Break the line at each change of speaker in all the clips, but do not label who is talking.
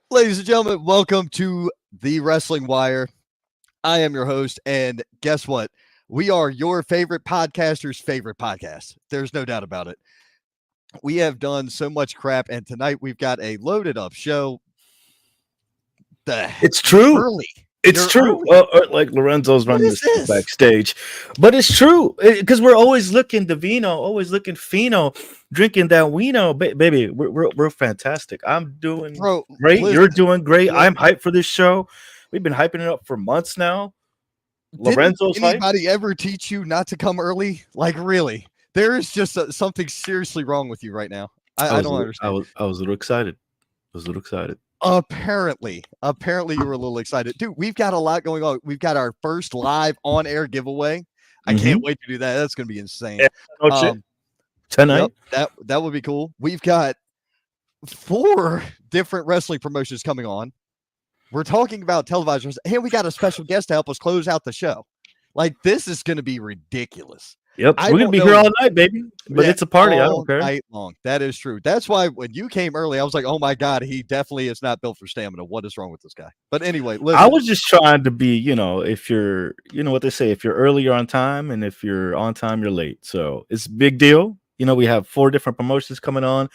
Ladies and gentlemen, welcome to the Wrestling Wire. I am your host, and guess what? We are your favorite podcaster's favorite podcast. There's no doubt about it. We have done so much crap, and tonight we've got a loaded up show.
It's true.
Early.
It's true. Like Lorenzo's
What
running
is
this
this?
backstage, but it's true because we're always looking Divino, always looking Fino, drinking that Wino, baby. We're fantastic. I'm doing great.
Listen,
You're doing great. I'm hyped for this show. We've been hyping it up for months now. Lorenzo's
didn't anybody ever teach you not to come early? Like, really? There is just something seriously wrong with you right now. I don't understand.
I was a little excited.
Apparently you were a little excited, dude. We've got a lot going on. We've got our first live on-air giveaway. I can't wait to do that. That's going to be insane.
Tonight,
that would be cool. We've got 4 different wrestling promotions coming on. We're talking about televisers, and we got a special guest to help us close out the show. Like, this is going to be ridiculous.
Yep, we're gonna be here all night, baby. But it's a party. I don't care.
Night long. That is true. That's why when you came early, I was like, "Oh my god, he definitely is not built for stamina. What is wrong with this guy?" But anyway, listen.
I was just trying to be, if you're, what they say, if you're early, you're on time, and if you're on time, you're late. So it's a big deal. We have 4 different promotions coming on.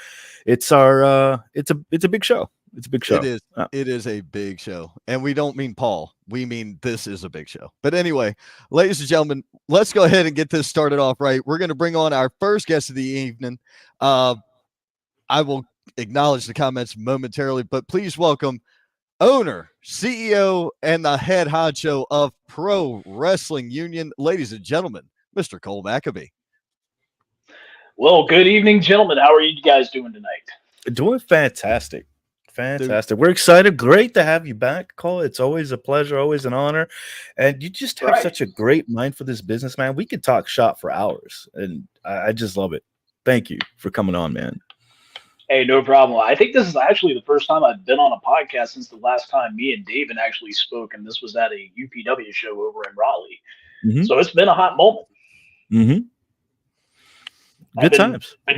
It's our, it's a big show. It's a big show.
It is. It is a big show. And we don't mean Paul. We mean this is a big show. But anyway, ladies and gentlemen, let's go ahead and get this started off right. We're going to bring on our first guest of the evening. I will acknowledge the comments momentarily, but please welcome owner, CEO, and the head honcho of Pro Wrestling Union, ladies and gentlemen, Mr. Cole McAbee.
Well, good evening, gentlemen. How are you guys doing tonight?
Doing fantastic. Fantastic. Dude. We're excited. Great to have you back, Cole. It's always a pleasure, always an honor. And you just have such a great mind for this business, man. We could talk shop for hours, and I just love it. Thank you for coming on, man.
Hey, no problem. I think this is actually the first time I've been on a podcast since the last time me and David actually spoke, and this was at a UPW show over in Raleigh. Mm-hmm. So it's been a hot moment.
Mm-hmm. Good times.
I've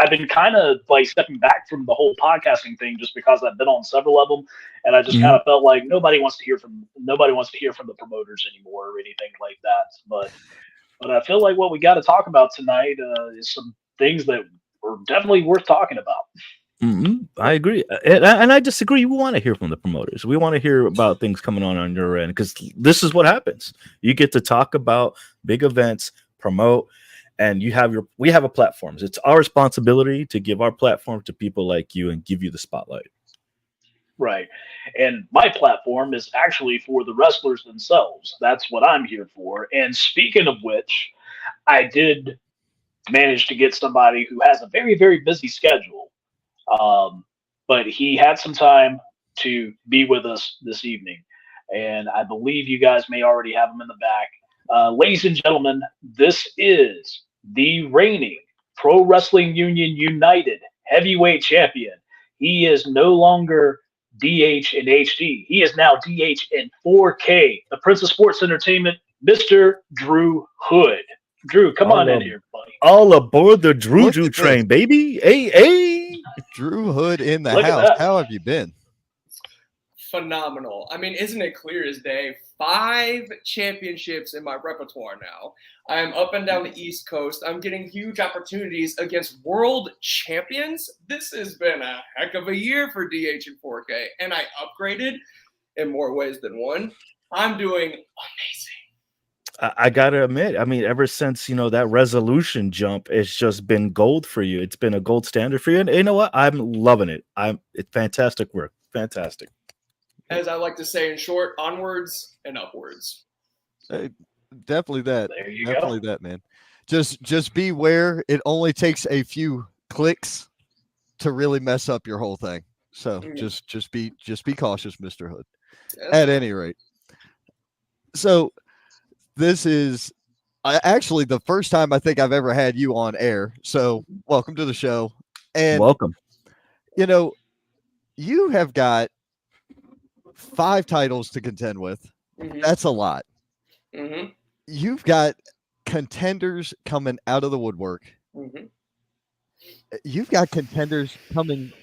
been kind of like stepping back from the whole podcasting thing just because I've been on several of them, and I just kind of felt like nobody wants to hear from the promoters anymore or anything like that. But I feel like what we got to talk about tonight is some things that are definitely worth talking about.
Mm-hmm. I agree, and I disagree. We want to hear from the promoters. We want to hear about things coming on your end, because this is what happens. You get to talk about big events, promote. And we have a platform. It's our responsibility to give our platform to people like you and give you the spotlight.
Right. And my platform is actually for the wrestlers themselves. That's what I'm here for. And speaking of which, I did manage to get somebody who has a very, very busy schedule. But he had some time to be with us this evening. And I believe you guys may already have him in the back. Ladies and gentlemen, this is the reigning Pro Wrestling Union United heavyweight champion. He is no longer DH in HD. He is now DH in 4K. The Prince of Sports Entertainment, Mr. Drew Hood. Drew, come on in here, buddy.
All aboard the Drew train, baby. Hey.
Drew Hood in the house. How have you been?
Phenomenal. I mean, isn't it clear as day? 5 championships in my repertoire now. I am up and down the East Coast. I'm getting huge opportunities against world champions. This has been a heck of a year for DH and 4K, and I upgraded in more ways than one. I'm doing amazing.
I gotta admit, I mean, ever since that resolution jump, it's just been gold for you. It's been a gold standard for you, and you know what? I'm loving it. It's fantastic work. Fantastic.
As I like to say in short, onwards and upwards.
Hey, definitely that.
There you
definitely
go.
That, man. Just beware. It only takes a few clicks to really mess up your whole thing. So just be cautious, Mr. Hood. Yes. At any rate. So this is actually the first time I think I've ever had you on air. So welcome to the show. And
welcome.
You have got 5 titles to contend with. Mm-hmm. That's a lot.
Mm-hmm.
You've got contenders coming out of the woodwork.
Mm-hmm.
You've got contenders coming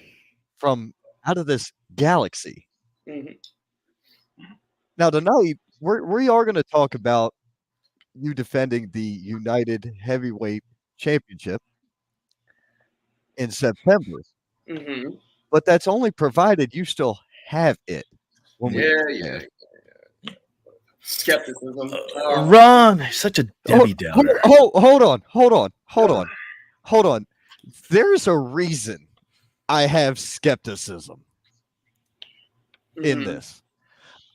from out of this galaxy.
Mhm.
Now tonight we are going to talk about you defending the United Heavyweight Championship in September,
Mhm.
but that's only provided you still have it when we
Yeah,
get
yeah,
there.
yeah. Skepticism.
Ron, such a Debbie Downer.
Hold on. There's a reason I have skepticism in
Mhm.
this.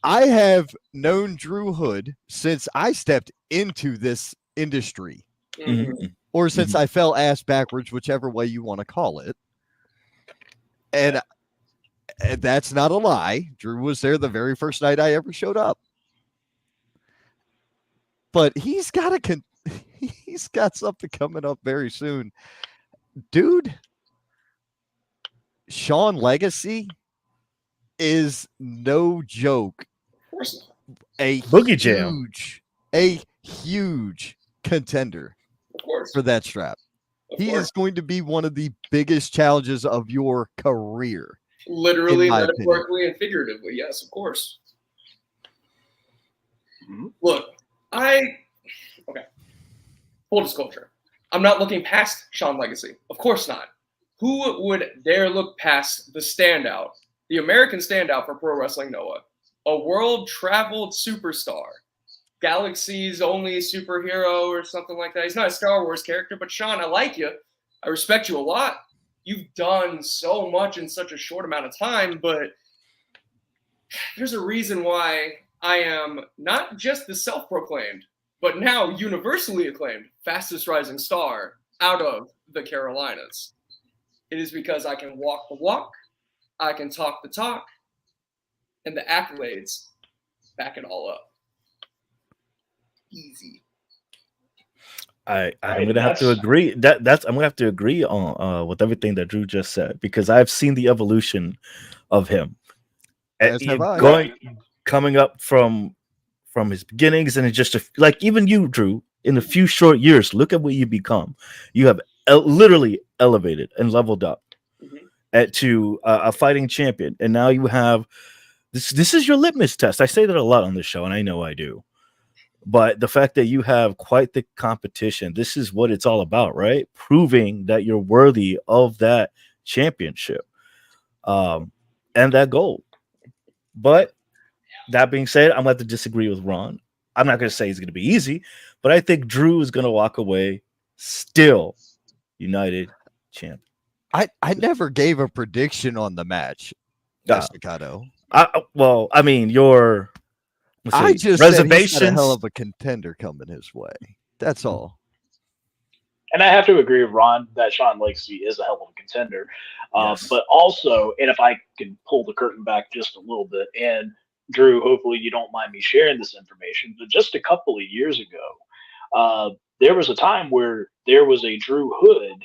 I have known Drew Hood since I stepped into this industry,
Mhm.
or since I fell ass backwards, whichever way you want to call it. And that's not a lie. Drew was there the very first night I ever showed up. But he's got something coming up very soon. Dude, Sean Legacy is no joke.
Of course not.
Boogie
Huge contender
Of course.
for that strap.
Of
He
course.
is going to be one of the biggest challenges of your career.
Literally,
in my
metaphorically, and figuratively. Yes, of course. Look, okay. Full disclosure. I'm not looking past Sean Legacy. Of course not. Who would dare look past the standout, the American standout for Pro Wrestling Noah? A world-traveled superstar. Galaxy's only superhero or something like that. He's not a Star Wars character, but Sean, I like you. I respect you a lot. You've done so much in such a short amount of time, but there's a reason why I am not just the self-proclaimed, but now universally acclaimed fastest rising star out of the Carolinas. It is because I can walk the walk, I can talk the talk, and the accolades back it all up. Easy.
I'm gonna have to agree. I'm gonna have to agree on with everything that Drew just said, because I've seen the evolution of him.
As have I.
Coming up from his beginnings, and it's just like even you, Drew, in a few short years, look at what you become. You have literally elevated and leveled up to a fighting champion, and now you have this is your litmus test. I say that a lot on this show, and I know I do. But the fact that you have quite the competition, this is what it's all about, right? Proving that you're worthy of that championship and that goal. But that being said, I'm going to disagree with Ron. I'm not going to say it's going to be easy, but I think Drew is going to walk away still United champ.
I never gave a prediction on the match, Estacado.
Well, I mean, your
I just
reservations.
Said he's got a hell of a contender coming his way. That's all.
And I have to agree with Ron that Sean Legacy is a hell of a contender.
Yes.
But also, and if I can pull the curtain back just a little bit, and Drew, hopefully you don't mind me sharing this information, but just a couple of years ago, there was a time where there was a Drew Hood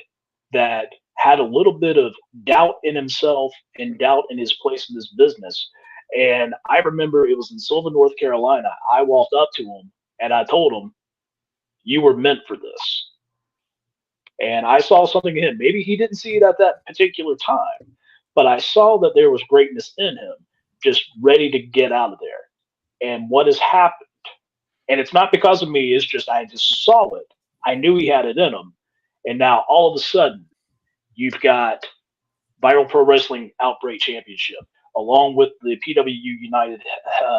that had a little bit of doubt in himself and doubt in his place in this business. And I remember it was in Sylvan, North Carolina. I walked up to him and I told him, "You were meant for this." And I saw something in him. Maybe he didn't see it at that particular time, but I saw that there was greatness in him, just ready to get out of there. And what has happened, and it's not because of me, it's just I just saw it. I knew he had it in him. And now all of a sudden, you've got Viral Pro Wrestling Outbreak Championship, along with the PW United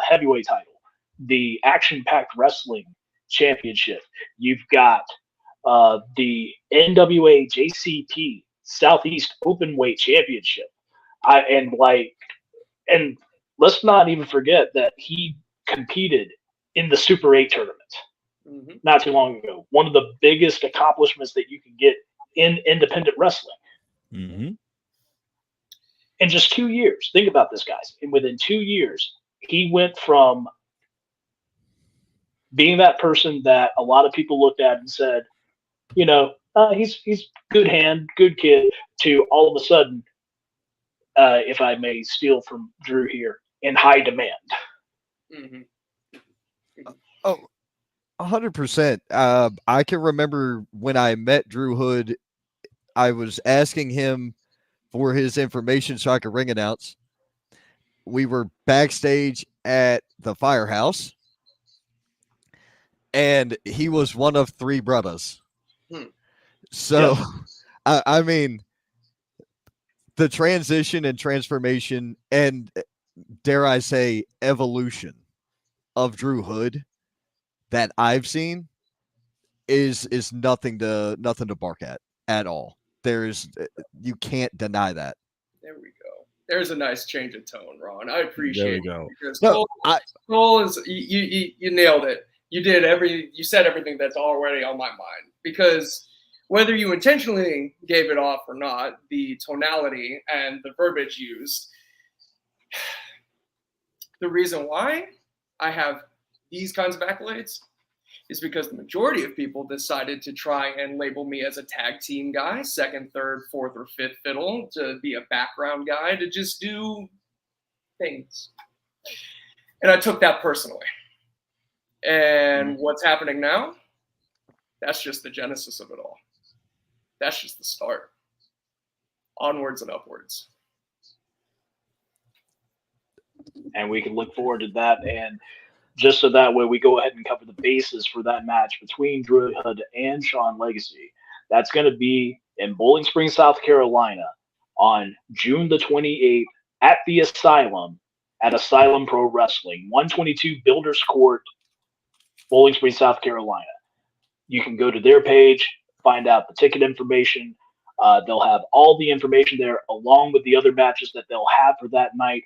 Heavyweight title, the Action Packed Wrestling Championship. You've got the NWA JCP Southeast Openweight Championship. And let's not even forget that he competed in the Super 8 tournament not too long ago. One of the biggest accomplishments that you can get in independent wrestling. In just 2 years, think about this, guys. And within 2 years, he went from being that person that a lot of people looked at and said, you know, he's good hand, good kid, to all of a sudden, if I may steal from Drew here, in high demand.
Oh, 100%. I can remember when I met Drew Hood, I was asking him for his information so I could ring announce. we were backstage at the Firehouse, and he was one of 3 brothers. So, I mean, the transition and transformation and, dare I say, evolution of Drew Hood that I've seen is nothing to bark at all. You can't deny that.
There we go. There's a nice change of tone, Ron. I appreciate it. Because
No,
Cole is you nailed it. You said everything that's already on my mind. Because whether you intentionally gave it off or not, the tonality and the verbiage used, the reason why I have these kinds of accolades is because the majority of people decided to try and label me as a tag team guy, 2nd, 3rd, 4th, or 5th fiddle, to be a background guy, to just do things. And I took that personally. And what's happening now? That's just the genesis of it all. That's just the start. Onwards and upwards.
And we can look forward to that. And just so that way we go ahead and cover the bases for that match between Drew Hood and Sean Legacy. That's going to be in Bowling Springs, South Carolina on June the 28th at the Asylum at Asylum Pro Wrestling, 122 Builders Court, Bowling Springs, South Carolina. You can go to their page, find out the ticket information. They'll have all the information there along with the other matches that they'll have for that night.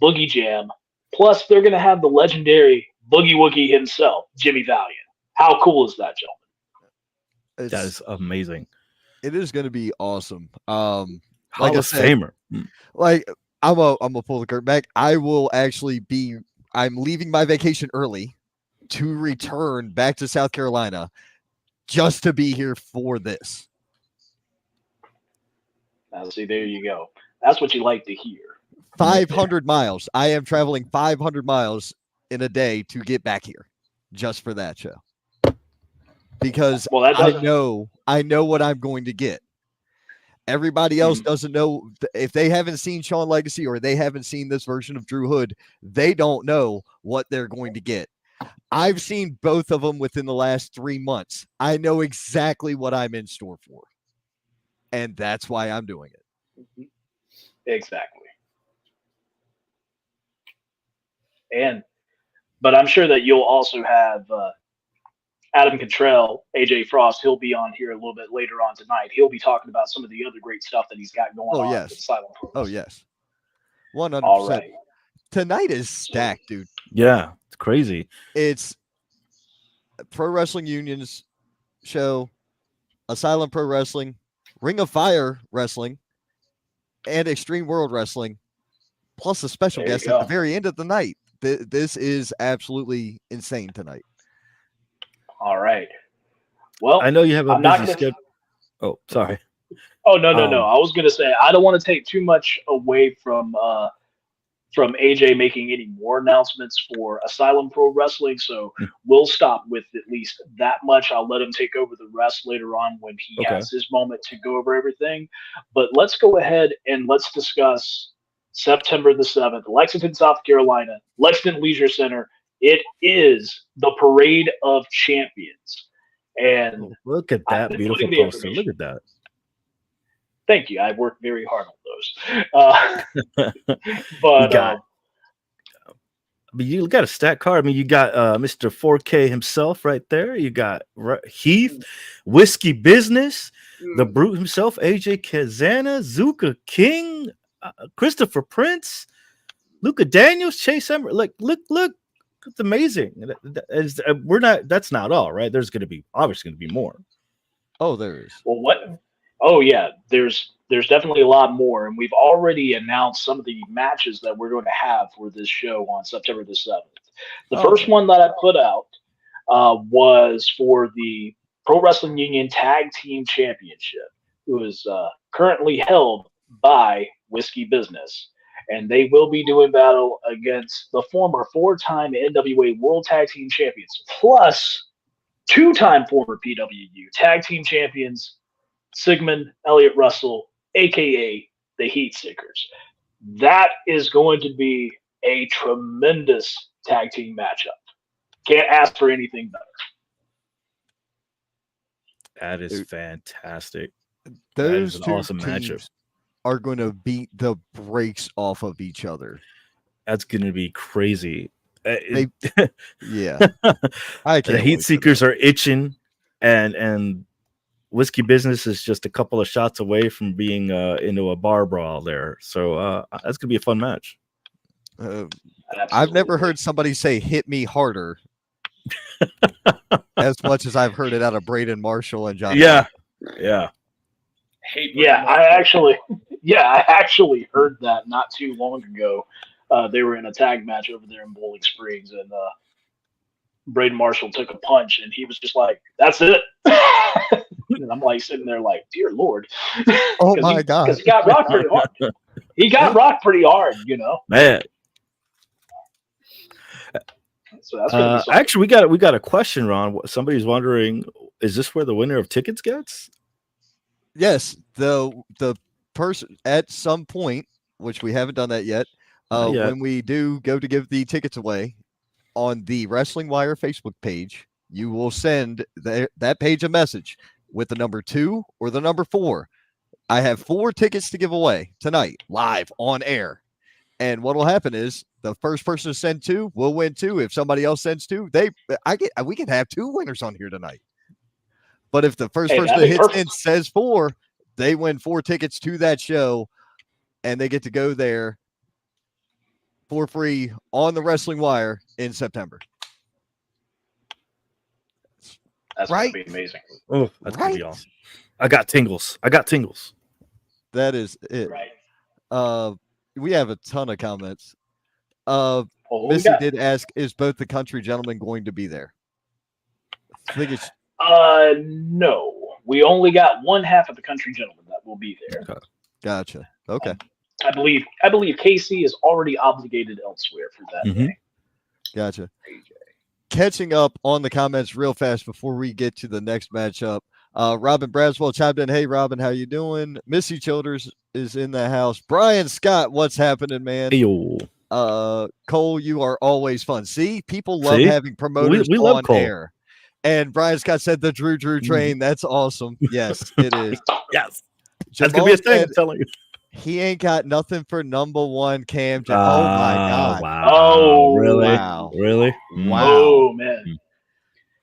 Boogie Jam. Plus, they're going to have the legendary Boogie Woogie himself, Jimmy Valiant. How cool is that, gentlemen?
That is amazing.
It is going to be awesome.
Hall of Famer.
Like, I'm a pull the curtain back. I will actually I'm leaving my vacation early to return back to South Carolina just to be here for this.
Now, see, there you go. That's what you like to hear.
500 miles. I am traveling 500 miles in a day to get back here just for that show. Because I know what I'm going to get. Everybody else doesn't know. If they haven't seen Sean Legacy or they haven't seen this version of Drew Hood, they don't know what they're going to get. I've seen both of them within the last 3 months. I know exactly what I'm in store for. And that's why I'm doing it.
Exactly. But I'm sure that you'll also have Adam Cottrell, AJ Frost. He'll be on here a little bit later on tonight. He'll be talking about some of the other great stuff that he's got going on.
Yes.
With Asylum Pro Wrestling.
Oh, yes. 100%.
All right.
Tonight is stacked, dude.
Yeah, it's crazy.
It's Pro Wrestling Union's show, Asylum Pro Wrestling, Ring of Fire Wrestling, and Xtreme World Wrestling, plus a special guest at the very end of the night. This is absolutely insane tonight.
All right. Well,
I know you have a busy schedule. Oh, sorry.
Oh, no. I was going to say, I don't want to take too much away from AJ making any more announcements for Asylum Pro Wrestling, so we'll stop with at least that much. I'll let him take over the rest later on when he has his moment to go over everything. But let's go ahead and let's discuss September the 7th, Lexington, South Carolina, Lexington Leisure Center. It is the Parade of Champions. And
look at that beautiful poster. Look at that.
Thank you. I worked very hard on those. But
you got a stacked card. I mean, you got Mr. 4K himself right there. You got Heath, Whiskey Business, the Brute himself, AJ Kazana, Zuka King, Christopher Prince, Luca Daniels, Chase Emmer. Like, look, it's amazing. That's not all, right? There's obviously going to be more.
Oh, there is.
Well, what? Oh, yeah. There's definitely a lot more, and we've already announced some of the matches that we're going to have for this show on September the 7th. The first one that I put out was for the Pro Wrestling Union Tag Team Championship, who is currently held by Whiskey Business. And they will be doing battle against the former 4-time NWA World Tag Team Champions, plus 2-time former PWU Tag Team Champions, Sigmund Elliott Russell, a.k.a. the Heat Seekers. That is going to be a tremendous tag team matchup. Can't ask for anything better.
That is fantastic.
Those
an
two
awesome matchup.
teams are going to beat the brakes off of each other.
That's going to be crazy.
Yeah, I can't.
The heat seekers are itching, and Whiskey Business is just a couple of shots away from being into a bar brawl there. So that's gonna be a fun match.
I've never heard somebody say "hit me harder" as much as I've heard it out of Braden Marshall and John.
Yeah.
I actually heard that not too long ago. They were in a tag match over there in Bowling Springs, and Braden Marshall took a punch, and he was just like, "That's it." And I'm like sitting there like, "Dear Lord!"
Oh my God!
Because he got rocked pretty hard. He got rocked pretty hard,
man.
So that's gonna be
actually, we got a question, Ron. Somebody's wondering: is this where the winner of tickets gets?
Yes, the person at some point, which we haven't done that yet. When we do go to give the tickets away on the Wrestling Wire Facebook page, you will send that page a message with the number 2 or the number 4. I have 4 tickets to give away tonight, live on air. And what will happen is the first person to send 2 will win 2. If somebody else sends 2, we can have 2 winners on here tonight. But if the first person that hits in says 4, they win 4 tickets to that show, and they get to go there for free on the Wrestling Wire in September.
That's
right?
Gonna be amazing.
Oh, that's gonna be awesome. I got tingles.
That is it.
Right.
We have a ton of comments.
Missy
did ask, is both the country gentlemen going to be there? I think it's
no. We only got one half of the country gentlemen that will be there.
Okay.
Gotcha. Okay.
I believe Casey is already obligated elsewhere for that day.
Gotcha. Catching up on the comments real fast before we get to the next matchup. Robin Braswell chimed in. Hey, Robin, how you doing? Missy Childers is in the house. Brian Scott, what's happening, man?
Hey-yo.
Cole, you are always fun. See, people love having promoters
we love
on
Cole.
air. And Brian Scott said the Drew train. That's awesome. Yes, it is.
Yes. That's going to be a thing, I'm telling you.
He ain't got nothing for number 1 Cam. Oh my God!
Wow!
Oh,
really?
Wow!
Really?
Wow!
Oh man!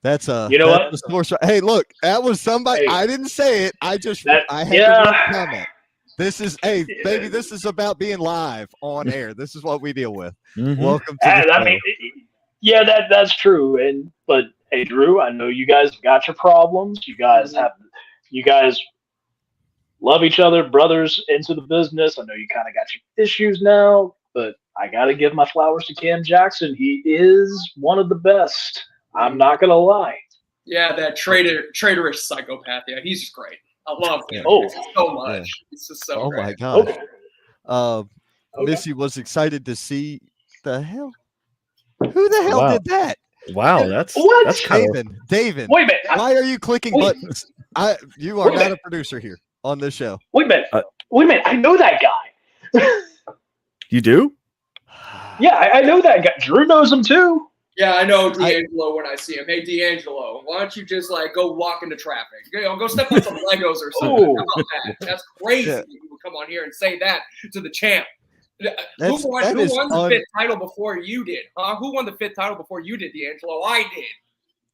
That's a.
You know what?
Hey, look, that was somebody.
Hey,
I didn't say it. I had to comment. This is baby. This is about being live on air. This is what we deal with. Welcome to the
show. That's true. But hey, Drew, I know you guys got your problems. You guys love each other, brothers into the business. I know you kind of got your issues now, but I got to give my flowers to Cam Jackson. He is one of the best. I'm not going to lie.
Yeah, that traitorous psychopath. Yeah, he's just great. I love him so much. Yeah. It's just so great.
My God.
Okay.
Missy was excited to see the hell. Who the hell did that?
Wow, that's
David.
Wait a minute.
Why are you clicking buttons? You are not a producer here on this show.
Wait a minute. I know that guy.
You do?
Yeah, I know that guy. Drew knows him too.
Yeah, I know D'Angelo when I see him. Hey, D'Angelo, why don't you just go walk into traffic? Go step on some Legos or something. How about that? That's crazy. Yeah. You would come on here and say that to the champ. Who won the 5th title before you did? Who won the 5th title before you did, D'Angelo? I did.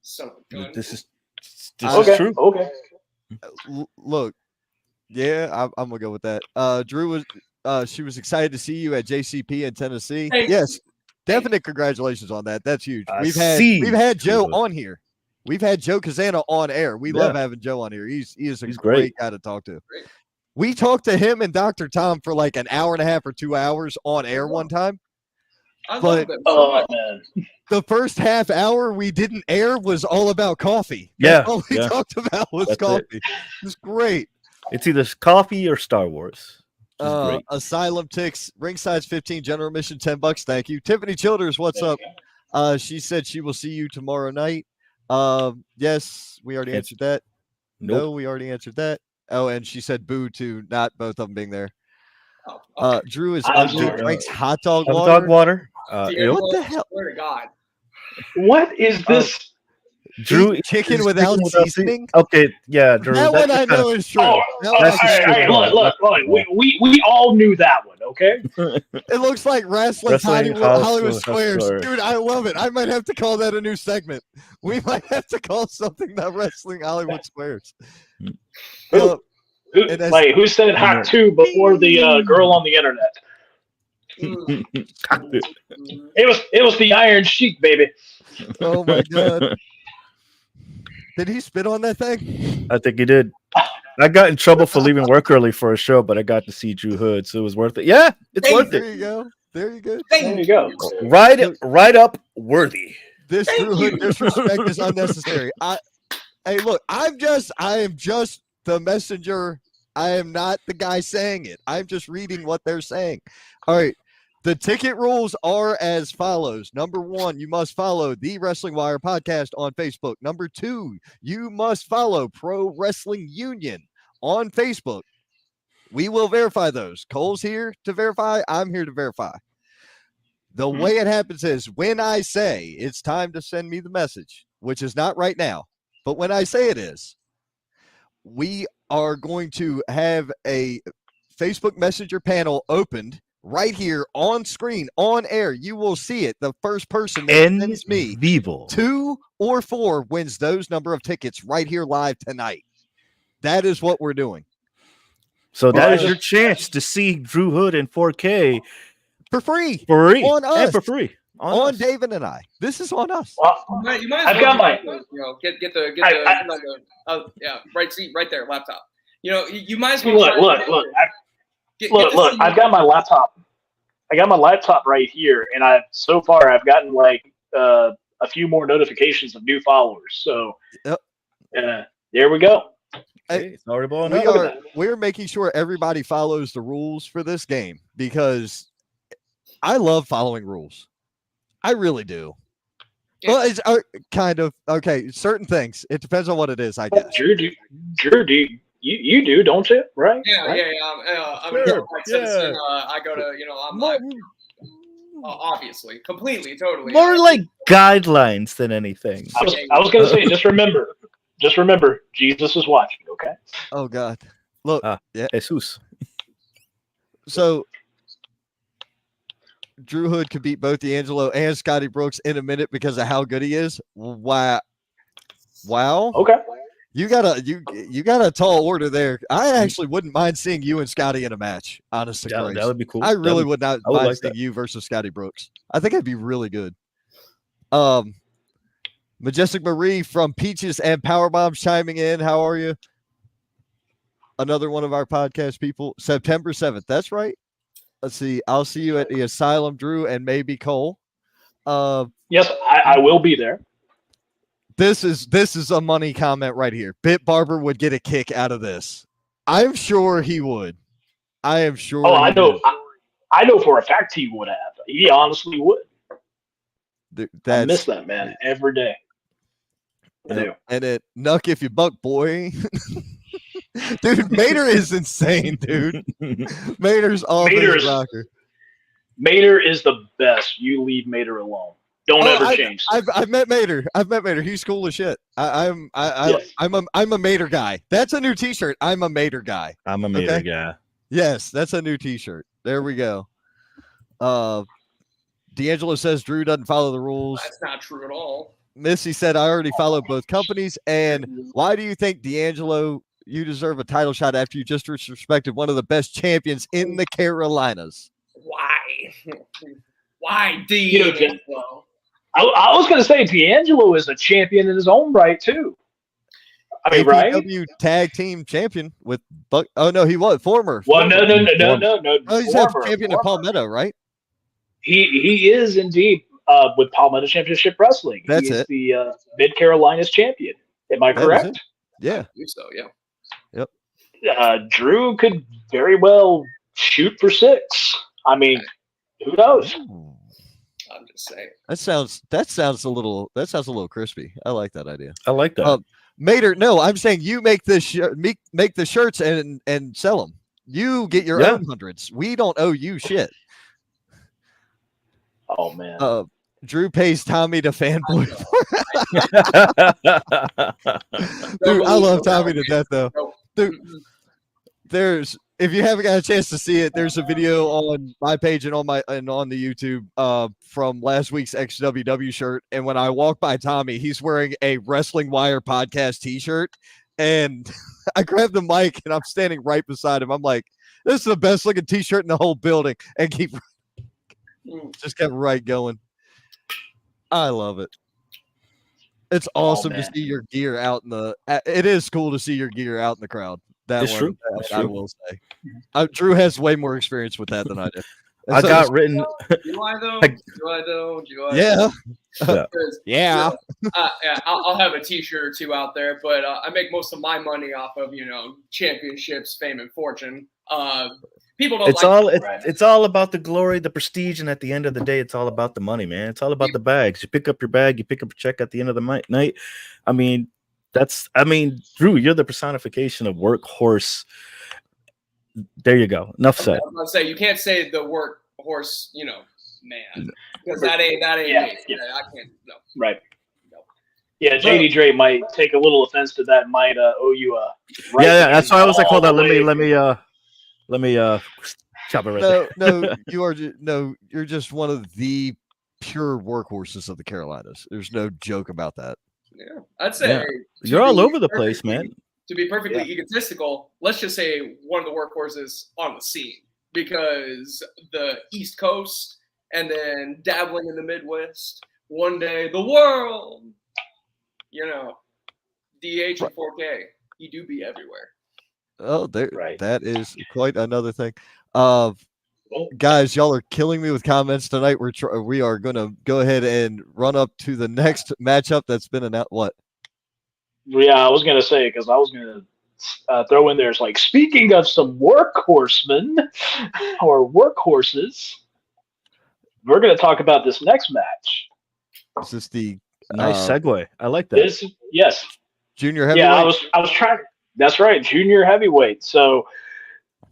Son of a gun.
This is
true. Okay.
Look, yeah, I'm gonna go with that. Drew was she was excited to see you at JCP in Tennessee. Yes, definite congratulations on that. That's huge. We've had Joe on here. We've had Joe Kazana on air. We love having Joe on here. He's a great guy to talk to.
Great.
We talked to him and Dr. Tom for like an hour and a half or 2 hours on air one time.
I love them so much. Man.
The first half hour we didn't air was all about coffee.
That's
all we talked about was coffee. It was great.
It's either coffee or Star Wars.
Asylum Ticks, ringside's 15, general admission $10. Thank you. Tiffany Childers, what's up? She said she will see you tomorrow night. Yes, we already answered that.
Nope.
No, we already answered that. Oh, and she said boo to not both of them being there. Drew is
I'm
ugly,
sorry.
drinks hot dog
Hot
water.
dog water.
What the hell?
Swear to God.
What is this?
Drew
Eat chicken
is
without
chicken
seasoning?
Okay, yeah, Drew.
That one
that's
I
kind
know
of-
is true.
Oh,
That
all
one I
that's
right,
can-
just-
look. We all knew that one, okay?
It looks like wrestling's
Wrestling
Hollywood
Hollywood
Squares.
Squares.
Dude, I love it. I might have to call that a new segment. We might have to call something that Wrestling Hollywood Squares.
Who?
And that's-
Wait, who said hot two before the girl on the internet? It was the Iron Sheik, baby.
Oh my god. Did he spit on that thing?
I think he did. I got in trouble for leaving work early for a show, but I got to see Drew Hood, so it was worth it. Yeah, it's worth
There
it.
you go. There you go.
There you go.
Right up worthy.
This
Thank
Drew Hood
you.
disrespect is unnecessary. Hey, look, I am just the messenger. I am not the guy saying it. I'm just reading what they're saying. All right. The ticket rules are as follows. Number 1, you must follow the Wrestling Wire podcast on Facebook. Number 2, you must follow Pro Wrestling Union on Facebook. We will verify those. Cole's here to verify. I'm here to verify. The way it happens is when I say it's time to send me the message, which is not right now, but when I say it is, we are going to have a Facebook Messenger panel opened right here on screen, on air. You will see it. The first person that
En
sends me
vivo.
2 or 4 wins those number of tickets right here live tonight. That is what we're doing.
So that
Well,
is your chance to see Drew Hood in 4K
For free.
for free.
On us.
And for free.
On
us.
David and I. This is on us.
Well,
You might
I've
as well
got
get the yeah, right seat right there, laptop. You might as well
look. I've got my laptop. I got my laptop right here, and so far I've gotten like a few more notifications of new followers. So,
Yep.
There we go.
Hey, it's already blowing up.
We're making sure everybody follows the rules for this game because I love following rules. I really do.
Yeah.
Well, it's kind of okay. Certain things. It depends on what it is, I guess.
Drew, you do, don't you? Right?
Yeah,
Right?
I'm a
Sure,
like citizen. I go to, I'm like, obviously, completely, totally.
More like guidelines than anything.
I was gonna say, just remember, Jesus is watching. Okay.
Oh God. Look. Yeah.
Jesus.
So Drew Hood could beat both D'Angelo and Scotty Brooks in a minute because of how good he is. Wow.
Okay.
You got a tall order there. I actually wouldn't mind seeing you and Scotty in a match. Honestly,
That would be cool.
I really would not
I would
mind
like
seeing
that.
you versus Scotty Brooks. I think it'd be really good. Majestic Marie from Peaches and Power Bombs chiming in. How are you? Another one of our podcast people. September 7th. That's right. Let's see. I'll see you at the Asylum, Drew, and maybe Cole.
Yes, I will be there.
This is a money comment right here. Bit Barber would get a kick out of this. I'm sure he would. I am sure.
Oh, I
he
know.
would.
I know for a fact he would have. He honestly would. I miss that man every day. I do.
And it Nuck if you buck, boy. Dude, Mater is insane, dude. Mater's all rocker.
Mater is the best. You leave Mater alone. Don't ever change.
I've met Mater. He's cool as shit. I'm a Mater guy. That's a new T-shirt. I'm a Mater guy.
I'm a Mater guy.
Yes, that's a new T-shirt. There we go. D'Angelo says Drew doesn't follow the rules.
That's not true at all.
Missy said I already follow both companies. And why do you think, D'Angelo, you deserve a title shot after you just disrespected one of the best champions in the Carolinas?
Why D'Angelo?
I was going to say D'Angelo is a champion in his own right too. I mean, right?
APW tag team champion with Buck. Oh no, he was former.
Well, no.
Oh, he's a champion of Palmetto, right?
He is indeed with Palmetto Championship Wrestling.
That's
He's
it.
The Mid Carolinas champion. Am I correct?
Yeah.
I believe so, yeah.
Yep.
Drew could very well shoot for 6. I mean, who knows?
I'm just saying.
That sounds a little crispy. I like that idea.
I like that.
Mater, no, I'm saying you make the shirts and sell them. You get your own hundreds. We don't owe you shit.
Oh man.
Drew pays Tommy to fanboy. Dude, I love Tommy to death though. Dude, if you haven't got a chance to see it, there's a video on my page and on the YouTube from last week's XWW shirt. And when I walk by Tommy, he's wearing a Wrestling Wire podcast t-shirt. And I grab the mic and I'm standing right beside him. I'm like, this is the best looking t-shirt in the whole building. And just kept right going. I love it. It's awesome to see your gear out in the. It is cool to see your gear out in the crowd. That's true. I will say. Drew has way more experience with that than I do.
I got written.
Do I though?
Yeah.
Yeah. I'll have a T-shirt or two out there, but I make most of my money off of championships, fame, and fortune. People don't.
It's all about the glory, the prestige, and at the end of the day, it's all about the money, man. It's all about the bags. You pick up your bag, you pick up a check at the end of the night. I mean, Drew, you're the personification of workhorse. There you go. Enough said.
I was gonna say you can't say the workhorse, man, because that ain't me. I can't. No.
Right. No. Yeah, JD Dre might take a little offense to that. Might owe you a.
That's why I was like, hold on, let me chop it right there.
No, you're just one of the pure workhorses of the Carolinas. There's no joke about that.
Yeah, I'd say
you're all over the place, man.
To be perfectly egotistical, let's just say one of the workhorses on the scene, because the East Coast and then dabbling in the Midwest, one day the world, DH and 4K, you do be everywhere.
Oh, that is quite another thing. Guys, y'all are killing me with comments tonight. We are going to go ahead and run up to the next matchup that's been announced. What?
Yeah, I was going to say, because I was going to throw in there, it's like, speaking of some workhorsemen or workhorses, we're going to talk about this next match.
Is this the
nice segue? I like that.
Yes.
Junior heavyweight?
Yeah, I was trying. That's right, junior heavyweight. So,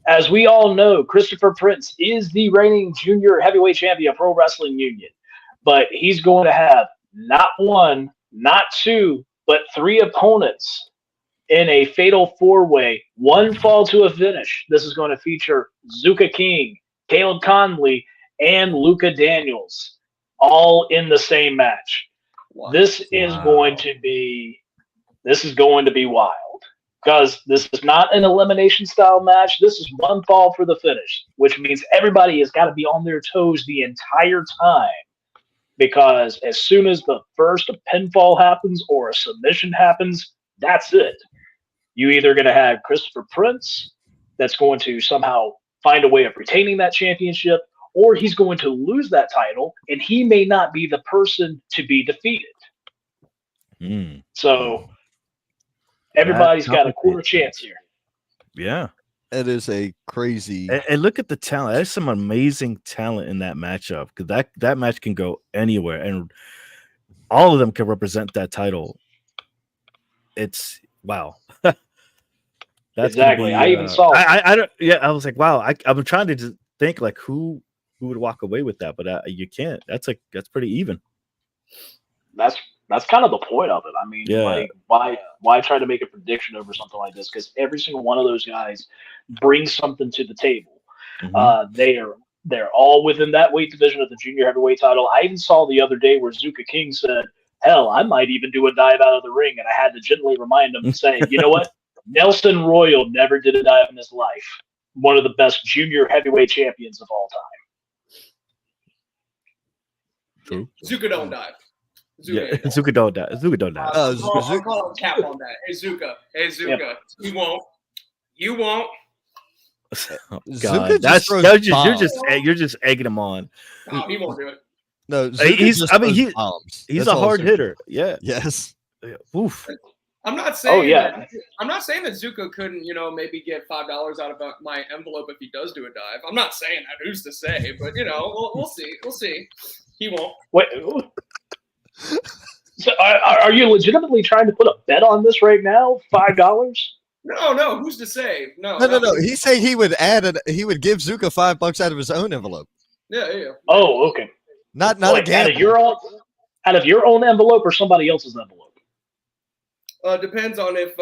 as we all know, Christopher Prince is the reigning junior heavyweight champion of Pro Wrestling Union. But he's going to have not one, not two, but three opponents in a fatal four-way, one fall to a finish. This is going to feature Zuka King, Caleb Conley, and Luka Daniels, all in the same match. Wow. This is going to be wild. Because this is not an elimination style match. This is one fall for the finish, which means everybody has got to be on their toes the entire time. Because as soon as the first pinfall happens or a submission happens, that's it. You either going to have Christopher Prince that's going to somehow find a way of retaining that championship, or he's going to lose that title, and he may not be the person to be defeated. So everybody's got a quarter chance here.
Yeah.
It is a crazy.
And look at the talent. There's some amazing talent in that matchup, because that match can go anywhere, and all of them can represent that title. It's wow. That's
exactly. I even saw.
I don't. Yeah, I was like, wow. I'm trying to just think like who would walk away with that, but you can't. That's pretty even. That's kind of the point of it. I mean, like, why try to make a prediction over something like this? Because every single one of those guys brings something to the table. Mm-hmm.
They're all within that weight division of the junior heavyweight title. I even saw the other day where Zuka King said, hell, I might even do a dive out of the ring. And I had to gently remind him and say, you know what? Nelson Royal never did a dive in his life. One of the best junior heavyweight champions of all time.
True.
Zuka don't dive.
Zuka don't die. Zuka don't die.
I'm calling cap on that. Hey Zuka. Yep. You won't.
Oh, God. You're just egging him on.
No, he won't do it.
No,
he's a hard hitter. Yeah.
Yes.
Oof.
I'm not saying. I'm not saying that Zuka couldn't, maybe get $5 out of my envelope if he does do a dive. I'm not saying that. Who's to say? But we'll see. We'll see. He won't.
Wait. So are you legitimately trying to put a bet on this right now? $5?
No. Who's to say? No.
No. He said he would he would give Zuka $5 out of his own envelope.
Yeah.
Oh, okay.
Not
Like,
a gamble.
out of your own envelope or somebody else's envelope?
Depends on if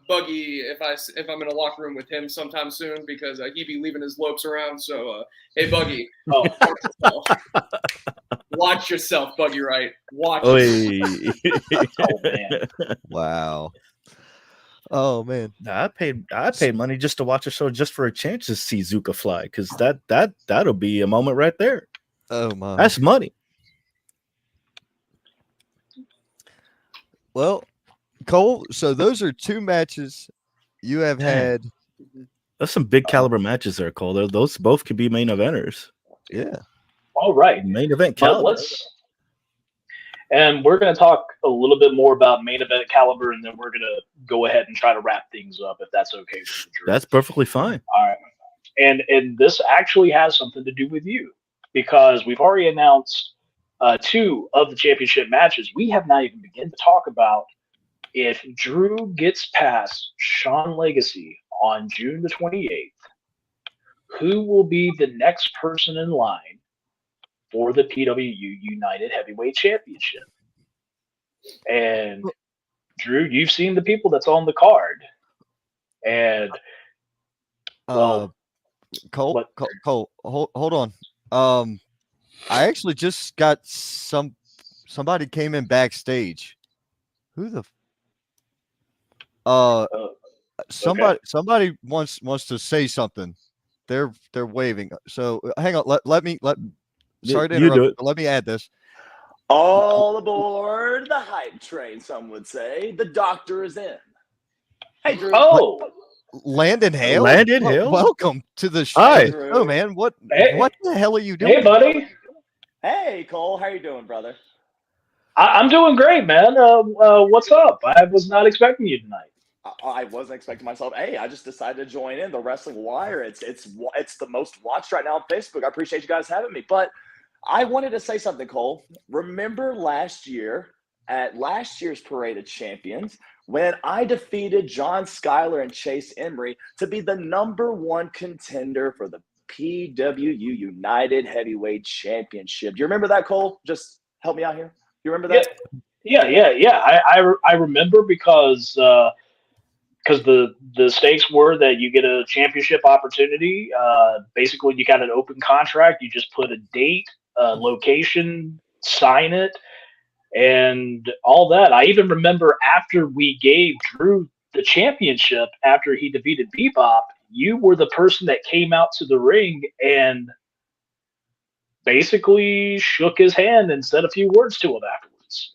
Buggy, if I'm in a locker room with him sometime soon, because he'd be leaving his lopes around. So
Oh.
hey, Buggy, watch yourself, Buggy. Right? Watch yourself.
Oh, man.
Wow. Oh man.
I paid money just to watch a show just for a chance to see Zuka fly, because that'll be a moment right there.
Oh my.
That's money.
Well, Cole, so those are 2 matches you have had.
That's some big caliber matches there, Cole. Those both could be main eventers.
Yeah.
All right.
Main event
But
caliber.
And we're going to talk a little bit more about main event caliber, and then we're going to go ahead and try to wrap things up, if that's okay with you, Drew.
That's perfectly fine.
All right. And this actually has something to do with you, because we've already announced 2 of the championship matches. We have not even begun to talk about if Drew gets past Sean Legacy on June the 28th, who will be the next person in line for the PWU United Heavyweight Championship. And Drew, you've seen the people that's on the card. And well,
Cole, hold on. I actually just got somebody came in backstage. Who the somebody wants to say something. They're waving. So hang on. Let me sorry to interrupt. But let me add this.
All aboard the hype train, some would say. The doctor is in. Hey, Drew.
Oh,
Landon Hale.
Landon Hale.
Welcome to the show.
Hi.
Oh man, what the hell are you doing?
Hey, buddy.
Hey, Cole. How you doing, brother?
I'm doing great, man. What's up? I was not expecting you tonight.
I wasn't expecting myself. Hey, I just decided to join in the Wrestling Wire. It's the most watched right now on Facebook. I appreciate you guys having me. But I wanted to say something, Cole. Remember last year at last year's Parade of Champions when I defeated John Schuyler and Chase Emery to be the #1 contender for the PWU United Heavyweight Championship. Do you remember that, Cole? Just help me out here. You remember that?
Yeah. I remember because the stakes were that you get a championship opportunity. Basically, you got an open contract. You just put a date, location, sign it, and all that. I even remember after we gave Drew the championship after he defeated Bebop, you were the person that came out to the ring and basically shook his hand and said a few words to him afterwards.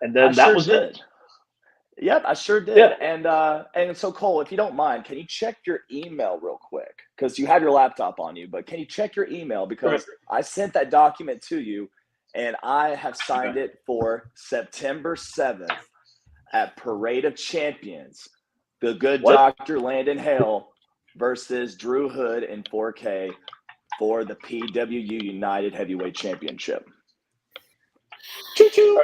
And then that was it.
Yep, I sure did. Yeah. And so, Cole, if you don't mind, can you check your email real quick? Because you have your laptop on you, but can you check your email? Because I sent that document to you, and I have signed it for September 7th at Parade of Champions. The good Dr. Landon Hale versus Drew Hood in 4K for the PWU United Heavyweight Championship. Choo-choo.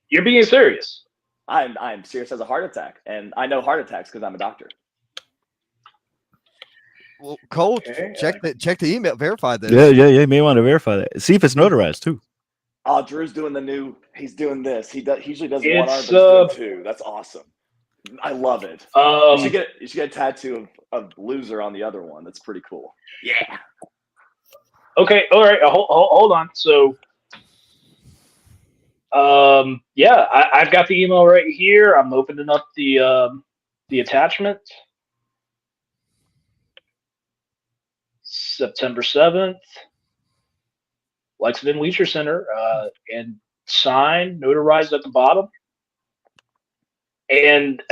You're being serious.
I'm serious as a heart attack, and I know heart attacks because I'm a doctor.
Well, Cole, check the email, verify this.
Yeah. You may want to verify that. See if it's notarized too.
Oh, Drew's doing he's doing this. He usually does one arm, but he's doing 2. That's awesome. I love it. You should get a tattoo of loser on the other one. That's pretty cool. Yeah.
Okay. All right. Hold on. So, I've got the email right here. I'm opening up the attachment. September 7th, Lexington Leisure Center, and signed, notarized at the bottom. And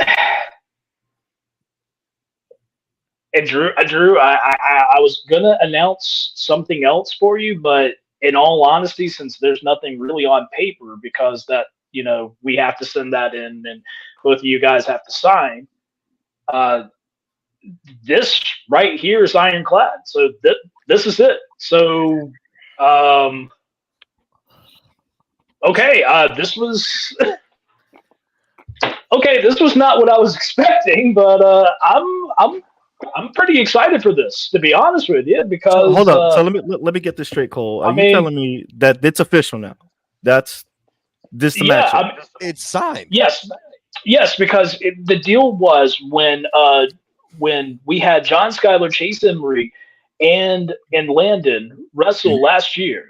Drew, I was gonna announce something else for you, but in all honesty, since there's nothing really on paper, because that, we have to send that in and both of you guys have to sign. This right here is ironclad. So this is it. So, okay. This was Okay, this was not what I was expecting, but I'm pretty excited for this, to be honest with you, because
So, hold up. So let me get this straight, Cole. Are you telling me that it's official now? That's this the matchup?
It's signed.
Yes, because the deal was when we had John Schuyler, Chase Emery, and Landon wrestle last year,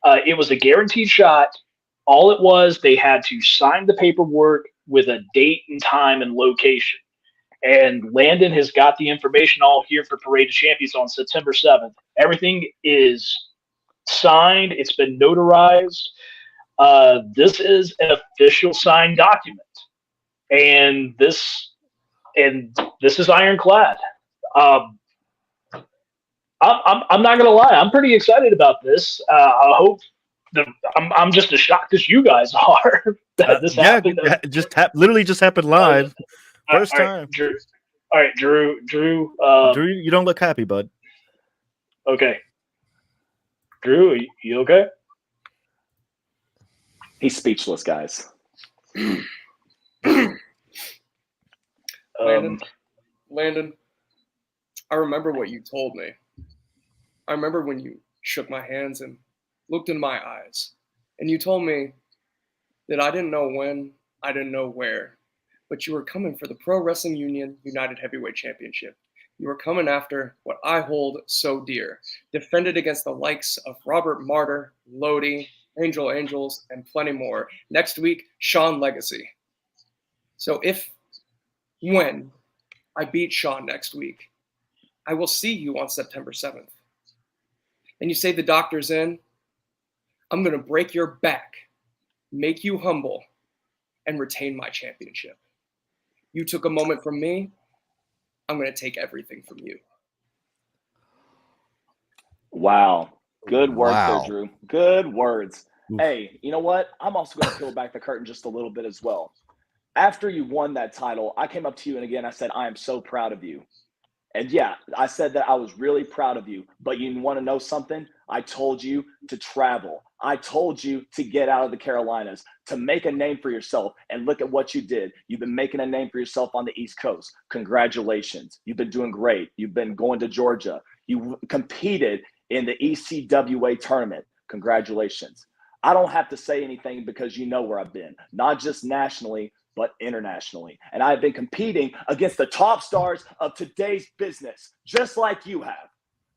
it was a guaranteed shot. All it was, they had to sign the paperwork with a date and time and location. And Landon has got the information all here for Parade of Champions on September 7th. Everything is signed. It's been notarized. This is an official signed document. And this is ironclad. I'm not gonna lie. I'm pretty excited about this. I hope I'm just as shocked as you guys are that this happened.
Literally just happened live, first time.
Drew, all right, Drew.
Drew, you don't look happy, bud.
Okay, Drew, you okay?
He's speechless, guys.
Landon, I remember what you told me. I remember when you shook my hands and looked in my eyes, and you told me that I didn't know when, I didn't know where, but you were coming for the Pro Wrestling Union United Heavyweight Championship. You were coming after what I hold so dear, defended against the likes of Robert Martyr, Lodi, Angel Angels, and plenty more. Next week, Sean Legacy. So when I beat Sean next week, I will see you on September 7th. And you say the doctor's in, I'm going to break your back, make you humble, and retain my championship. You took a moment from me, I'm going to take everything from you.
Wow. Good words
Wow.
there, Drew. Good words. Hey, you know what? I'm also going to peel back the curtain just a little bit as well. After you won that title, I came up to you and again, I said, I am so proud of you. And yeah, I said that I was really proud of you, but you want to know something? I told you to travel. I told you to get out of the Carolinas, to make a name for yourself. And look at what you did. You've been making a name for yourself on the East Coast. Congratulations. You've been doing great. You've been going to Georgia. You competed in the ECWA tournament. Congratulations. I don't have to say anything because you know where I've been, not just nationally, but internationally. And I've been competing against the top stars of today's business, just like you have.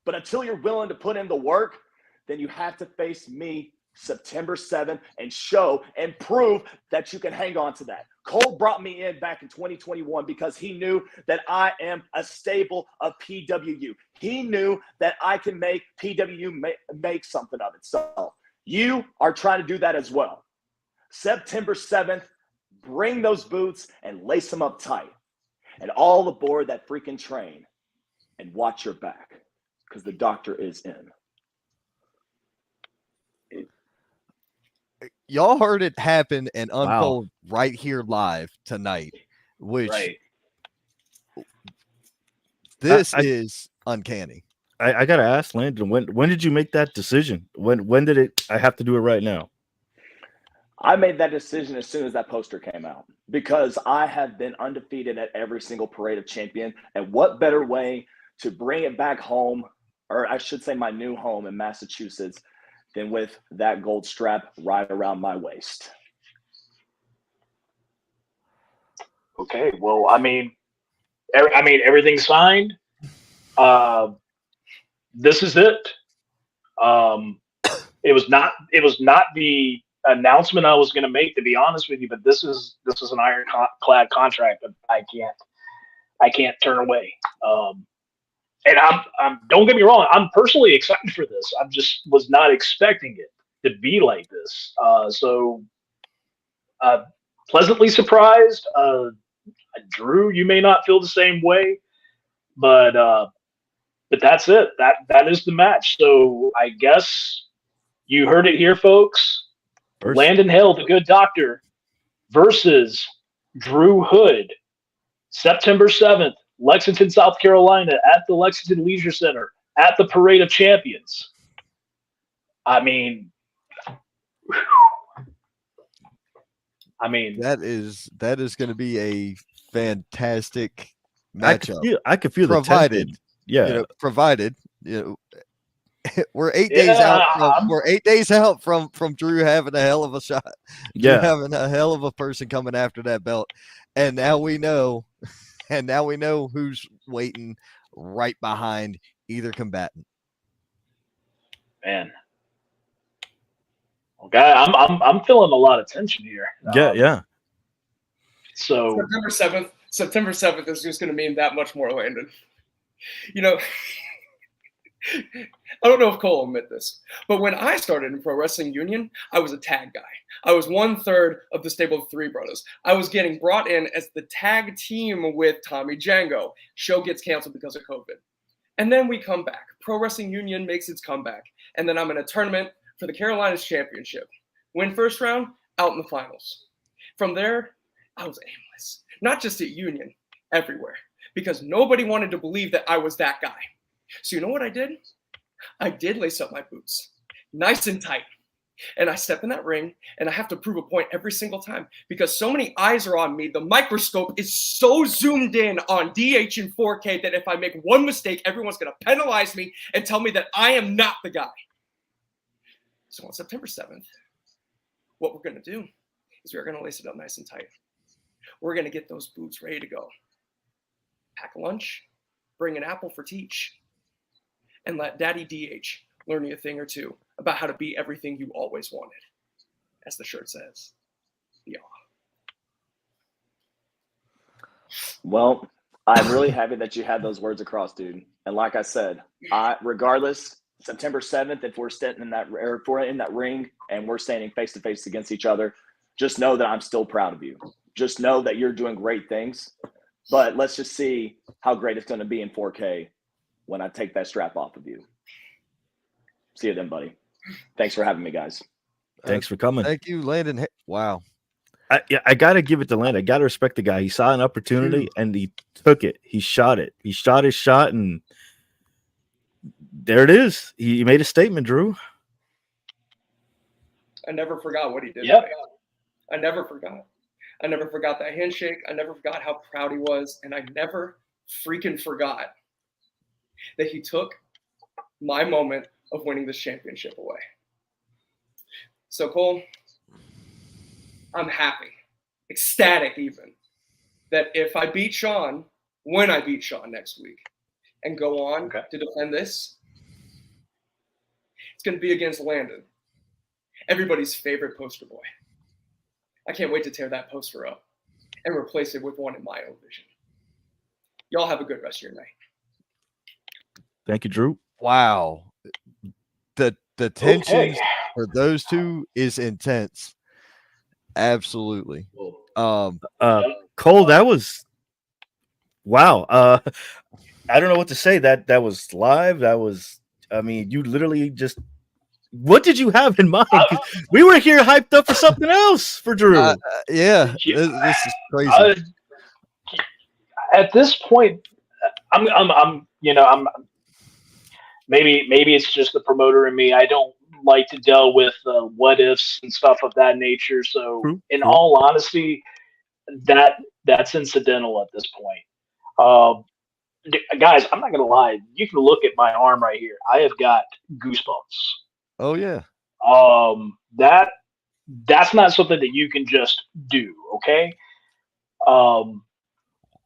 But until you're willing to put in the work, then you have to face me September 7th and show and prove that you can hang on to that. Cole brought me in back in 2021 because he knew that I am a stable of PWU. He knew that I can make PWU make something of itself. You are trying to do that as well. September 7th, bring those boots and lace them up tight. And all aboard that freaking train. And watch your back, because the doctor is in.
Y'all heard it happen and unfold right here live tonight, which this is uncanny.
I gotta ask Landon, when did you make that decision? When did it? I have to do it right now.
I made that decision as soon as that poster came out because I have been undefeated at every single Parade of Champions. And what better way to bring it back home, or I should say my new home in Massachusetts, than with that gold strap right around my waist.
Okay, well, I mean, everything's signed. This is it. It was not the announcement I was going to make, to be honest with you, but this is an ironclad contract that I can't turn away. And I'm don't get me wrong, I'm personally excited for this. I just was not expecting it to be like this. So pleasantly surprised. Drew, you may not feel the same way, but that's it. That is the match. So I guess you heard it here, folks. Landon Hale, the Good Doctor, versus Drew Hood, September 7th, Lexington, South Carolina, at the Lexington Leisure Center, at the Parade of Champions. I mean, I mean,
that is going to be a fantastic matchup.
I could feel
provided,
the tension. Yeah,
provided we're 8
Yeah,
days out. We're 8 days out from Drew having a hell of a shot. Drew
yeah.
having a hell of a person coming after that belt, and now we know, who's waiting right behind either combatant.
Man, okay, I'm feeling a lot of tension here.
Yeah.
So
September 7th is just going to mean that much more, Landon. You know, I don't know if Cole will admit this, but when I started in Pro Wrestling Union, I was a tag guy. I was 1/3 of the stable of three brothers. I was getting brought in as the tag team with Tommy Django. Show gets canceled because of COVID. And then we come back. Pro Wrestling Union makes its comeback. And then I'm in a tournament for the Carolinas Championship. Win first round, out in the finals. From there, I was aimless. Not just at Union, everywhere. Because nobody wanted to believe that I was that guy. So you know what I did? I did lace up my boots. Nice and tight. And I step in that ring, and I have to prove a point every single time because so many eyes are on me. The microscope is so zoomed in on DH and 4K that if I make one mistake, everyone's going to penalize me and tell me that I am not the guy. So on September 7th, what we're going to do is we're going to lace it up nice and tight. We're going to get those boots ready to go. Pack a lunch, bring an apple for Teach, and let Daddy DH learn you a thing or two about how to be everything you always wanted, as the shirt says. Yeah.
Well, I'm really happy that you had those words across, dude. And like I said, regardless, September 7th, if we're standing in that, or if we're in that ring and we're standing face to face against each other, just know that I'm still proud of you. Just know that you're doing great things. But let's just see how great it's going to be in 4K when I take that strap off of you. See you then, buddy. Thanks for having me, guys.
Thanks for coming.
Thank you, Landon. Wow.
I got to give it to Landon. I got to respect the guy. He saw an opportunity and he took it. He shot it. He shot his shot, and there it is. He made a statement, Drew.
I never forgot what he did.
Yep.
I never forgot. I never forgot that handshake. I never forgot how proud he was. And I never freaking forgot that he took my moment of winning this championship away. So, Cole, I'm happy, ecstatic even, that if I beat Sean, when I beat Sean next week, and go on to defend this, it's going to be against Landon, everybody's favorite poster boy. I can't wait to tear that poster up and replace it with one in my own vision. Y'all have a good rest of your night.
Thank you, Drew.
Wow. The tension for those two is intense. Absolutely.
Cole, that was wow. I don't know what to say. That was live. That was, I mean, you literally just, what did you have in mind? We were here hyped up for something else for Drew.
Yeah, this is crazy.
At this point, I'm maybe it's just the promoter in me. I don't like to deal with what ifs and stuff of that nature. So, in all honesty, that's incidental at this point. Guys, I'm not gonna lie. You can look at my arm right here. I have got goosebumps.
Oh yeah.
That's not something that you can just do. Okay.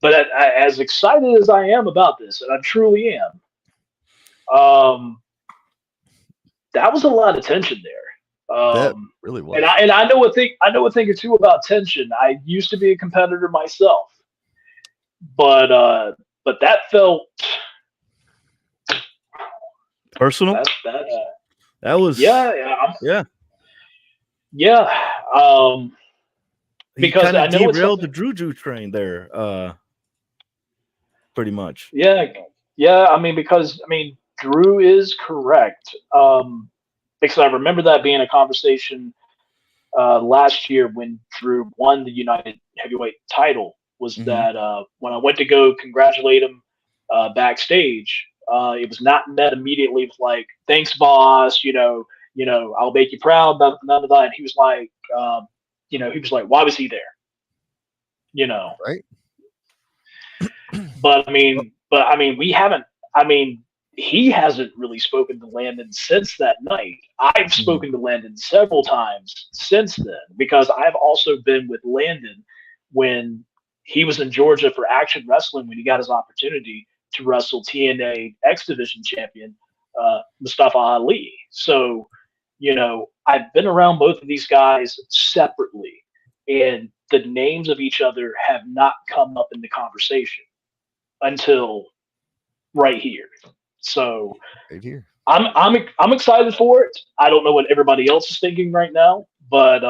But as excited as I am about this, and I truly am, that was a lot of tension there.
That really was.
And I know a thing or two about tension. I used to be a competitor myself, but that felt
personal. That was
yeah. Because I know
derailed the Drew train there, pretty much.
Yeah. I mean, because Drew is correct. Because I remember that being a conversation last year when Drew won the United Heavyweight title. Was that when I went to go congratulate him backstage, it was not met immediately with like, "Thanks, boss. I'll make you proud." None of that. And he was like, he was like, why was he there?
Right.
But we haven't. He hasn't really spoken to Landon since that night. I've spoken to Landon several times since then, because I've also been with Landon when he was in Georgia for Action Wrestling, when he got his opportunity to wrestle TNA X Division champion Mustafa Ali. So, I've been around both of these guys separately, and the names of each other have not come up in the conversation until right here. So
Right here.
I'm excited for it. I don't know what everybody else is thinking right now, but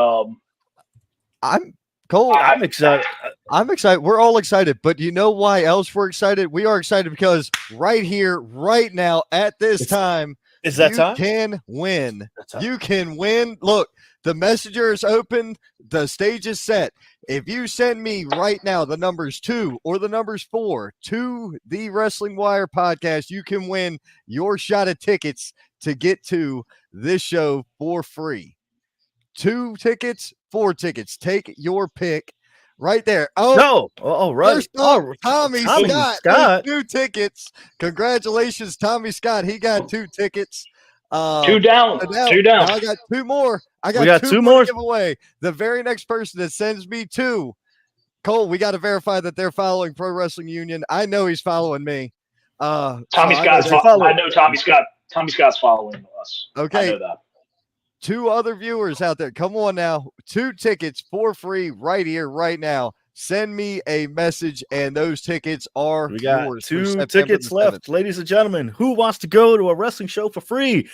I'm Cole.
I'm excited.
I'm excited. We're all excited, but you know why else we're excited? We are excited because right here, right now, at this time,
Is that
you
time?
can win.
That's time.
You can win. Look, the messenger is open. The stage is set. If you send me right now the numbers 2 or the numbers 4 to the Wrestling Wire podcast, you can win your shot at tickets to get to this show for free. 2 tickets, 4 tickets. Take your pick right there. Oh,
No. Oh, right.
first up, Tommy Scott.
Scott.
2 tickets. Congratulations, Tommy Scott. He got 2 tickets.
2 down.
Now,
2 down.
now I got 2 more. I got,
We got
2
2
more
more.
to give away. The very next person that sends me 2, Cole, we got to verify that they're following Pro Wrestling Union. I know he's following me.
Tommy
so
Scott's.
I
I know Tommy Scott. Tommy Scott's following us.
Okay.
I know that.
2 other viewers out there. Come on now. 2 tickets for free right here, right now. Send me a message, and those tickets are
We got
yours.
2 tickets left, ladies and gentlemen. Who wants to go to a wrestling show for free?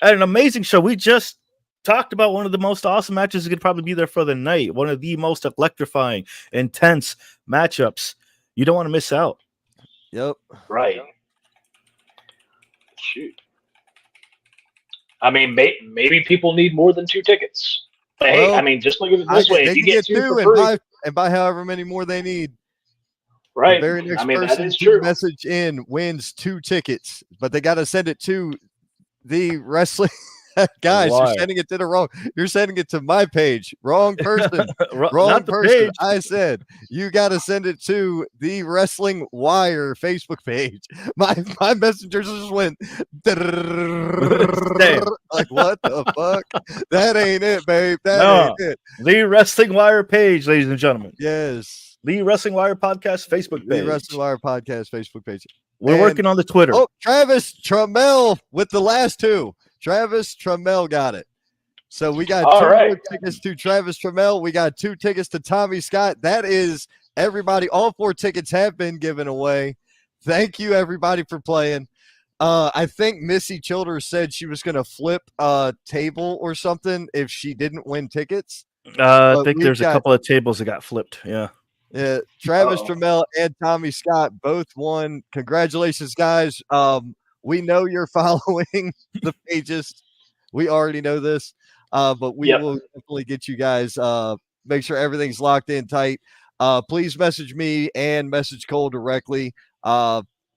At an amazing show. We just talked about one of the most awesome matches that could probably be there for the night. One of the most electrifying, intense matchups. You don't want to miss out.
Yep.
Right. Shoot. I mean, maybe people need more than 2 tickets. But
Well,
hey, just look at it this way:
They
if you
can
get 2
2
for free,
and buy however many more they need.
right?
The very next
that
person
is
to
true.
message in wins 2 tickets, but they got to send it to the wrestling. Guys,
Why?
you're sending it to the wrong. You're sending it to my page. Wrong person. Wrong
Not the
person.
page.
I said you got to send it to the Wrestling Wire Facebook page. My messengers just went like, what the fuck? That ain't it, babe. That ain't it.
The Wrestling Wire page, ladies and gentlemen.
Yes.
The Wrestling Wire podcast Facebook page.
The Wrestling Wire podcast Facebook page.
We're
And-
working on the Twitter.
Oh, Travis Trammell with the last 2. Travis Trammell got it. So we got
All
2
right.
more tickets to Travis Trammell. We got 2 tickets to Tommy Scott. That is everybody. All 4 tickets have been given away. Thank you, everybody, for playing. I think Missy Childers said she was going to flip a table or something if she didn't win tickets.
I
but
think
we've
there's a
got-
couple of tables that got flipped. Yeah.
Travis
Uh-oh.
Trammell and Tommy Scott both won. Congratulations, guys. We know you're following the pages. We already know this, but we
Yep.
will definitely get you guys. Make sure everything's locked in tight. Please message me and message Cole directly.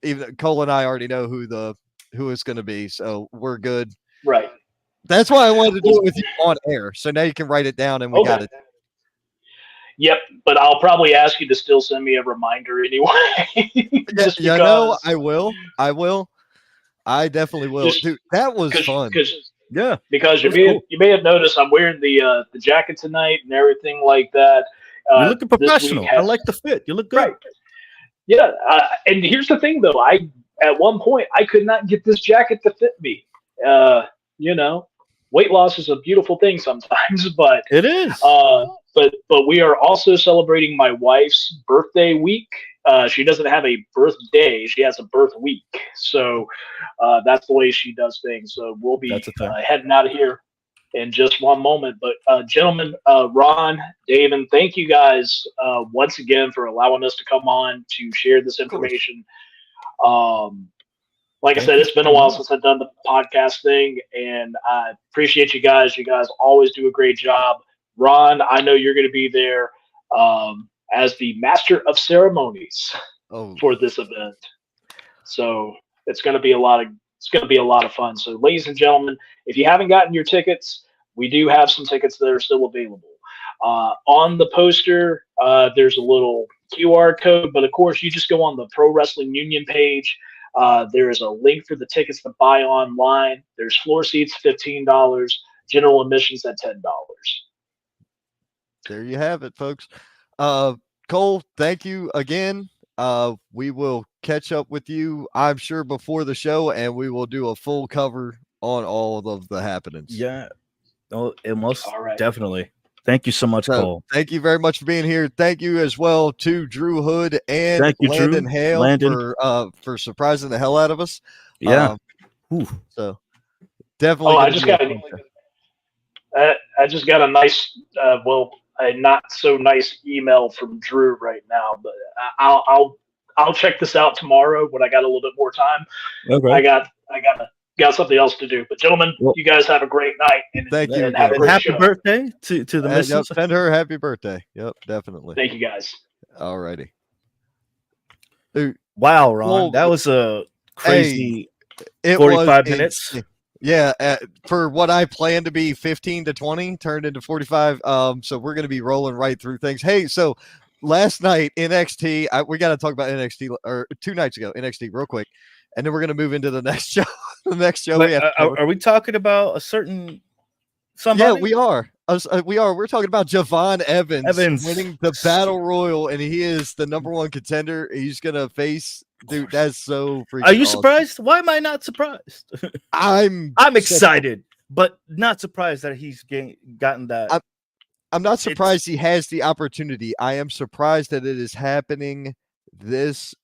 Even Cole and I already know who it's going to be, so we're good.
Right.
That's why I wanted to do it with you on air. So now you can write it down, and we got it.
Yep, but I'll probably ask you to still send me a reminder anyway. Just
Yeah, no,
because-
I will. I definitely will.
Just-
Dude, that was fun.
Yeah.
Because
That's cool.
you may have noticed I'm wearing the jacket tonight and everything like that.
You're looking
this week
professional. I
has-
like the fit. You look good.
Right. Yeah, and here's the thing though. At one point I could not get this jacket to fit me. Weight loss is a beautiful thing sometimes, but
It is.
but we are also celebrating my wife's birthday week. She doesn't have a birthday; she has a birth week. So that's the way she does things. So we'll be
That's a thing.
heading out of here in just one moment. But gentlemen, Ron, David, thank you guys once again for allowing us to come on to share this information. Like I said, it's been a while since I've done the podcast thing, and I appreciate you guys. You guys always do a great job. Ron, I know you're going to be there as the master of ceremonies for this event. So it's going to be a lot of fun. So, ladies and gentlemen, if you haven't gotten your tickets, we do have some tickets that are still available. On the poster, there's a little QR code, but of course, you just go on the Pro Wrestling Union page. There is a link for the tickets to buy online. There's floor seats, $15, general admissions at $10.
There you have it, folks. Cole, thank you again. We will catch up with you, I'm sure, before the show, and we will do a full cover on all of the happenings.
Yeah. Oh, it most
All right.
definitely. Thank you so much, Cole.
Thank you very much for being here. Thank you as well to Drew Hood and
Thank you,
Landon
Drew.
Hale
Landon.
for surprising the hell out of us.
Yeah.
So definitely.
Oh, I just got a nice, a not so nice email from Drew right now, but I'll check this out tomorrow when I got a little bit more time.
Okay.
I got something else to do. But gentlemen, you guys have a great night. And
thank you.
And have a
And
great
happy
show.
birthday to the missus.
Yep, send her a happy birthday. Yep, definitely.
Thank you guys.
All righty.
Wow, Ron,
Well,
that was a crazy
It
45
was
minutes.
Yeah, for what I planned to be 15 to 20 turned into 45. So we're going to be rolling right through things. Hey, so last night NXT, we got to talk about NXT, or 2 nights ago NXT real quick, and then we're going to move into the next show. The next show
Wait,
we have.
are we talking about a certain somebody?
Yeah, we are. We are. We're talking about Javon Evans winning the Battle Royal, and he is the #1 contender. He's going to face. Dude, that's so freaking
Are you
awesome.
surprised? Why am I not surprised?
I'm
excited, but not surprised that he's gotten that.
I'm not surprised he has the opportunity. I am surprised that it is happening this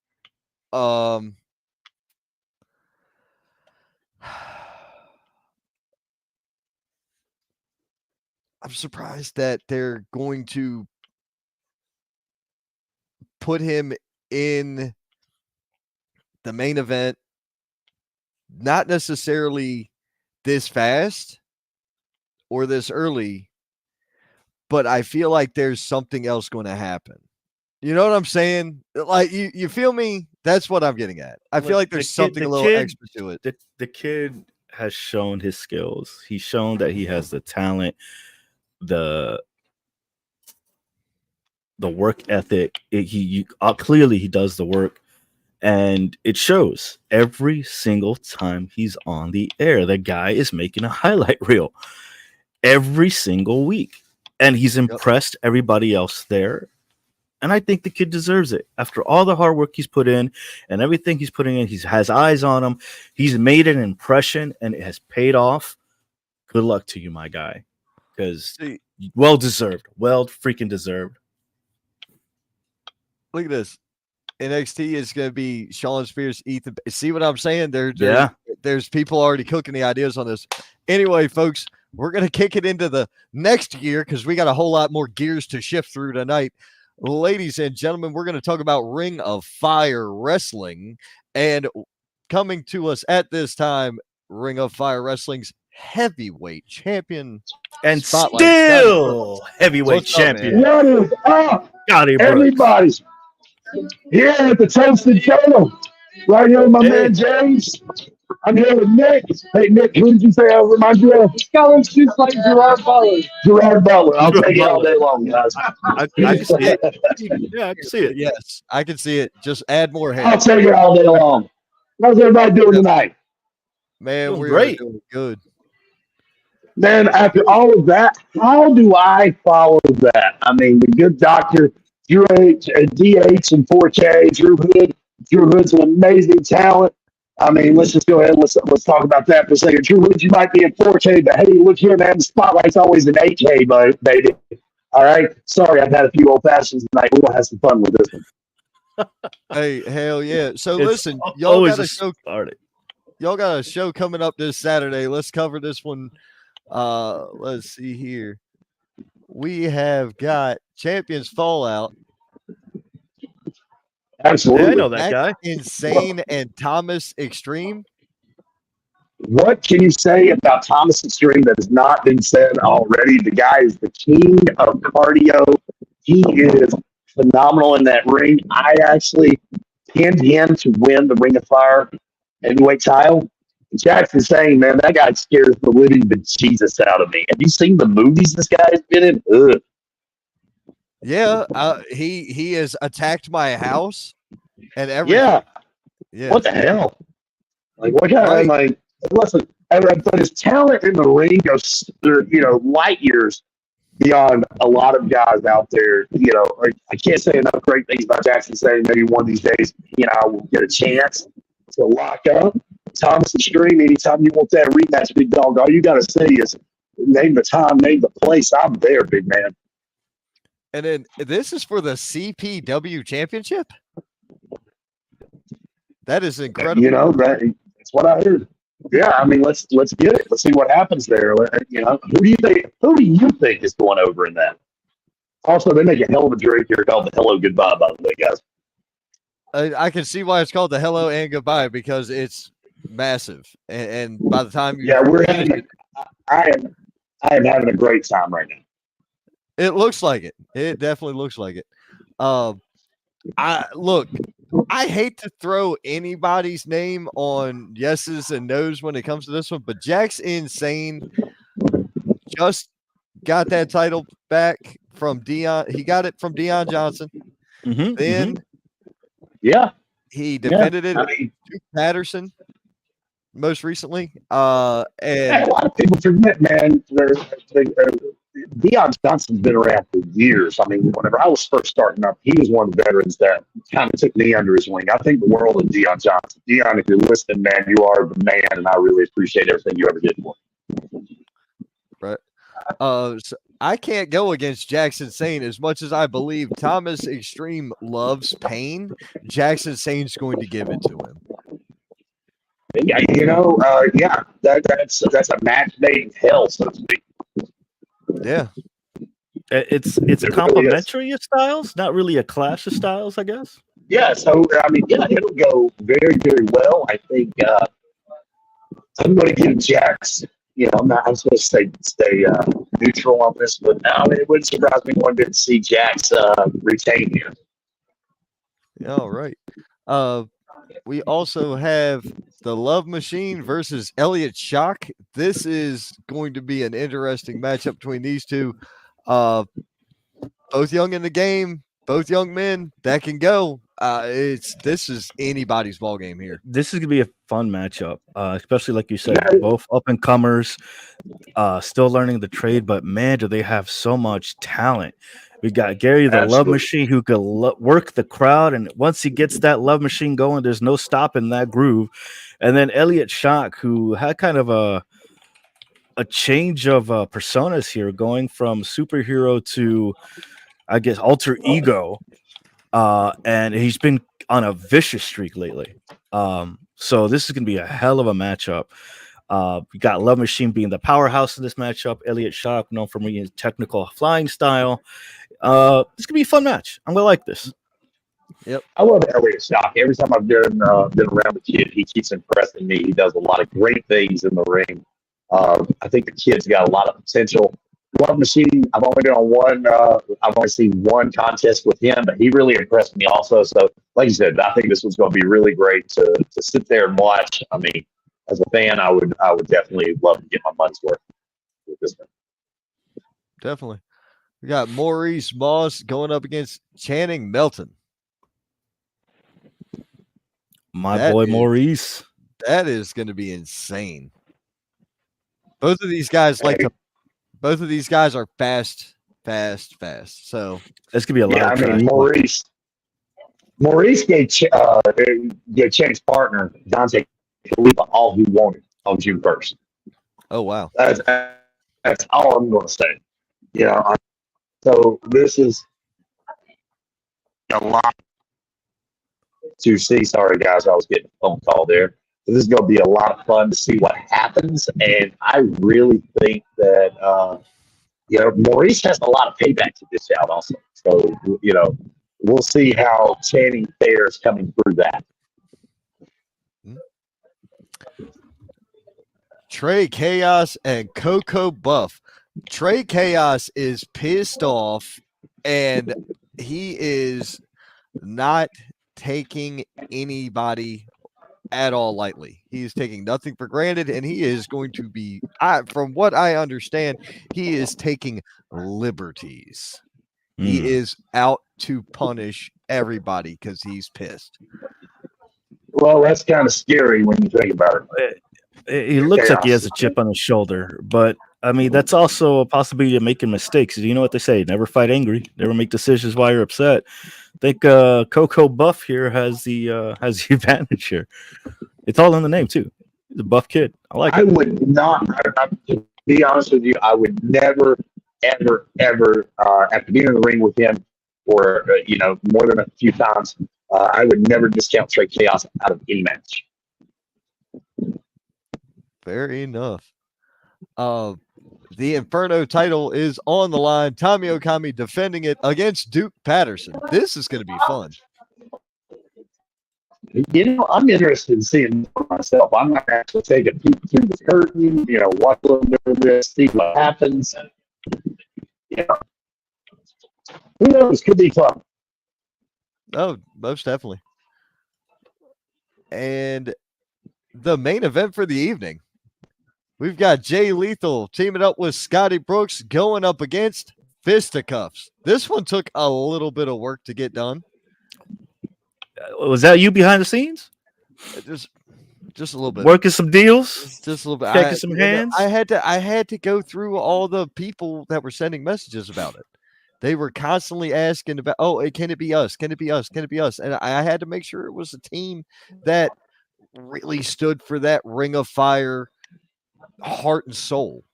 I'm surprised that they're going to put him in the main event, not necessarily this fast or this early, but I feel like there's something else going to happen. You know what I'm saying? Like, you feel me? That's what I'm getting at. I feel like there's something a little extra to it.
The kid has shown his skills. He's shown that he has the talent, the work ethic. Clearly he does the work, and it shows every single time he's on the air. The guy is making a highlight reel every single week, and he's impressed everybody else there. And I think the kid deserves it. After all the hard work he's put in and everything he's putting in, he has eyes on him. He's made an impression, and it has paid off. Good luck to you, my guy, because well deserved. Well freaking deserved.
Look at this. NXT is going to be Sean Spears, Ethan. See what I'm saying? There's people already cooking the ideas on this. Anyway, folks, we're going to kick it into the next gear because we got a whole lot more gears to shift through tonight. Ladies and gentlemen, we're going to talk about Ring of Fire Wrestling, and coming to us at this time, Ring of Fire Wrestling's heavyweight champion
and
Spotlight.
still heavyweight champion.
What is up,
Scotty
everybody? Here at the Toasted Kettle, right here with my man James. I'm here with Nick. Hey, Nick, who did you say I remind you of? Scholars just like Gerard Butler. Gerard Butler. I'll take it all day long, guys.
I can see it. Yeah, I can see it.
Yes, I can see it. Just add more hair.
I'll take it all day long. How's everybody doing tonight?
Man, we're
great.
doing good.
Man, after all of that, how do I follow that? I mean, the good doctor, Drew H, DH and 4K, Drew Hood. Drew Hood's an amazing talent. I mean, let's just go ahead and let's talk about that for a second. Drew Hood, you might be in 4K, but hey, look here, man. The spotlight's always in 8K, baby. All right? Sorry, I've had a few old fashions tonight. We're going to have some fun with this one.
Hey, hell yeah. So
It's
listen, y'all
always
got
a
a show.
started.
Y'all got a show coming up this Saturday. Let's cover this one. Let's see here. We have got Champions Fallout.
Absolutely.
Yeah, I know that guy.
Insane and Thomas Extreme.
What can you say about Thomas Extreme that has not been said already? The guy is the king of cardio. He is phenomenal in that ring. I actually pinned him to win the Ring of Fire heavyweight title. Jackson's saying, man, that guy scares the living bejesus out of me. Have you seen the movies this guy's been in? Ugh.
Yeah, he has attacked my house and everything.
Yeah.
Yeah,
What the hell? Like, what kind
right.
of, like, listen, but his talent in the ring goes, light years beyond a lot of guys out there. I can't say enough great things about Jackson saying maybe one of these days, I will get a chance to lock up. Thomas Extreme, anytime you want that rematch, big dog, all you got to say is name the time, name the place. I'm there, big man.
And then this is for the CPW championship. That is incredible.
That's what I heard. Yeah, I mean, let's get it. Let's see what happens there. Who do you think is going over in that? Also, they make a hell of a drink here called the Hello Goodbye, by the way, guys.
I can see why it's called the Hello and Goodbye because it's massive, and by the time you
I am having a great time right now.
it looks like it. It definitely looks like it. I hate to throw anybody's name on yeses and nos when it comes to this one, but Jack's Insane just got that title back from Dion. He got it from Dion Johnson. Then he defended it to Patterson most recently. And
a lot of people forget, man. Dion Johnson's been around for years. I mean, whenever I was first starting up, he was one of the veterans that kind of took me under his wing. I think the world of Dion Johnson. Dion, if you're listening, man, you are the man, and I really appreciate everything you ever did for me.
Right. So I can't go against Jackson Sane as much as I believe Thomas Extreme loves pain. Jackson Sane's going to give it to him.
Yeah, that's a match made in hell, so to speak.
Yeah.
It's a complementary of styles, not really a clash of styles, I guess.
Yeah, so I mean, it'll go very, very well. I think I'm going to give Jax. I'm supposed to stay neutral on this, but it wouldn't surprise me one bit to see Jax retain here.
All right. We also have the Love Machine versus Elliott Shock. This is going to be an interesting matchup between these two. Both young in the game, both young men that can go. This is anybody's ball game here.
This is gonna be a fun matchup, especially like you said, both up and comers, still learning the trade. But man, do they have so much talent! We got Gary, the Love Machine, who could work the crowd, and once he gets that Love Machine going, there's no stopping that groove. And then Elliott Shock, who had kind of a change of personas here, going from superhero to, I guess, alter ego. And he's been on a vicious streak lately. So this is going to be a hell of a matchup. We got Love Machine being the powerhouse in this matchup. Elliott Shock, known for his technical flying style. This going to be a fun match. I'm going to like this.
Yep.
I love Elliott Shock. Every time I've been around the kid, he keeps impressing me. He does a lot of great things in the ring. I think the kid's got a lot of potential. Love Machine, I've only been on one. I've only seen one contest with him, but he really impressed me also. So, like you said, I think this was going to be really great to sit there and watch. I mean, as a fan, I would definitely love to get my money's worth with this one.
Definitely. We got Maurice Moss going up against Channing Melton.
Boy Maurice.
That is going to be insane. Both of these guys both of these guys are fast. So
this could be a lot.
Yeah, I mean, Maurice gave Channing's partner Dante Khalifa all he wanted on June 1st.
Oh wow,
that's all I'm going to say. So this is a lot to see. Sorry guys, I was getting a phone call there. This is going to be a lot of fun to see what happens, and I really think that Maurice has a lot of payback to dish out also. So we'll see how Channing fares coming through that.
Trey Chaos and Coco Buff. Trey Chaos is pissed off, and he is not taking anybody at all lightly. He is taking nothing for granted, and he is going to be, from what I understand, he is taking liberties. He is out to punish everybody because he's pissed.
Well, that's kind of scary when you think about it.
He looks like he has a chip on his shoulder, but I mean that's also a possibility of making mistakes. You know what they say: never fight angry, never make decisions while you're upset. I think Coco Buff here has the advantage here. It's all in the name too. He's a buff kid. I like.
I would not. To be honest with you, I would never, ever, ever, after being in the ring with him for more than a few times, I would never discount Trey Chaos out of any match.
Fair enough. The Inferno title is on the line. Tommy Okami defending it against Duke Patterson. This is going to be fun.
I'm interested in seeing for myself. I'm not actually taking a peek through the curtain, watch a little bit of this, see what happens. Who knows? Could be fun.
Oh, most definitely. And the main event for the evening, we've got Jay Lethal teaming up with Scotty Brooks going up against Fisticuffs. This one took a little bit of work to get done.
Was that you behind the scenes?
Just a little bit.
Working some deals?
Just a little bit.
Checking some hands?
I had to go through all the people that were sending messages about it. They were constantly asking about, can it be us? Can it be us? Can it be us? And I had to make sure it was a team that really stood for that Ring of Fire heart and soul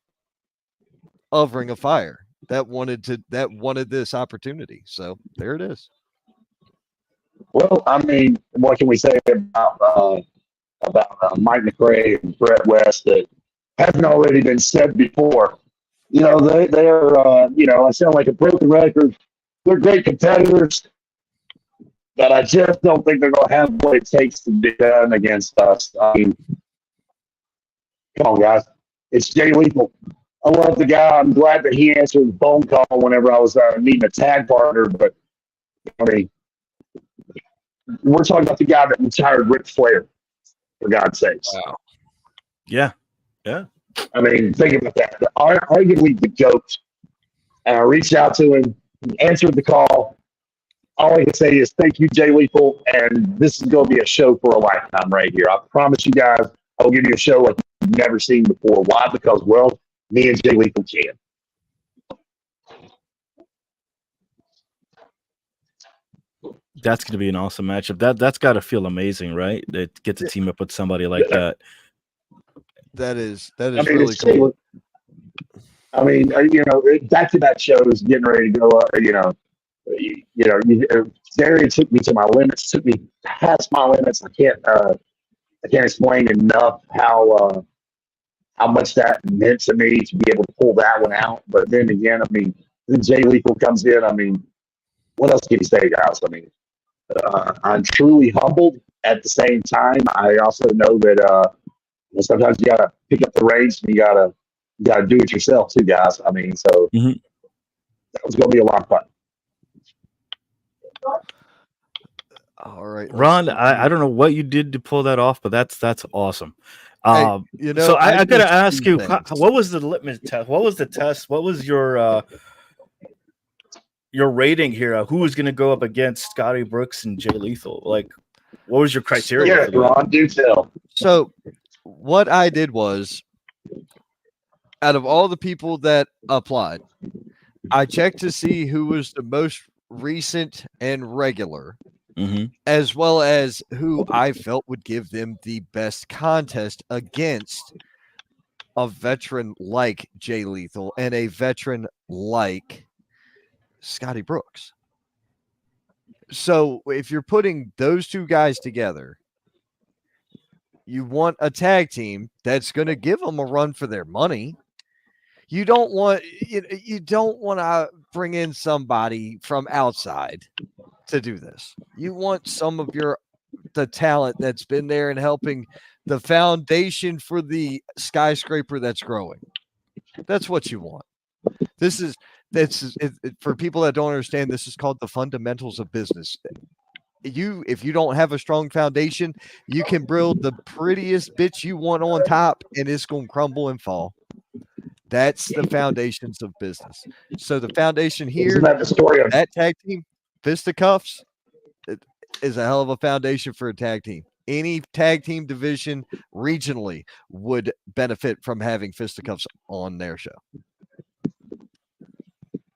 of Ring of Fire that wanted this opportunity. So there it is.
Well, I mean, what can we say about Mike McRae and Brett West that hasn't already been said before? They're I sound like a broken record. They're great competitors, but I just don't think they're going to have what it takes to be done against us. I mean, come on, guys. It's Jay Lethal. I love the guy. I'm glad that he answered the phone call whenever I was needing a tag partner, but I mean, we're talking about the guy that retired Ric Flair, for God's sakes.
Wow. Yeah.
I mean, think about that. Arguably the GOAT. And I reached out to him, answered the call. All I can say is thank you, Jay Lethal, and this is going to be a show for a lifetime right here. I promise you guys, I'll give you a show like you've never seen before. Why? Because, well, me and Jay Lethal can.
That's going to be an awesome matchup. That's got to feel amazing, right? To get to team up with somebody like that.
That is really cool.
I mean, back-to-back shows getting ready to go up. Darian took me to my limits, took me past my limits. I can't explain enough how much that meant to me to be able to pull that one out. But then again, I mean, then Jay Lethal comes in. I mean, what else can you say, guys? I mean, I'm truly humbled. At the same time, I also know that sometimes you gotta pick up the reins and you gotta do it yourself too, guys. I mean, so that was gonna be a lot of fun.
All right,
Ron, I don't know what you did to pull that off, but that's awesome.
Hey,
so I gotta ask you, what was the litmus test? What was the test? What was your rating here? Who was going to go up against Scotty Brooks and Jay Lethal? Like, what was your criteria?
Yeah, Ron, do tell.
So what I did was, out of all the people that applied, I checked to see who was the most recent and regular, as well as who I felt would give them the best contest against a veteran like Jay Lethal and a veteran like Scotty Brooks. So if you're putting those two guys together, you want a tag team that's going to give them a run for their money. You don't want to bring in somebody from outside to do this. You want some of the talent that's been there and helping the foundation for the skyscraper that's growing. That's what you want. This is for people that don't understand, this is called the fundamentals of business. If you don't have a strong foundation, you can build the prettiest bitch you want on top and it's going to crumble and fall. That's the foundations of business. So the foundation here,
Isn't that the story of
that tag team, fisticuffs, it is a hell of a foundation for a tag team. Any tag team division regionally would benefit from having fisticuffs on their show.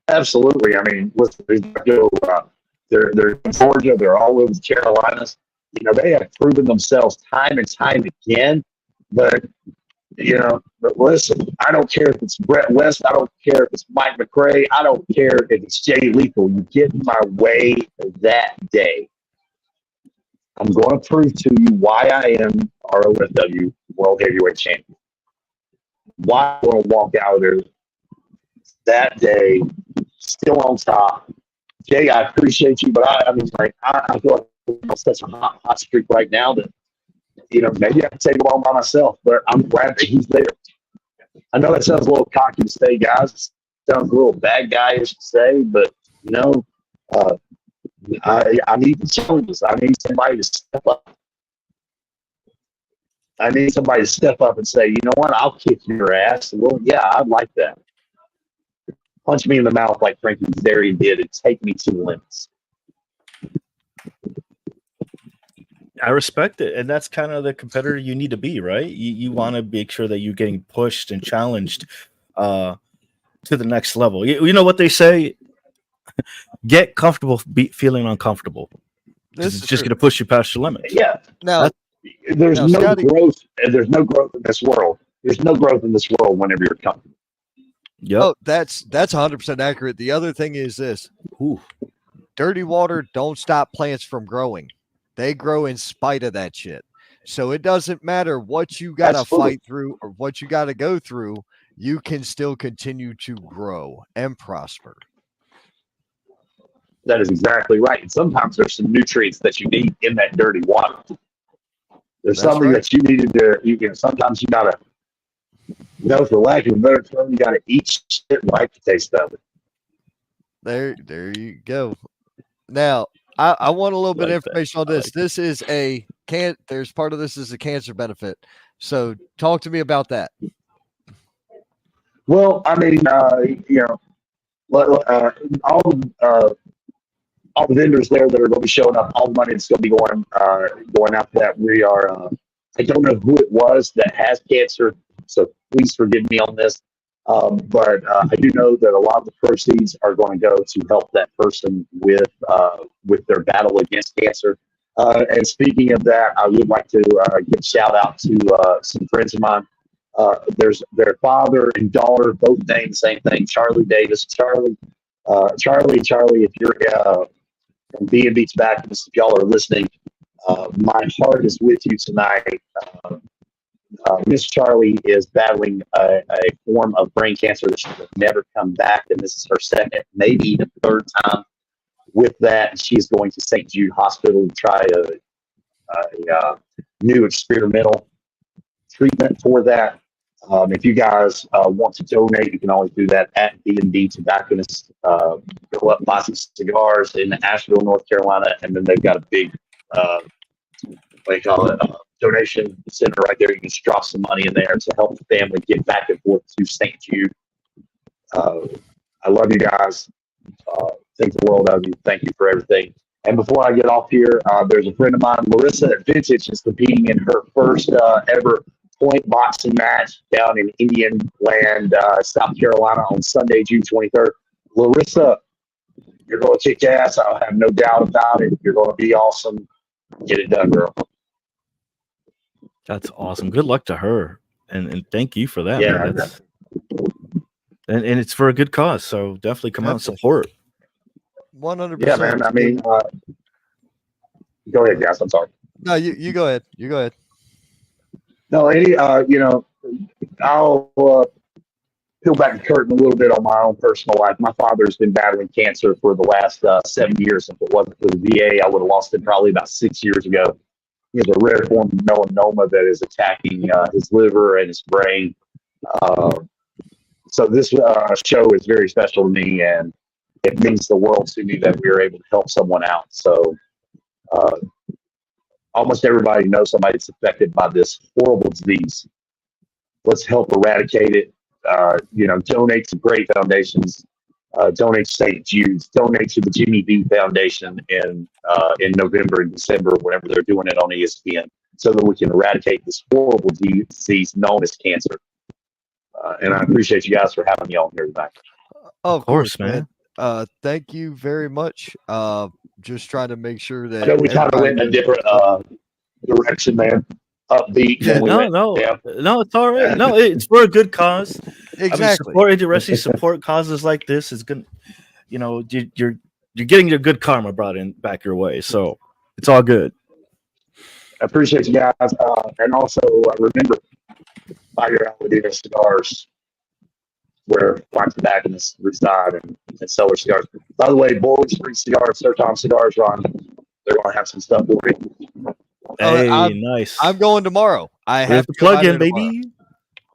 Absolutely. I mean, listen, they're in Georgia, they're all over the Carolinas. You know, they have proven themselves time and time again. But but listen, I don't care if it's Brett West, I don't care if it's Mike McRae, I don't care if it's Jay Lethal. You get in my way that day, I'm going to prove to you why I am ROSW World Heavyweight Champion. Why I'm going to walk out there that day still on top. Jay, I appreciate you, but I feel like I'm on such a hot streak right now that, maybe I can take it all by myself, but I'm glad that he's there. I know that sounds a little cocky to say, guys. It sounds a little bad guy-ish to say, but, I need the challenges. I need somebody to step up. I need somebody to step up and say, you know what, I'll kick your ass. Well, yeah, I'd like that. Punch me in the mouth like Frankie Kazarian did and take me to the limits.
I respect it, and that's kind of the competitor you need to be, right? You want to make sure that you're getting pushed and challenged to the next level. You know what they say? Get comfortable feeling uncomfortable. It's just going to push you past your limits.
Yeah.
Now,
there's no
Scotty,
growth. There's no growth in this world. There's no growth in this world whenever you're comfortable.
Yep.
Oh, that's 100% accurate. The other thing is this. Dirty water don't stop plants from growing. They grow in spite of that shit. So it doesn't matter what you got to fight through or what you got to go through. You can still continue to grow and prosper.
That is exactly right. And sometimes there's some nutrients that you need in that dirty water. There's something that you needed to, sometimes you got to, for lack of a better term, you got to eat shit right to taste of it.
There you go. Now, I want a little bit of information on this. This is there's part of this is a cancer benefit. So talk to me about that.
Well, I mean, all the vendors there that are going to be showing up, all the money that's going to be going after that. We are, I don't know who it was that has cancer, so please forgive me on this. But I do know that a lot of the proceeds are going to go to help that person with their battle against cancer. And speaking of that, I would like to give a shout out to some friends of mine. There's their father and daughter, both named the same thing, Charlie Davis. Charlie, if you're from B&B Tobacconists, if y'all are listening, my heart is with you tonight. Miss Charlie is battling a form of brain cancer that she has never come back, and this is her second, maybe even third time with that. She's going to St. Jude Hospital to try a new experimental treatment for that. If you guys want to donate, you can always do that at B&B Tobacconists. Go up, buy some cigars in Asheville, North Carolina, and then they've got a big, donation center right there. You can just drop some money in there to help the family get back and forth to St. Jude. I love you guys. Think the world of you. Thank you for everything. And before I get off here, there's a friend of mine, Larissa at Vintage, is competing in her first ever point boxing match down in Indian Land, South Carolina on Sunday, June 23rd. Larissa, you're going to kick ass. I have no doubt about it. You're going to be awesome. Get it done, girl.
That's awesome. Good luck to her. And thank you for that.
Yeah.
Man. And it's for a good cause. So definitely come out and support.
100%.
Yeah, man. I mean, go ahead, guys. I'm sorry.
No, you go ahead. You go ahead.
No, I'll peel back the curtain a little bit on my own personal life. My father's been battling cancer for the last 7 years. If it wasn't for the VA, I would have lost it probably about 6 years ago. He has a rare form of melanoma that is attacking his liver and his brain. So this show is very special to me, and it means the world to me that we are able to help someone out. So almost everybody knows somebody that's affected by this horrible disease. Let's help eradicate it. donate to great foundations. Donate to St. Jude's. Donate to the Jimmy B Foundation in November and December, whenever they're doing it on ESPN, so that we can eradicate this horrible disease known as cancer. And I appreciate you guys for having me on here tonight.
Of
course, man.
Thank you very much. Just trying to make sure that
I know we kind of went in a different direction, man. Upbeat.
Yeah,
no, it's all right. No, it's for a good cause.
Exactly.
I mean, support indie wrestling, support causes like this is good. You're getting your good karma brought in back your way, so it's all good.
I appreciate you guys, and also remember, buy your Aladino cigars where Ron Tobacconists reside and sell their cigars. By the way, Boiling Street Cigars, Sir Tom Cigars, Ron, they're going to have some stuff for you.
Hey,
nice. I'm going tomorrow. I have to
plug in, baby.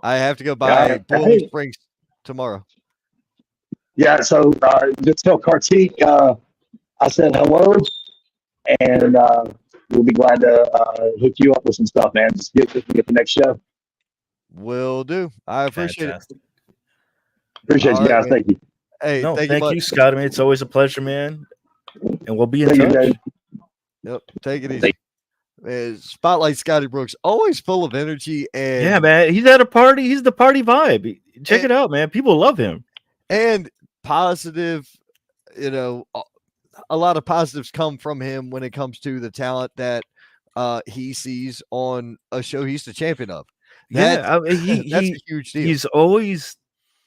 I have to go buy Boiling Springs tomorrow.
Yeah, so just tell Kartik I said hello, and we'll be glad to hook you up with some stuff, man. Just get the next show.
Will do. I appreciate it.
Appreciate you guys. Man. Thank you.
Hey,
thank you, Scott. I mean, it's always a pleasure, man. And we'll be in touch.
Yep. Take it easy. Spotlight Scotty Brooks, always full of energy, and
yeah, man, he's at a party. He's the party vibe. Check it out, man. People love him,
and positive. A lot of positives come from him when it comes to the talent that he sees on a show he's the champion of. That's a huge deal.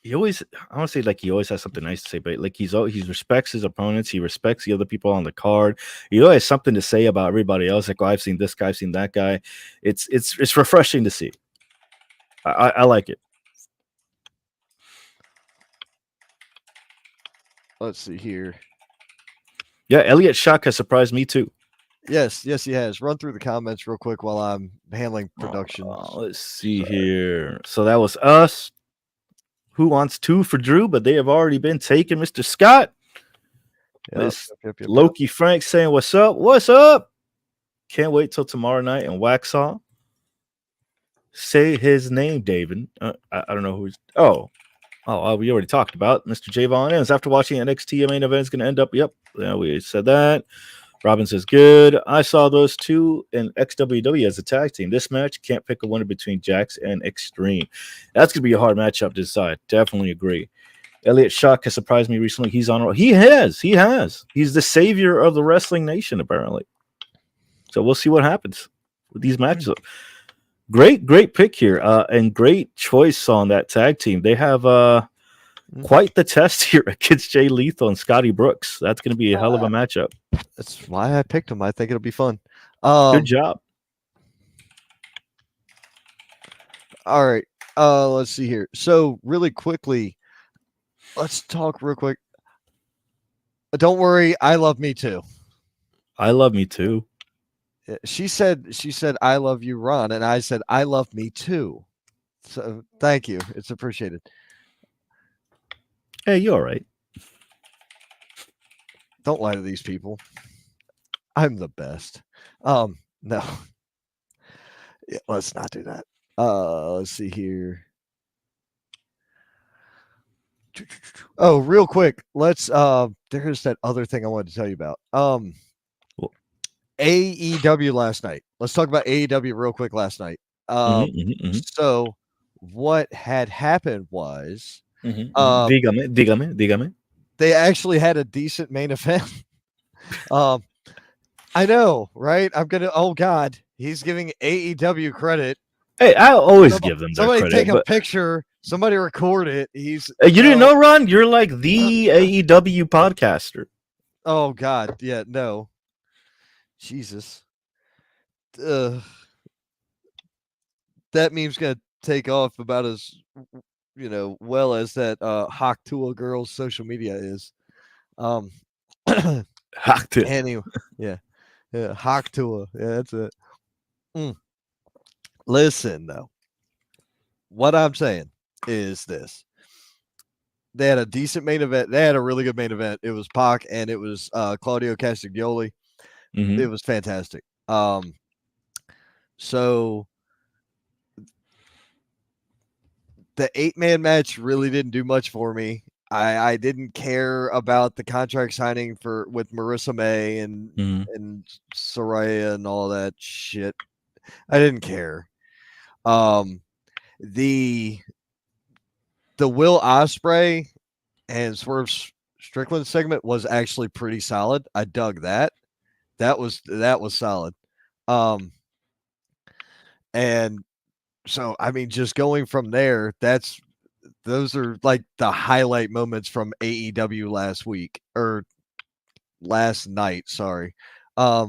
He always, I want to say like he always has something nice to say, but like he respects his opponents. He respects the other people on the card. He always has something to say about everybody else. Like, oh, I've seen this guy, I've seen that guy. It's refreshing to see. I like it.
Let's see here.
Yeah, Elliot Shock has surprised me too.
Yes, he has. Run through the comments real quick while I'm handling production.
Let's see here. So that was us. Who wants 2 for Drew? But they have already been taken. Mr. Scott. Yep. Loki Frank saying, "What's up? What's up? Can't wait till tomorrow night in Waxhaw." Say his name, David. I don't know who's. We already talked about Mr. Javon Ends. After watching NXT, main event is going to end up. Yep, yeah, we said that. Robin says, "Good. I saw those two in XWW as a tag team. This match can't pick a winner between Jax and Xtreme. That's going to be a hard matchup to decide. Definitely agree." Elliot Shock has surprised me recently. He's on. He has. He's the savior of the wrestling nation, apparently. So we'll see what happens with these matches. Great pick here, and great choice on that tag team. They have quite the test here against Jay Lethal and Scotty Brooks. That's going to be a hell of a matchup.
That's why I picked him. I think it'll be fun.
Good job.
All right. Let's see here. So really quickly, let's talk real quick. Don't worry. I love me too.
I love me too.
She said, "I love you, Ron." And I said, "I love me too." So thank you. It's appreciated.
Hey, you all right?
Don't lie to these people. I'm the best. No. Yeah, let's not do that. Let's see here. Oh, real quick. Let's there's that other thing I wanted to tell you about. AEW last night. Let's talk about AEW real quick last night. So what had happened was
dígame.
They actually had a decent main event. I know, right? Oh God, he's giving AEW credit.
Hey, I always give them that credit.
Somebody take a picture. Somebody record it. You
didn't know, Ron? You're like the AEW podcaster.
Oh God, yeah, no. Jesus. That meme's gonna take off about as well as that Hawk Tua girl's social media is.
Hawk Tua.
Anyway, yeah, Hawk Tua. Yeah, that's it. Listen though, what I'm saying is this: they had a decent main event. They had a really good main event. It was Pac and it was Claudio Castagnoli. It was fantastic. So the 8-man match really didn't do much for me. I didn't care about the contract signing with Marissa May and Soraya and all that shit. I didn't care. The Will Ospreay and Swerve Strickland segment was actually pretty solid. I dug that. That was solid. And so I mean, just going from there, those are like the highlight moments from AEW last night. Sorry. I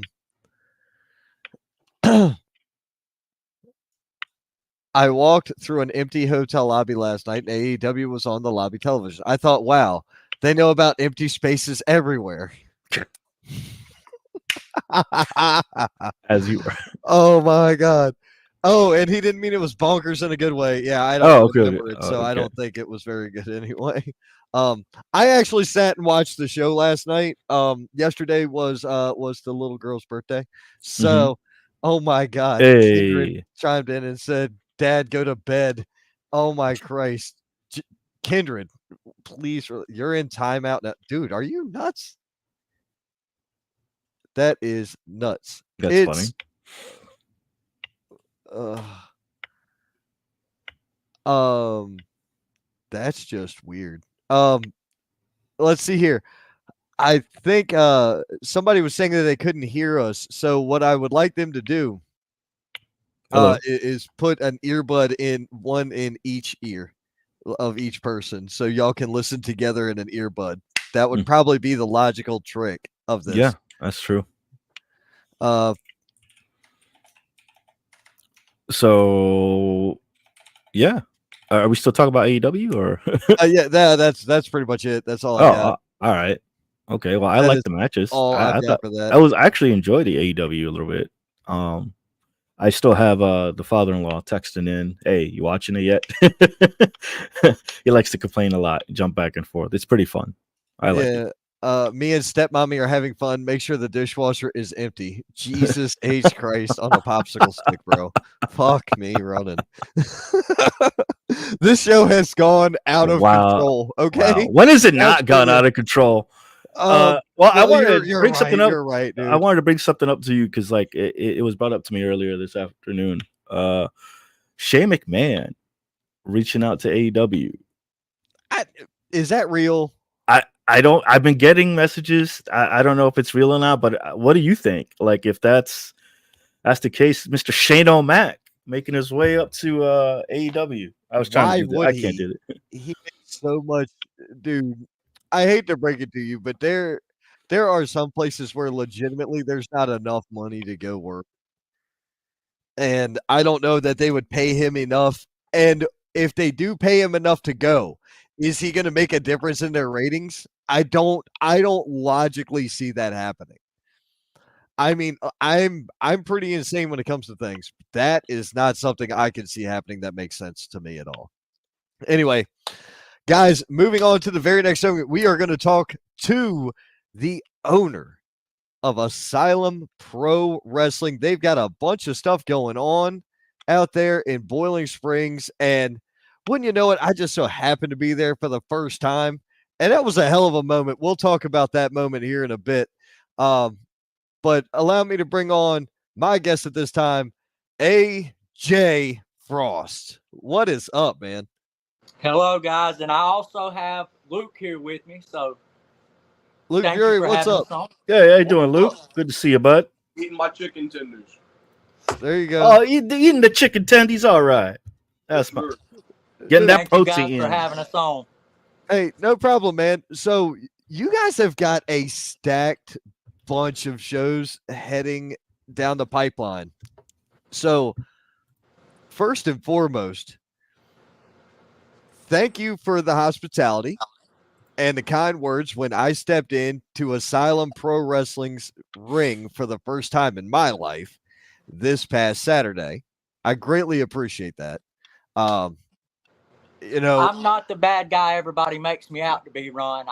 walked through an empty hotel lobby last night, and AEW was on the lobby television. I thought, wow, they know about empty spaces everywhere.
As you were.
Oh my God. Oh, and he didn't mean it was bonkers in a good way. Yeah, I don't remember it, so I don't think it was very good anyway. I actually sat and watched the show last night. Yesterday was the little girl's birthday. So, oh my God. Kindred chimed in and said, "Dad, go to bed." Oh my Christ. Kindred, please, you're in timeout now. Dude, are you nuts? That is nuts.
That's funny.
That's just weird. Let's see here. I think somebody was saying that they couldn't hear us. So what I would like them to do is put an earbud in one in each ear of each person, so y'all can listen together in an earbud. That would probably be the logical trick of this.
Yeah, that's true. So, yeah, are we still talking about AEW or?
Yeah, that's pretty much it. That's all I got.
All right. Okay. Well, I like the matches.
I thought for that.
I actually enjoyed the AEW a little bit. I still have the father-in-law texting in, "Hey, you watching it yet?" He likes to complain a lot, jump back and forth. It's pretty fun. I like it.
Me and stepmommy are having fun. Make sure the dishwasher is empty. Jesus H. Christ on a popsicle stick, bro. Fuck me running. This show has gone out of control. Okay.
Wow. When has it not gone out of control? I wanted to bring something up.
You're right, dude.
I wanted to bring something up to you because, like, it was brought up to me earlier this afternoon. Shane McMahon reaching out to AEW.
Is that real?
I've been getting messages. I don't know if it's real or not, but what do you think? Like, if that's the case, Mr. Shane O'Mac making his way up to AEW. I was trying to do that. I can't do it.
He makes so much, dude. I hate to break it to you, but there are some places where legitimately there's not enough money to go work. And I don't know that they would pay him enough. And if they do pay him enough to go, is he going to make a difference in their ratings? I don't logically see that happening. I mean, I'm pretty insane when it comes to things. That is not something I can see happening that makes sense to me at all. Anyway, guys, moving on to the very next segment, we are going to talk to the owner of Asylum Pro Wrestling. They've got a bunch of stuff going on out there in Boiling Springs, and wouldn't you know it, I just so happened to be there for the first time, and that was a hell of a moment. We'll talk about that moment here in a bit. But allow me to bring on my guest at this time, AJ Frost. What is up, man?
Hello, guys, and I also have Luke here with me. So,
Luke Fury, what's up?
Yeah, how you doing, Luke? Good to see you, bud.
Eating my chicken tenders.
There you go.
Oh, eating the chicken tendies, all right. That's fine. Getting that protein.
You guys for having us on.
Hey, no problem, man. So you guys have got a stacked bunch of shows heading down the pipeline. So first and foremost, thank you for the hospitality and the kind words when I stepped into Asylum Pro Wrestling's ring for the first time in my life this past Saturday. I greatly appreciate that. You know,
I'm not the bad guy everybody makes me out to be, Ron.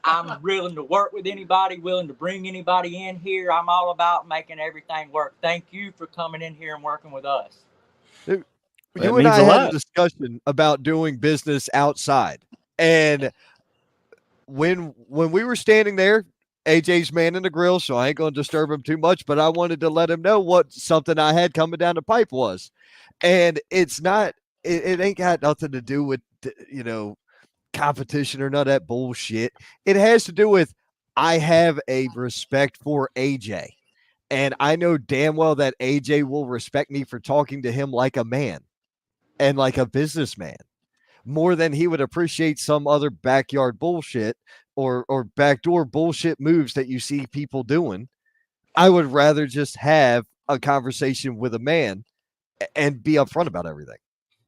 I'm willing to work with anybody, willing to bring anybody in here. I'm all about making everything work. Thank you for coming in here and working with us.
you and I had a discussion about doing business outside, and when we were standing there, AJ's manning the grill, so I ain't going to disturb him too much, but I wanted to let him know what something I had coming down the pipe was. And it's not, it ain't got nothing to do with, competition or none of that bullshit. It has to do with, I have a respect for AJ. And I know damn well that AJ will respect me for talking to him like a man and like a businessman more than he would appreciate some other backyard bullshit or backdoor bullshit moves that you see people doing. I would rather just have a conversation with a man and be upfront about everything.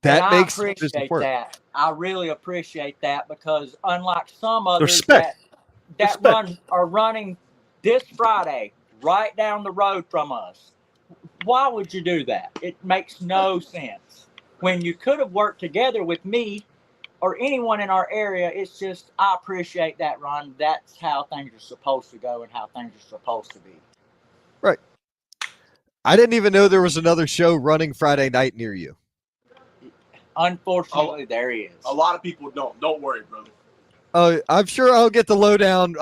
That makes
appreciate
work.
that. I really appreciate that, because unlike some others
Respect.
that are running this Friday right down the road from us, why would you do that? It makes no sense. When you could have worked together with me or anyone in our area, it's just, I appreciate that, Ron. That's how things are supposed to go and how things are supposed to be.
Right. I didn't even know there was another show running Friday night near you.
Unfortunately, there is.
A lot of people don't. Don't worry, brother.
I'm sure I'll get the lowdown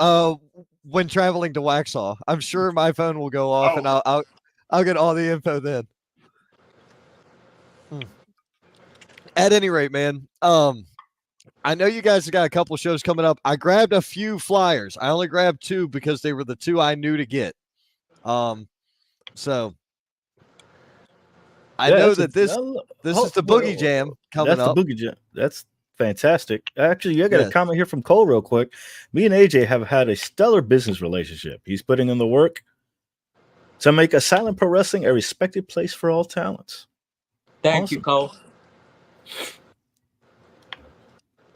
when traveling to Waxhaw. I'm sure my phone will go off, and I'll get all the info then. At any rate, man, I know you guys have got a couple shows coming up. I grabbed a few flyers. I only grabbed 2 because they were the 2 I knew to get. So I know that this is the Boogie Jam coming up.
That's the Boogie Jam. That's fantastic. Actually, I got a comment here from Cole real quick. Me and AJ have had a stellar business relationship. He's putting in the work to make Asylum Pro Wrestling a respected place for all talents.
Thank you, Cole.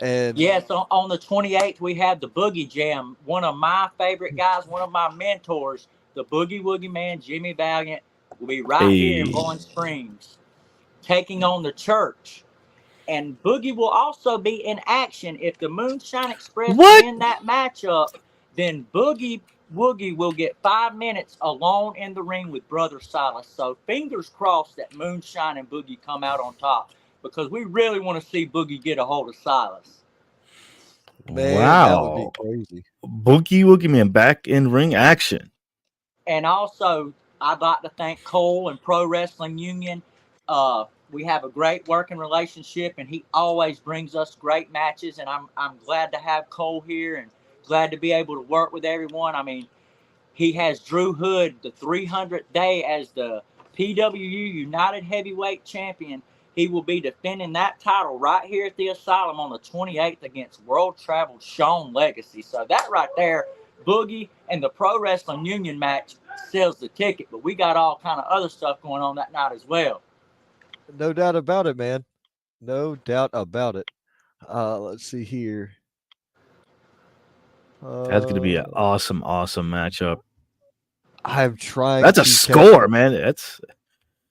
And
yes, on the 28th, we have the Boogie Jam. One of my favorite guys, one of my mentors, the Boogie Woogie Man, Jimmy Valiant, will be right here in Bowling Springs, taking on the Church. And Boogie will also be in action. If the Moonshine Express win that matchup, then Boogie Woogie will get 5 minutes alone in the ring with Brother Silas. So fingers crossed that Moonshine and Boogie come out on top, because we really want to see Boogie get a hold of Silas.
Man,
wow.
That would be crazy.
Boogie Woogie Man back in ring action.
And also, I'd like to thank Cole and Pro Wrestling Union. We have a great working relationship, and he always brings us great matches. And I'm glad to have Cole here and glad to be able to work with everyone. I mean, he has Drew Hood, the 300th day, as the PWU United Heavyweight Champion. He will be defending that title right here at the Asylum on the 28th against World Travel Sean Legacy. So that right there, Boogie and the Pro Wrestling Union match sells the ticket. But we got all kind of other stuff going on that night as well.
No doubt about it, man. No doubt about it. Let's see here.
That's going to be an awesome matchup.
I'm trying.
That's a score, man.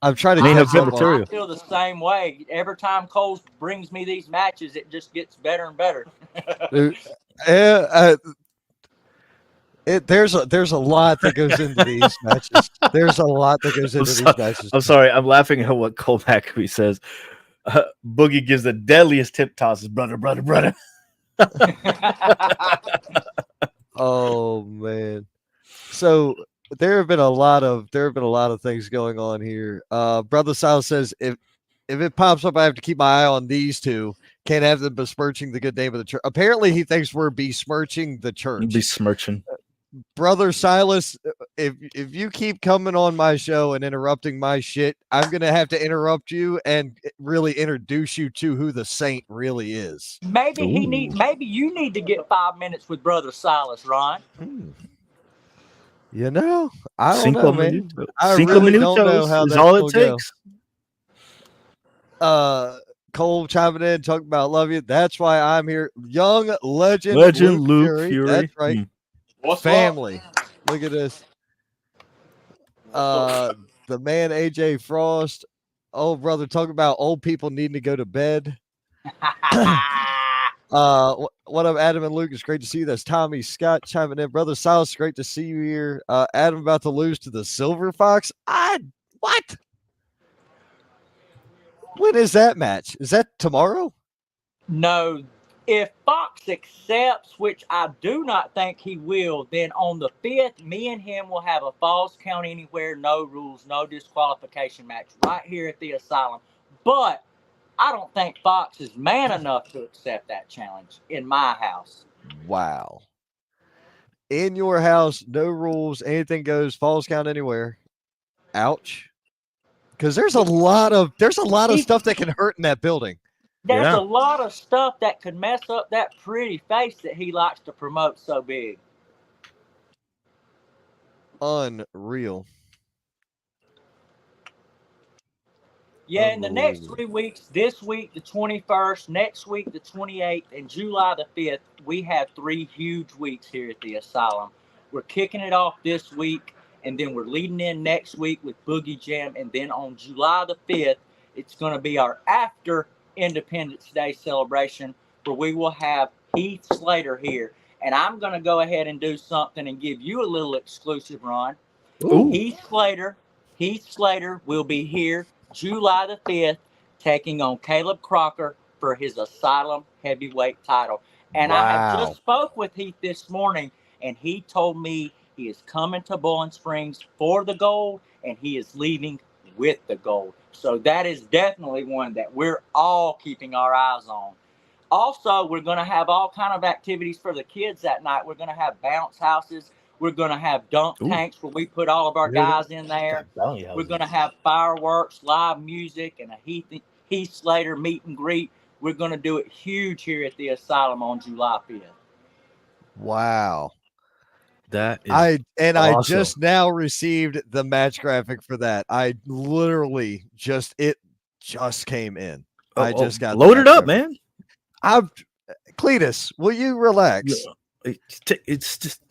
I'm trying to
catch up. I feel the same way. Every time Cole brings me these matches, it just gets better and better.
There's a lot that goes into these matches. There's a lot that goes into these matches.
I'm sorry. I'm laughing at what Cole McAbee says. Boogie gives the deadliest tip tosses, brother.
Oh man. So there have been a lot of things going on here. Brother Silas says if it pops up, I have to keep my eye on these 2. Can't have them besmirching the good name of the church. Apparently, he thinks we're besmirching the church.
Besmirching.
Brother Silas, if you keep coming on my show and interrupting my shit, I'm gonna have to interrupt you and really introduce you to who the saint really is.
Maybe you need to get 5 minutes with Brother Silas, Ron.
You know, I don't know, man. I really don't know how that's
all it takes.
Cole chiming in, talking about love you. That's why I'm here. Young legend
Luke Fury.
That's right.
What's
family.
Up?
Look at this. The man AJ Frost. Oh, brother, talking about old people needing to go to bed. What up, Adam and Luke? It's great to see you. That's Tommy Scott chiming in. Brother Silas, great to see you here. Adam about to lose to the Silver Fox. What? When is that match? Is that tomorrow?
No, if Fox accepts, which I do not think he will, then on the 5th, me and him will have a Falls Count Anywhere, no rules, no disqualification match right here at the Asylum. But I don't think Fox is man enough to accept that challenge in my house.
Wow. In your house, no rules, anything goes, Falls Count Anywhere. Ouch. Because there's a lot of stuff that can hurt in that building.
There's a lot of stuff that could mess up that pretty face that he likes to promote so big.
Unreal.
Yeah, in the next 3 weeks, this week the 21st, next week the 28th, and July the 5th, we have 3 huge weeks here at the Asylum. We're kicking it off this week, and then we're leading in next week with Boogie Jam, and then on July the 5th, it's going to be our after Independence Day celebration where we will have Heath Slater here. And I'm going to go ahead and do something and give you a little exclusive, Ron.
Ooh.
Heath Slater will be here July the 5th, taking on Caleb Crocker for his Asylum heavyweight title. And I have just spoke with Heath this morning, and he told me he is coming to Bowling Springs for the gold, and he is leaving with the gold. So that is definitely one that we're all keeping our eyes on. Also, we're going to have all kind of activities for the kids that night. We're going to have bounce houses. We're going to have dunk tanks where we put all of our guys in there. We're going to have fireworks, live music, and a Heath Slater meet and greet. We're going to do it huge here at the Asylum on July 5th.
Wow.
That is
I
awesome.
just now received the match graphic for that. I literally it just came in. I just got
load it up, man.
Cletus, will you relax?
It's just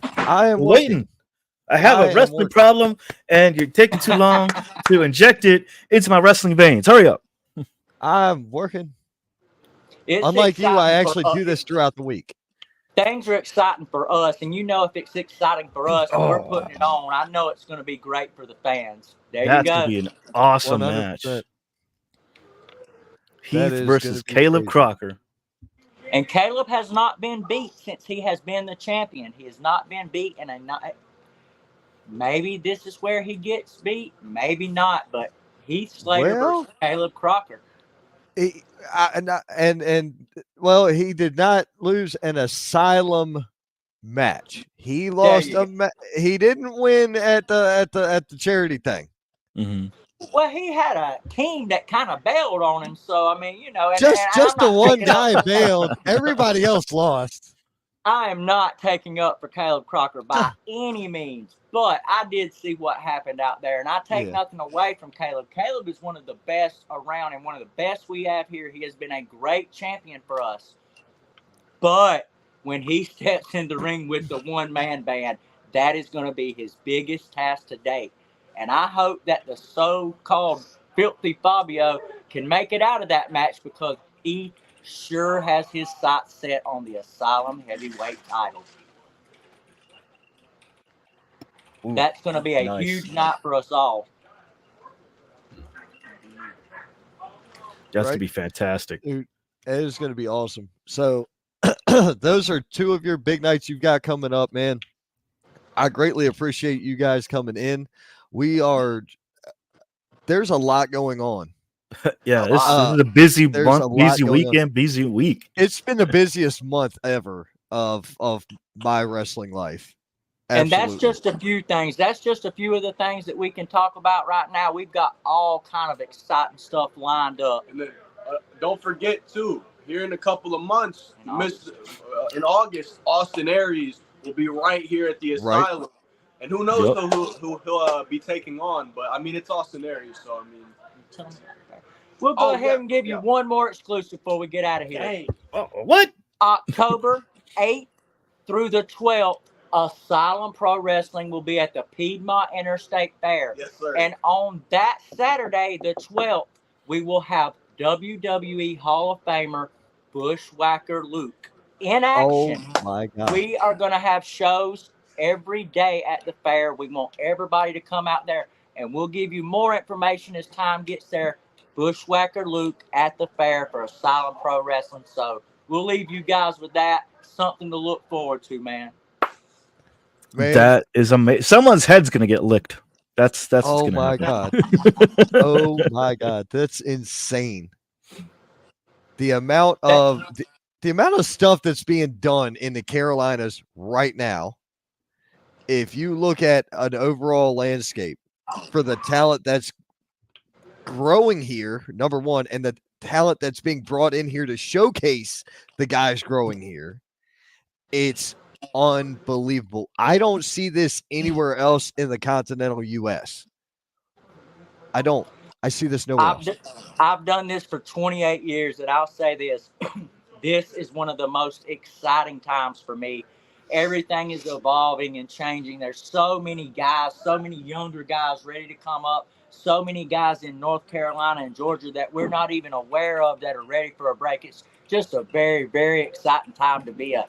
I am
waiting. I have a wrestling problem, and you're taking too long to inject it into my wrestling veins. Hurry up.
I'm working.
It's
Unlike you, I actually
for
do this throughout the week.
Things are exciting for us, and you know if it's exciting for us and we're putting it on, I know it's going to be great for the fans. There you go.
That's going to be an awesome
100%.
match. Heath versus Caleb Crocker.
And Caleb has not been beat since he has been the champion. He has not been beat, and maybe this is where he gets beat, maybe not. But Heath Slater versus Caleb Crocker.
He did not lose an Asylum match. He lost he didn't win at the charity thing.
Mm-hmm.
Well, he had a team that kind of bailed on him, so I mean,
just the one guy bailed. Everybody else lost.
I am not taking up for Caleb Crocker by any means, but I did see what happened out there, and I take nothing away from Caleb. Caleb is one of the best around and one of the best we have here. He has been a great champion for us. But when he steps in the ring with the one-man band, that is going to be his biggest task to date. And I hope that the so-called Filthy Fabio can make it out of that match because he sure has his sights set on the Asylum heavyweight title. Ooh, that's going to be a huge night for us all.
That's going to be fantastic.
Dude, it is going to be awesome. So those are 2 of your big nights you've got coming up, man. I greatly appreciate you guys coming in. There's a lot going on.
Yeah, this is a busy month, busy weekend, busy week.
It's been the busiest month ever of my wrestling life. Absolutely.
And that's just a few things. That's just a few of the things that we can talk about right now. We've got all kind of exciting stuff lined up.
And then, don't forget, too, here in a couple of months, in August, Austin Aries will be right here at the Asylum. Right. And who knows who he'll be taking on. But, I mean, it's Austin Aries, so, I mean.
We'll go ahead and give you one more exclusive before we get out of here.
Hey.
What?
October 8th through the 12th, Asylum Pro Wrestling will be at the Piedmont Interstate Fair.
Yes, sir.
And on that Saturday, the 12th, we will have WWE Hall of Famer Bushwhacker Luke in action.
Oh, my God.
We are going to have shows every day at the fair. We want everybody to come out there, and we'll give you more information as time gets there. Bushwhacker Luke at the fair for Asylum Pro Wrestling. So we'll leave you guys with that. Something to look forward to, man.
That is amazing. Someone's head's gonna get licked. That's
oh
what's gonna
my
happen.
God. Oh my God. That's insane. The amount of the amount of stuff that's being done in the Carolinas right now. If you look at an overall landscape for the talent that's growing here, number one, and the talent that's being brought in here to showcase the guys growing here, it's unbelievable. I don't see this anywhere else in the continental US. I don't. I see this nowhere else.
I've done this for 28 years, and I'll say this. This is one of the most exciting times for me. Everything is evolving and changing. There's so many guys, so many younger guys ready to come up, so many guys in North Carolina and Georgia that we're not even aware of that are ready for a break. It's just a very, very exciting time to be a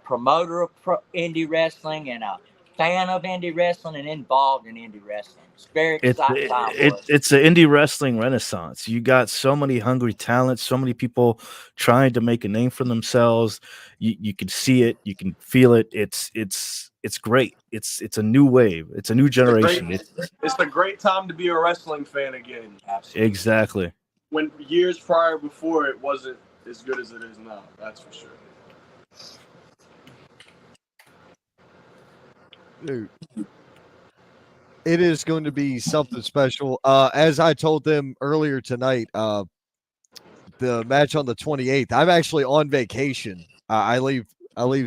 promoter of indie wrestling and a fan of indie wrestling and involved in indie wrestling. It's very exciting time for us.
It's an indie wrestling renaissance. You got so many hungry talents, so many people trying to make a name for themselves. You can see it, you can feel it. It's great. It's a new wave. It's a new generation.
It's a great time to be a wrestling fan again.
Absolutely.
Exactly.
When years prior before it wasn't as good as it is now. That's for sure.
Dude, it is going to be something special. As I told them earlier tonight, the match on the 28th, I'm actually on vacation. I leave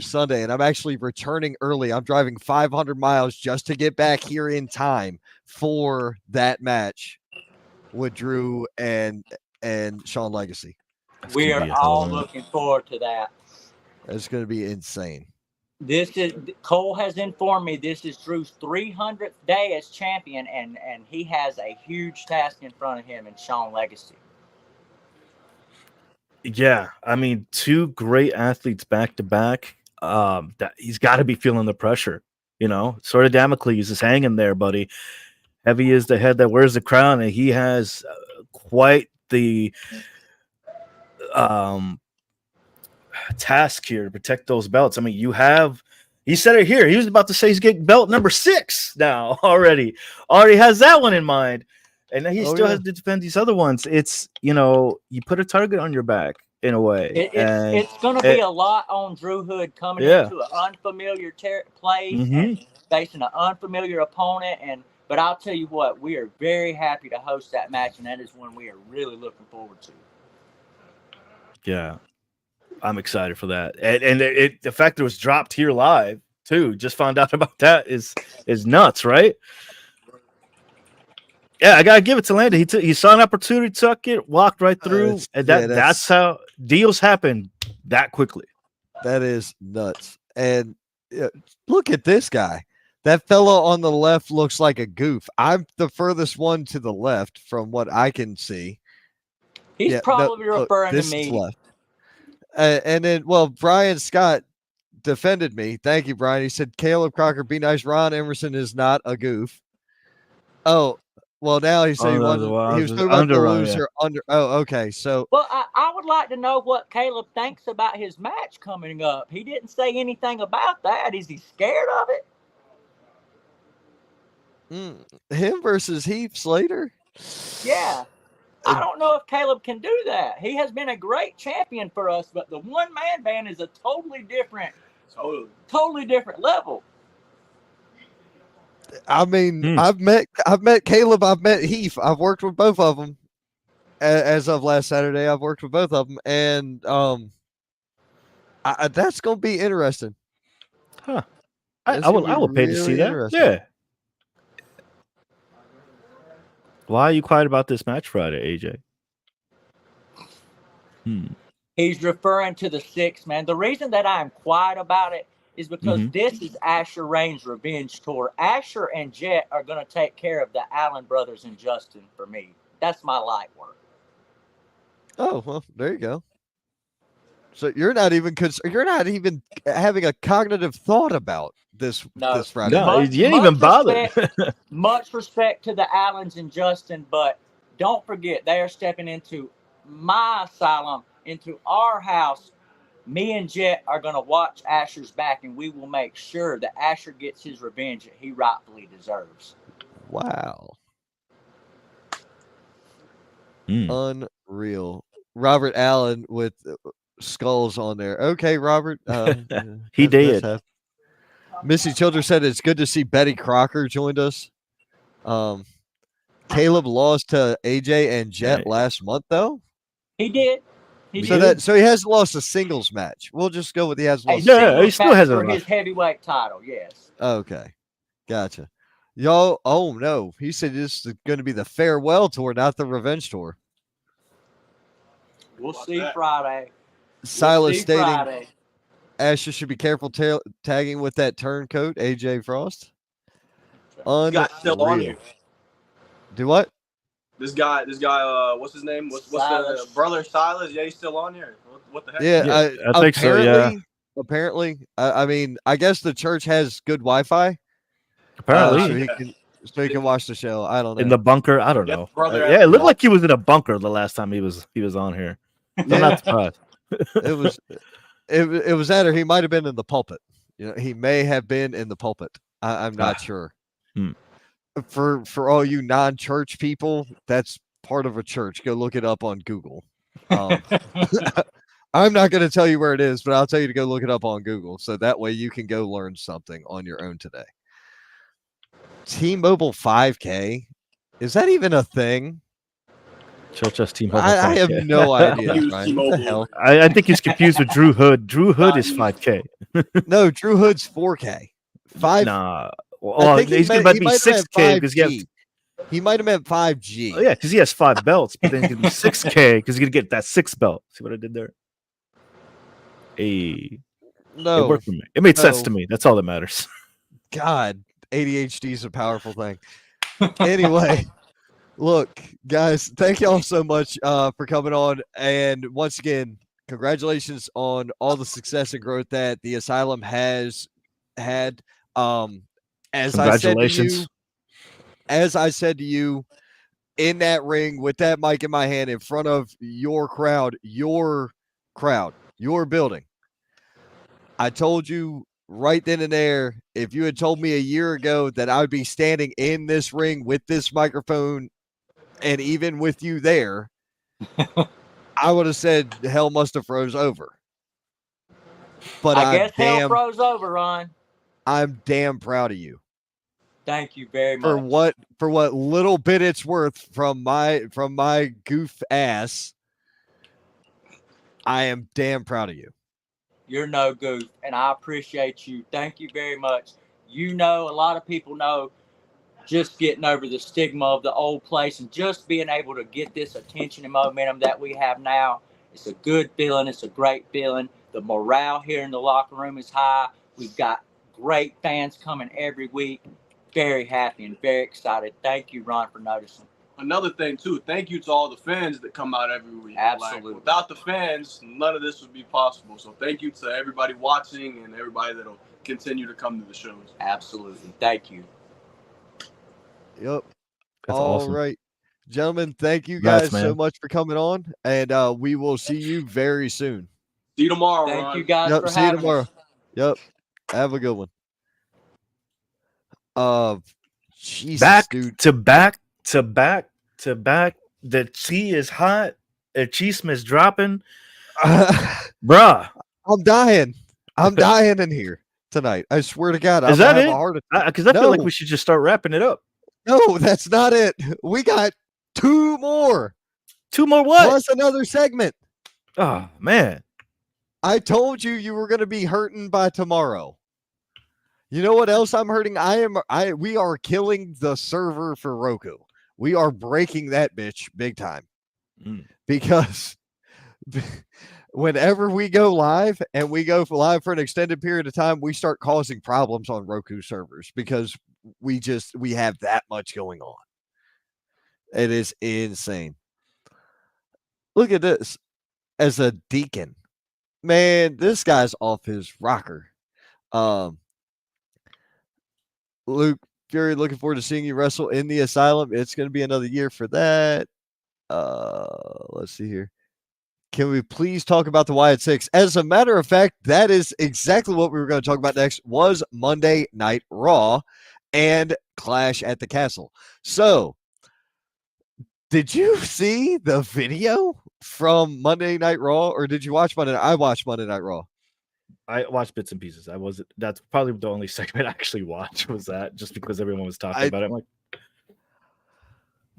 Sunday, and I'm actually returning early. I'm driving 500 miles just to get back here in time for that match with Drew and Sean Legacy.
We are all looking forward to that.
It's going to be insane.
Cole has informed me this is Drew's 300th day as champion, and he has a huge task in front of him in Sean Legacy.
Yeah, I mean, two great athletes back to back. That he's got to be feeling the pressure, Sort of Damocles is hanging there, buddy. Heavy is the head that wears the crown, and he has quite the task here to protect those belts. I mean, he said it here. He was about to say he's getting belt number 6 now already has that one in mind, and then he still has to defend these other ones. It's you put a target on your back in a way.
It's going to be a lot on Drew Hood coming into an unfamiliar place and facing an unfamiliar opponent. But I'll tell you what, we are very happy to host that match, and that is one we are really looking forward to.
Yeah. I'm excited for that, and the fact that it was dropped here live too. Just found out about that is nuts, right? Yeah, I gotta give it to Landon. He saw an opportunity, took it, walked right through, and that's how deals happen that quickly.
That is nuts. And look at this guy. That fellow on the left looks like a goof. I'm the furthest one to the left from what I can see.
He's probably referring to me.
Left. And then, Brian Scott defended me. Thank you, Brian. He said, Caleb Crocker, be nice. Ron Emerson is not a goof. Oh, well, now he said he was talking about the loser under. Oh, okay. So,
well, I would like to know what Caleb thinks about his match coming up. He didn't say anything about that. Is he scared of it?
Him versus Heath Slater?
Yeah. I don't know if Caleb can do that. He has been a great champion for us, but the one-man band is a totally different level.
I mean, I've met Caleb, I've met Heath. I've worked with both of them. As of last Saturday, I've worked with both of them, and that's going to be interesting.
Huh? I will pay to see that. Yeah. Why are you quiet about this match Friday, AJ?
He's referring to the 6, man. The reason that I'm quiet about it is because this is Asher Reigns' revenge tour. Asher and Jet are going to take care of the Allen brothers and Justin for me. That's my light work.
Oh, well, there you go. So you're not even having a cognitive thought about this Friday.
No, you didn't even bother.
Much respect to the Allens and Justin, but Don't forget, they are stepping into my asylum, into our house. Me and Jet are going to watch Asher's back, and we will make sure that Asher gets his revenge that he rightfully deserves.
Wow. Unreal. Robert Allen with skulls on there. Okay, Robert.
He did.
Missy Childers said it's good to see Betty Crocker joined us. Caleb lost to AJ and Jet last month, though.
He did.
So he hasn't lost a singles match. We'll just go with he has lost.
Yeah, he still has his heavyweight title. Yes.
Okay, gotcha. Y'all. Oh no, he said this is going to be the farewell tour, not the revenge tour.
We'll see Friday.
Silas stating Friday. Asher should be careful tagging with that turncoat. AJ Frost.
Got still on here.
Do what?
This guy, what's his name? What's the brother Silas? Yeah, he's still on here. What the heck?
Yeah,
I think so. Yeah.
Apparently, I mean, I guess the church has good Wi-Fi.
Apparently,
so he can watch the show. I don't know.
In the bunker, I don't know. Yeah, it looked like he was in a bunker the last time he was on here. I'm not surprised.
It was that, or he might have been in the pulpit. You know, he may have been in the pulpit. I'm not sure. For all you non-church people, that's part of a church. Go look it up on Google. I'm not going to tell you where it is, but I'll tell you to go look it up on Google. So that way you can go learn something on your own today. T-Mobile 5K. Is that even a thing?
Church T-Mobile 5K.
I have no idea. Right? What the hell?
I think he's confused with Drew Hood. Drew Hood is 5K.
No, Drew Hood's 4K.
Nah. Well, he's going to be 6K because
he might have meant 5G.
Oh, yeah, because he has 5 belts, but then he's going to be 6K because he's going to get that 6 belt. See what I did there?
No,
it worked for me. It made sense to me. That's all that matters.
God, ADHD is a powerful thing. Anyway, look, guys, thank y'all so much for coming on. And once again, congratulations on all the success and growth that the Asylum has had. As I said to you, in that ring with that mic in my hand in front of your crowd, your building, I told you right then and there, if you had told me a year ago that I would be standing in this ring with this microphone and even with you there, I would have said hell must have froze over. But
I guess hell froze over, Ron.
I'm damn proud of you.
Thank you very much.
For what little bit it's worth from my goof ass. I am damn proud of you.
You're no goof, and I appreciate you. Thank you very much. You know, a lot of people know just getting over the stigma of the old place and just being able to get this attention and momentum that we have now. It's a good feeling. It's a great feeling. The morale here in the locker room is high. We've got great fans coming every week. Very happy and very excited. Thank you, Ron, for noticing.
Another thing, too, thank you to all the fans that come out every week.
Absolutely.
Like, without the fans, none of this would be possible. So thank you to everybody watching and everybody that'll continue to come to the shows.
Absolutely. Thank you.
Yep.
That's
all
awesome.
Right. Gentlemen, thank you guys so much for coming on, and we will see you very soon.
See you tomorrow,
Thank
Ron.
you guys for
See you
having
tomorrow.
us.
Yep. Have a good one. Jesus,
back
dude.
to back. The tea is hot. The chisme is dropping. Bruh.
I'm dying in here tonight. I swear to God.
Is that it? Because I feel like
No.
we should just start wrapping it up.
No, that's not it. We got 2 more.
2 more what?
Plus another segment.
Oh, man.
I told you were going to be hurting by tomorrow. You know what else I'm hurting? We are killing the server for Roku. We are breaking that bitch big time. Because whenever we go live and we go live for an extended period of time, we start causing problems on Roku servers because we have that much going on. It is insane. Look at this. As a deacon, man, this guy's off his rocker. Luke Fury, looking forward to seeing you wrestle in the Asylum. It's going to be another year for that. let's see here. Can we please talk about the Wyatt Six? As a matter of fact, that is exactly what we were going to talk about next. Was Monday Night Raw and Clash at the Castle. So, did you see the video from Monday Night Raw, or did you watch Monday? I watched Monday Night Raw.
I watched bits and pieces. That's probably the only segment I actually watched was that, just because everyone was talking about it. I'm like,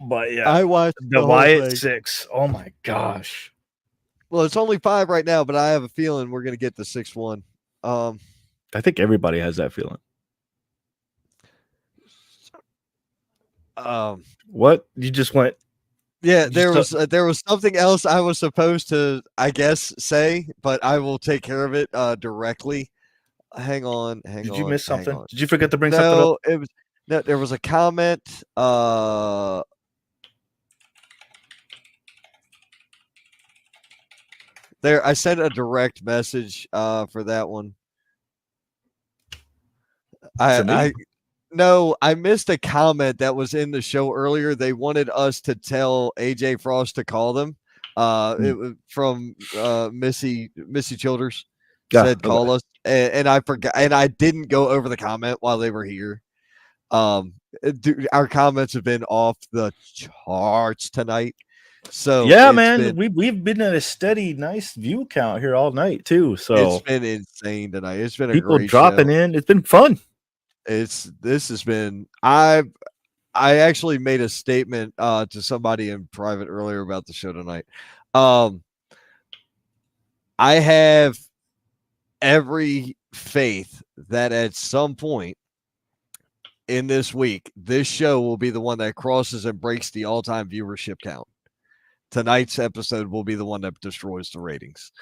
but yeah,
I watched
the Wyatt Six. Oh my gosh.
Well, it's only 5 right now, but I have a feeling we're going to get the 6-1.
I think everybody has that feeling. What? You just went?
Yeah, there was something else I was supposed to, I guess, say, but I will take care of it directly. Hang on.
Did you miss something? Did you forget to bring something up?
There was a comment. There, I sent a direct message for that one. No, I missed a comment that was in the show earlier. They wanted us to tell AJ Frost to call them. It was from Missy Childers. Said call us, and I forgot, and I didn't go over the comment while they were here. Our comments have been off the charts tonight. So
yeah, man, we've been at a steady, nice view count here all night too. So
it's been insane tonight. It's been
people
a great
dropping
show.
in. It's been fun.
This has been. I actually made a statement to somebody in private earlier about the show tonight. I have every faith that at some point in this week, this show will be the one that crosses and breaks the all-time viewership count. Tonight's episode will be the one that destroys the ratings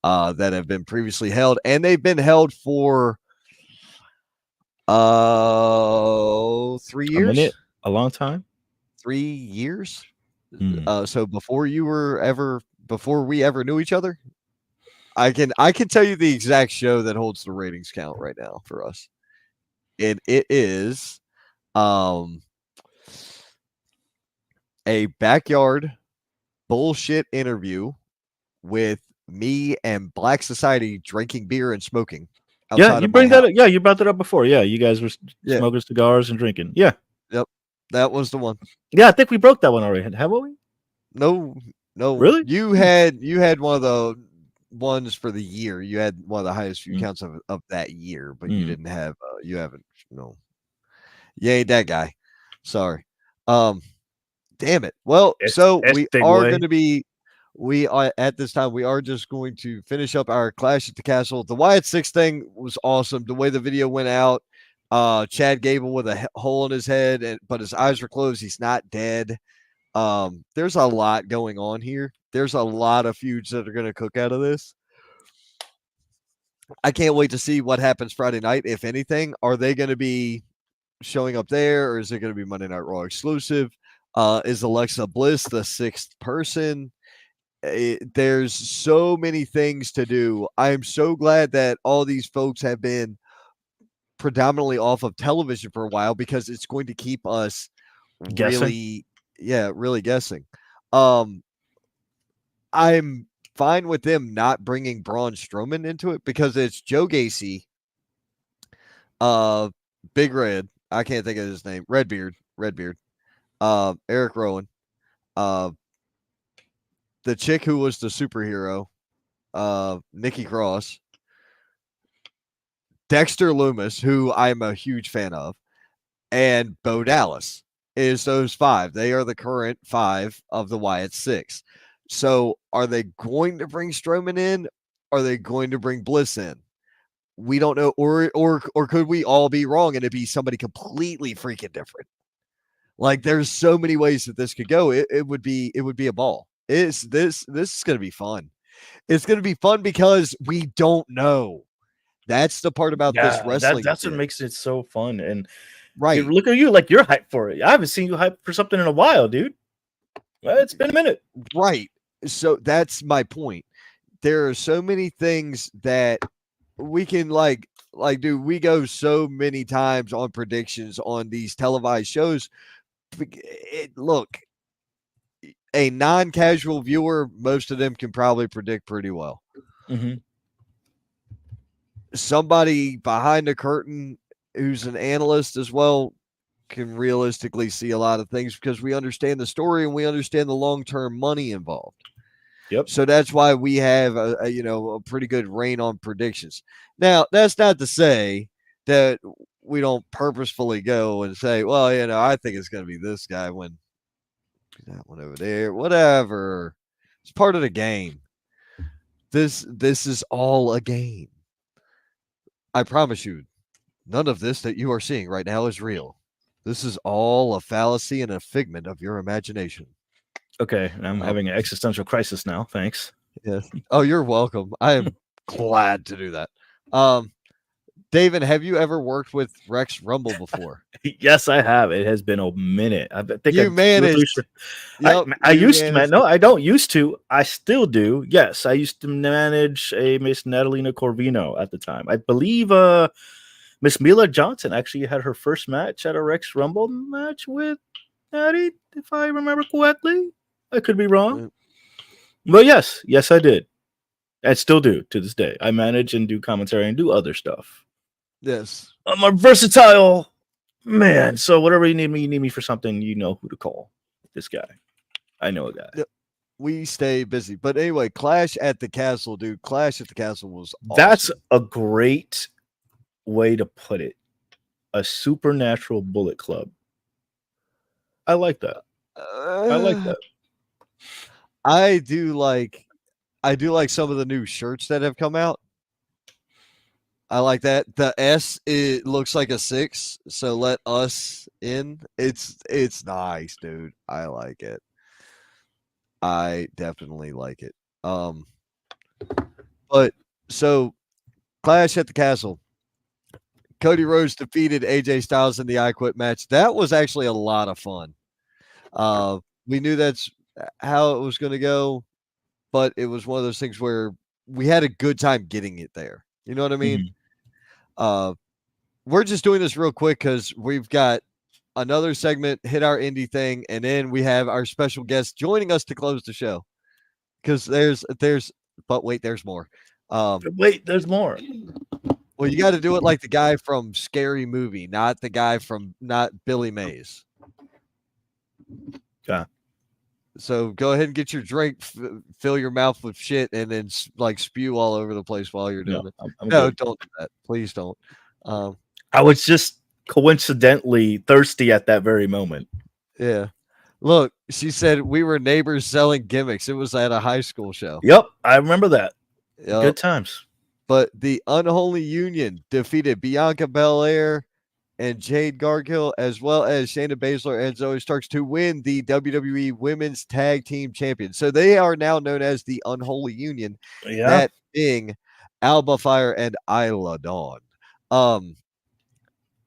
that have been previously held, and they've been held for 3 years.
A long time.
3 years. So before we ever knew each other, I can tell you the exact show that holds the ratings count right now for us. And it is a backyard bullshit interview with me and Black Society drinking beer and smoking.
Yeah, you bring that up. Yeah, you brought that up before. Yeah, you guys were smoking cigars and drinking. Yeah.
Yep. That was the one.
Yeah, I think we broke that one already. Haven't we?
No.
Really?
You had one of the ones for the year. You had one of the highest view counts of that year, but you didn't have you haven't you ain't that guy. Sorry. Damn it. Well, we are going to be at this time, we are just going to finish up our Clash at the Castle. The Wyatt Six thing was awesome. The way the video went out, Chad Gable with a hole in his head, but his eyes were closed. He's not dead. There's a lot going on here. There's a lot of feuds that are going to cook out of this. I can't wait to see what happens Friday night. If anything, are they going to be showing up there, or is it going to be Monday Night Raw exclusive? Is Alexa Bliss the 6th person? There's so many things to do. I'm so glad that all these folks have been predominantly off of television for a while, because it's going to keep us really guessing. I'm fine with them not bringing Braun Strowman into it, because it's Joe Gacy, Big Red, I can't think of his name, Redbeard, Eric Rowan, the chick who was the superhero, Nikki Cross, Dexter Lumis, who I'm a huge fan of, and Bo Dallas. Is those 5. They are the current 5 of the Wyatt Six. So are they going to bring Strowman in? Are they going to bring Bliss in? We don't know. Or could we all be wrong and it be somebody completely freaking different? Like, there's so many ways that this could go. It would be a ball. This is going to be fun. It's going to be fun because we don't know. That's the part about this wrestling.
That's what makes it so fun. And
right,
look at you, like you're hyped for it. I haven't seen you hyped for something in a while, dude. Well, it's been a minute.
Right. So that's my point. There are so many things that we can like, dude, we go so many times on predictions on these televised shows. Look, a non-casual viewer, most of them can probably predict pretty well.
Mm-hmm.
Somebody behind the curtain who's an analyst as well can realistically see a lot of things because we understand the story and we understand the long-term money involved.
Yep.
So that's why we have a pretty good reign on predictions. Now, that's not to say that we don't purposefully go and say, well, I think it's going to be this guy when that one over there, whatever. It's part of the game. This is all a game. I promise you, none of this that you are seeing right now is real. This is all a fallacy and a figment of your imagination.
Okay, I'm having an existential crisis now. Thanks.
Yes. Oh, you're welcome. I am glad to do that. David, have you ever worked with Rex Rumble before?
Yes, I have. It has been a minute. I think
You managed.
I used to, man. No, I don't used to. I still do. Yes, I used to manage a Miss Natalina Corvino at the time. I believe Miss Mila Johnson actually had her first match at a Rex Rumble match with Natty, if I remember correctly. I could be wrong. But yes, I did. I still do to this day. I manage and do commentary and do other stuff.
Yes.
I'm a versatile man. So whatever you need me for something, you know who to call. This guy. I know a guy.
We stay busy. But anyway, Clash at the Castle, dude. Clash at the Castle was awesome.
That's a great way to put it. A supernatural Bullet Club. I like that. I like that.
I do like some of the new shirts that have come out. I like that. The S, it looks like a 6, so let us in. It's nice, dude. I like it. I definitely like it. But so Clash at the Castle. Cody Rhodes defeated AJ Styles in the I Quit match. That was actually a lot of fun. We knew that's how it was going to go, but it was one of those things where we had a good time getting it there. You know what I mean? We're just doing this real quick because we've got another segment, hit our indie thing, and then we have our special guest joining us to close the show. Because there's more.
Wait, there's more.
Well, you got to do it like the guy from Scary Movie, not Billy Mays.
Yeah.
So go ahead and get your drink, fill your mouth with shit, and then spew all over the place while you're doing it. No, don't do that. Please don't.
I was just coincidentally thirsty at that very moment.
Yeah. Look, she said we were neighbors selling gimmicks. It was at a high school show.
Yep, I remember that.
Yep.
Good times.
But the Unholy Union defeated Bianca Belair and Jade Gargill, as well as Shayna Baszler and Zoe Starks, to win the WWE Women's Tag Team Champions. So they are now known as the Unholy Union.
Yeah.
That being Alba Fire and Isla Dawn.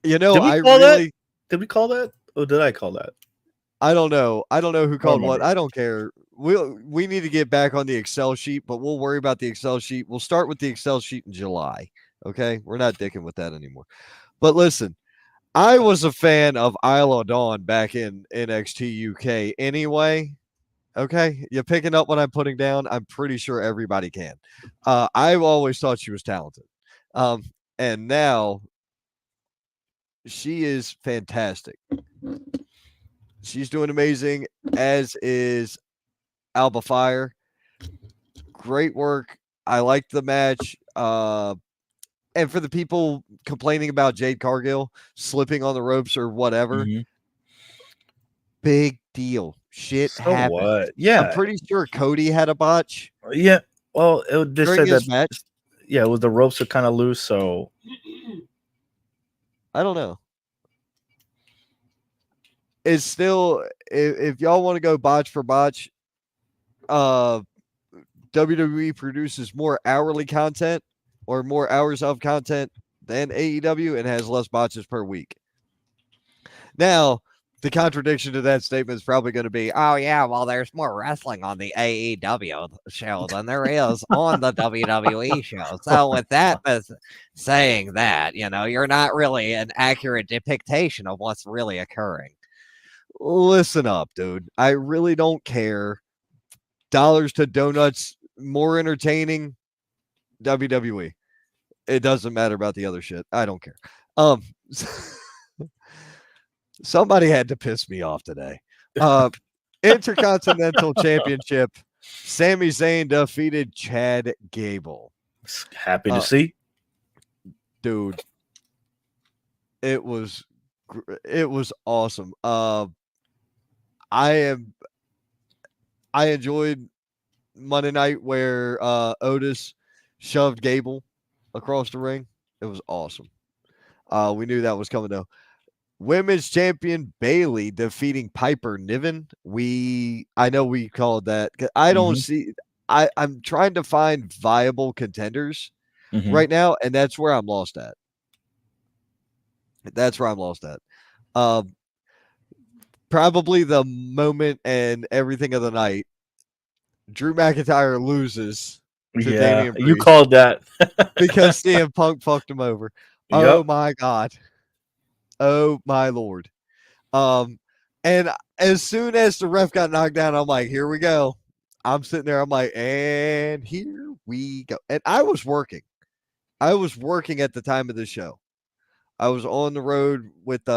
Did
we call that? Or did I call that?
I don't know. I don't know who called what. I don't care. We need to get back on the Excel sheet, but we'll worry about the Excel sheet. We'll start with the Excel sheet in July. Okay? We're not dicking with that anymore. But listen, I was a fan of Isla Dawn back in NXT UK anyway. Okay? You picking up what I'm putting down? I'm pretty sure everybody can. I've always thought she was talented. And now she is fantastic. She's doing amazing, as is Alba Fire. Great work. I liked the match. And for the people complaining about Jade Cargill slipping on the ropes or whatever, big deal. Shit happened.
What? Yeah.
I'm pretty sure Cody had a botch.
Yeah. Well, it just
during
said
his
that
match.
Yeah, it was the ropes are kind of loose, so
I don't know. It's still, if y'all want to go botch for botch, WWE produces more hourly content or more hours of content than AEW and has less botches per week. Now, the contradiction to that statement is probably going to be, oh, yeah, well, there's more wrestling on the AEW show than there is on the WWE show. So with that saying that, you're not really an accurate depiction of what's really occurring. Listen up, dude. I really don't care. Dollars to donuts, more entertaining. WWE. It doesn't matter about the other shit. I don't care. Somebody had to piss me off today. Intercontinental Championship. Sami Zayn defeated Chad Gable.
Happy to see.
Dude, it was awesome. I enjoyed Monday night where Otis shoved Gable across the ring. It was awesome. We knew that was coming though. Women's champion Bailey defeating Piper Niven. I know we called that. I don't see. I'm trying to find viable contenders right now, and that's where I'm lost at. Probably the moment and everything of the night. Drew McIntyre loses to Damian Priest.
You called that
because CM Punk fucked him over.
Yep.
Oh my God. Oh my Lord. And as soon as the ref got knocked down, I'm like, here we go. I'm sitting there. I'm like, and here we go. And I was working. I was working at the time of the show. I was on the road with we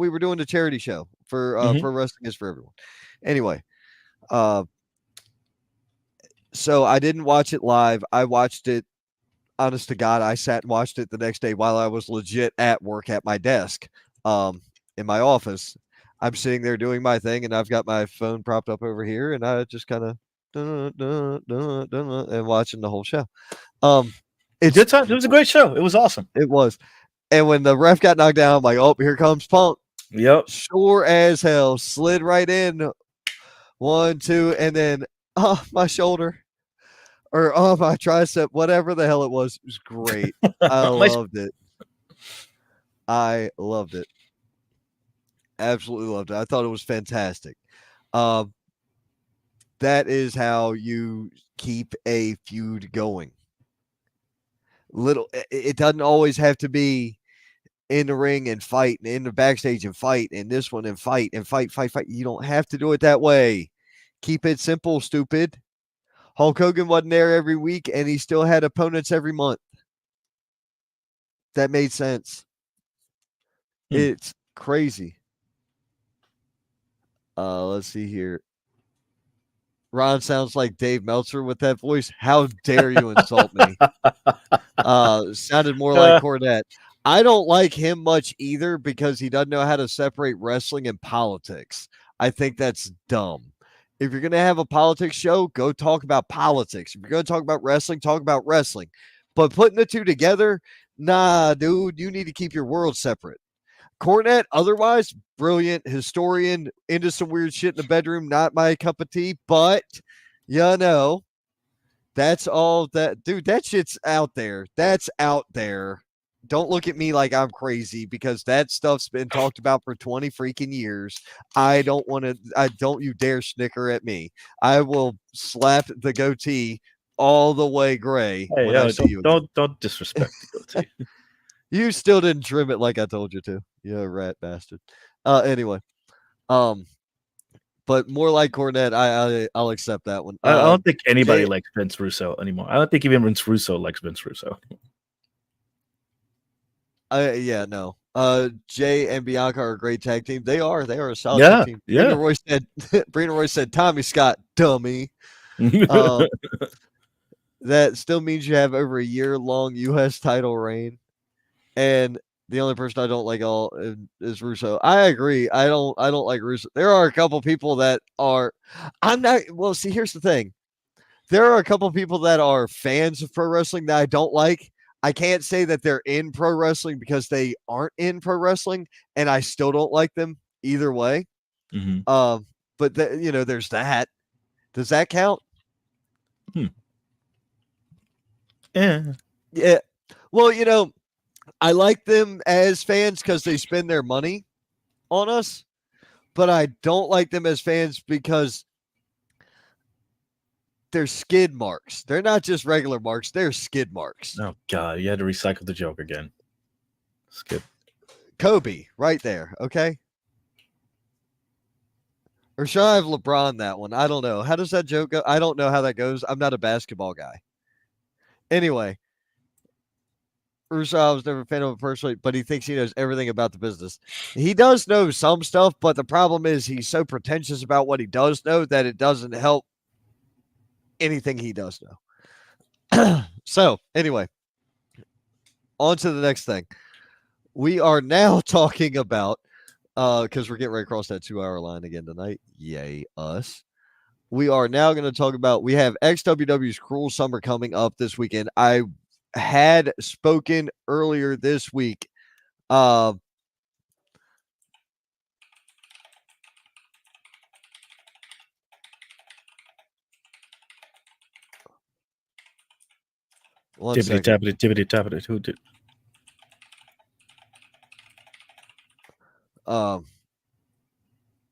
were doing the charity show for Pro Wrestling is for Everyone. Anyway, so I didn't watch it live. I watched it. Honest to God, I sat and watched it the next day while I was legit at work at my desk in my office. I'm sitting there doing my thing, and I've got my phone propped up over here, and I just kind of and watching the whole show.
It's good time. It was a great show. It was awesome.
It was. And when the ref got knocked down, I'm like, oh, here comes Punk.
Yep.
Sure as hell. Slid right in. 1, 2, and then my shoulder. Or my tricep, whatever the hell it was great. I loved it. I loved it. Absolutely loved it. I thought it was fantastic. That is how you keep a feud going. It doesn't always have to be in the ring and fight, and in the backstage and fight, and this one and fight. You don't have to do it that way. Keep it simple, stupid. Hulk Hogan wasn't there every week, and he still had opponents every month. That made sense. It's crazy. Let's see here. Ron sounds like Dave Meltzer with that voice. How dare you insult me? Sounded more like Cornette. I don't like him much either because he doesn't know how to separate wrestling and politics. I think that's dumb. If you're going to have a politics show, go talk about politics. If you're going to talk about wrestling, talk about wrestling. But putting the two together, nah, dude, you need to keep your world separate. Cornette, otherwise, brilliant historian, into some weird shit in the bedroom, not my cup of tea, but, that's all that, dude, that shit's out there. That's out there. Don't look at me like I'm crazy because that stuff's been talked about for 20 freaking years. Don't you dare snicker at me. I will slap the goatee all the way gray.
Hey,
I see you.
Don't disrespect the goatee.
You still didn't trim it like I told you to. You rat bastard. Anyway. But more like Cornette, I'll accept that one.
I don't think anybody likes Vince Russo anymore. I don't think even Vince Russo likes Vince Russo.
No. Jay and Bianca are a great tag team. They are a solid tag team.
Yeah.
Brina Roy said, Tommy Scott, dummy. That still means you have over a year-long U.S. title reign. And the only person I don't like is Russo. I agree. I don't like Russo. There are a couple people that are. See, here's the thing. There are a couple people that are fans of pro wrestling that I don't like. I can't say that they're in pro wrestling because they aren't in pro wrestling, and I still don't like them either way. But there's that. Does that count?
Yeah.
Well, I like them as fans because they spend their money on us, but I don't like them as fans because they're skid marks. They're not just regular marks. They're skid marks.
Oh, God. You had to recycle the joke again. Skid.
Kobe, right there. Okay. Or should I have LeBron that one? I don't know. How does that joke go? I don't know how that goes. I'm not a basketball guy. Anyway, Russo, I was never a fan of him personally, but he thinks he knows everything about the business. He does know some stuff, but the problem is he's so pretentious about what he does know that it doesn't help anything he does know. So, anyway, on to the next thing. We are now talking about, because we're getting right across that 2-hour line again tonight. Yay, us. We are now going to talk about, we have XWW's Cruel Summer coming up this weekend. I had spoken earlier this week. One
Tippity
second.
tappity, tippity tappity. Who did?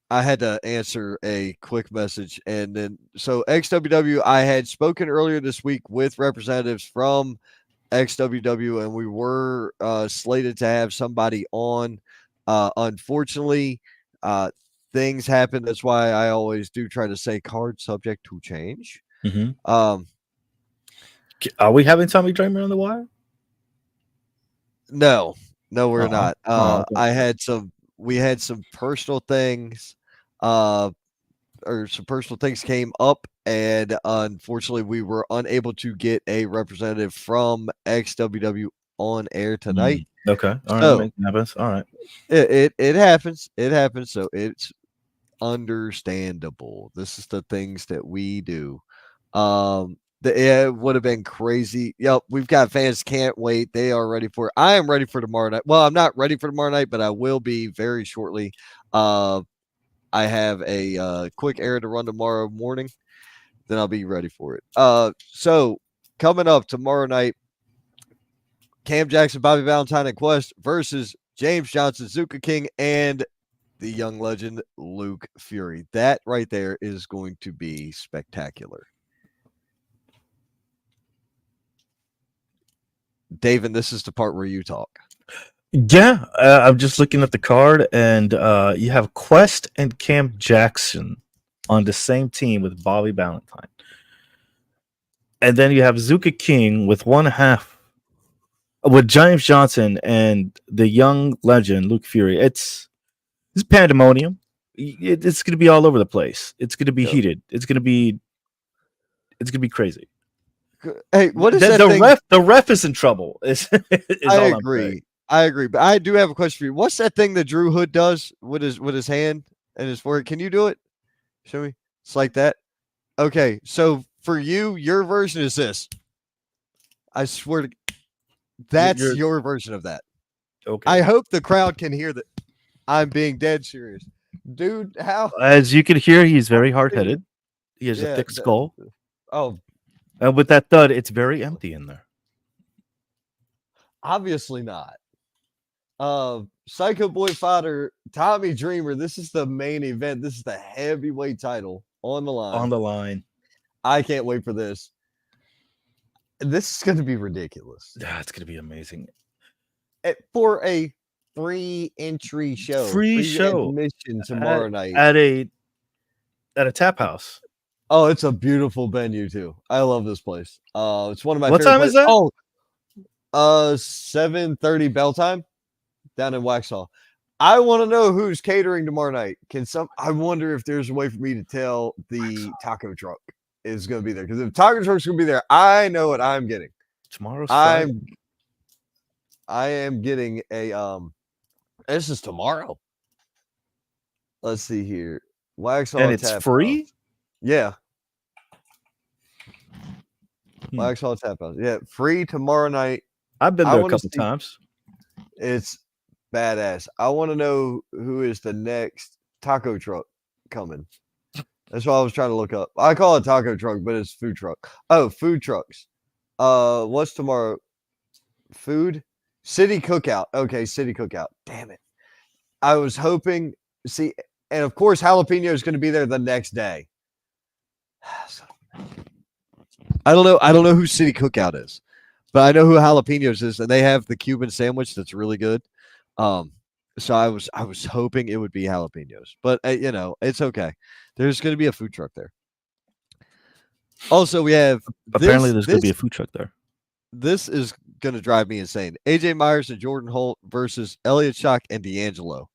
I had to answer a quick message, and then so XWW, I had spoken earlier this week with representatives from XWW, and we were slated to have somebody on. Unfortunately, things happen. That's why I always do try to say card subject to change.
Mm-hmm. Are we having Tommy Dreamer on the wire?
No, we're not.
Okay.
We had some personal things, or some personal things came up, and unfortunately, we were unable to get a representative from XWW on air tonight.
Okay, all right,
So,
it happens. All right,
it happens. It happens. So it's understandable. This is the things that we do. It would have been crazy. Yep, we've got fans can't wait. They are ready for it. I am ready for tomorrow night. Well, I'm not ready for tomorrow night, but I will be very shortly. I have a quick errand to run tomorrow morning. Then I'll be ready for it. So coming up tomorrow night, Cam Jackson, Bobby Valentine, and Quest versus James Johnson, Zuka King, and the young legend Luke Fury. That right there is going to be spectacular. David, this is the part where you talk.
Yeah, I'm just looking at the card, and you have Quest and Cam Jackson on the same team with Bobby Valentine, and then you have Zuka King with one half with James Johnson and the young legend Luke Fury. It's pandemonium. It's going to be all over the place. It's going to be heated. It's going to be crazy.
Hey, what is that thing?
The ref is in trouble.
I agree, but I do have a question for you. What's that thing that Drew Hood does with his hand and his forehead? Can you do it? Show me. It's like that. Okay, so for you, your version is this. I swear to that's your version of that.
Okay.
I hope the crowd can hear that. I'm being dead serious. Dude, how?
As you can hear, he's very hard-headed. He has a thick skull.
Oh.
And with that thud, it's very empty in there.
Obviously not. Psycho Boy Fighter, Tommy Dreamer. This is the main event. This is the heavyweight title on the line.
On the line.
I can't wait for this. This is going to be ridiculous.
Yeah, it's going to be amazing.
For a free entry show.
Free show.
Admission tomorrow night.
At a tap house.
Oh, it's a beautiful venue too. I love this place. It's one of my
What
favorite
time is that?
Oh, 7:30 bell time down in Waxhaw. I want to know who's catering tomorrow night. I wonder if there's a way for me to tell the taco truck is going to be there, because if taco truck's going to be there, I know what I'm getting.
Tomorrow's Friday.
I am getting a this is tomorrow. Let's see here. Waxhaw,
and it's free?
House. Yeah. Waxhaw Tap House. Yeah, free tomorrow night.
I've been there a couple times.
It's badass. I want to know who is the next taco truck coming. That's what I was trying to look up. I call it taco truck, but it's food truck. Oh, food trucks. What's tomorrow? Food? City Cookout. Okay, City Cookout. Damn it. I was hoping, and of course, Jalapeno is going to be there the next day. I don't know who City Cookout is, but I know who Jalapenos is, and they have the Cuban sandwich that's really good. So I was hoping it would be jalapenos, but you know, it's okay. There's going to be a food truck there. Also, we have
Apparently, there's going to be a food truck there.
This is going to drive me insane. AJ Myers and Jordan Holt versus Elliott Shock and D'Angelo.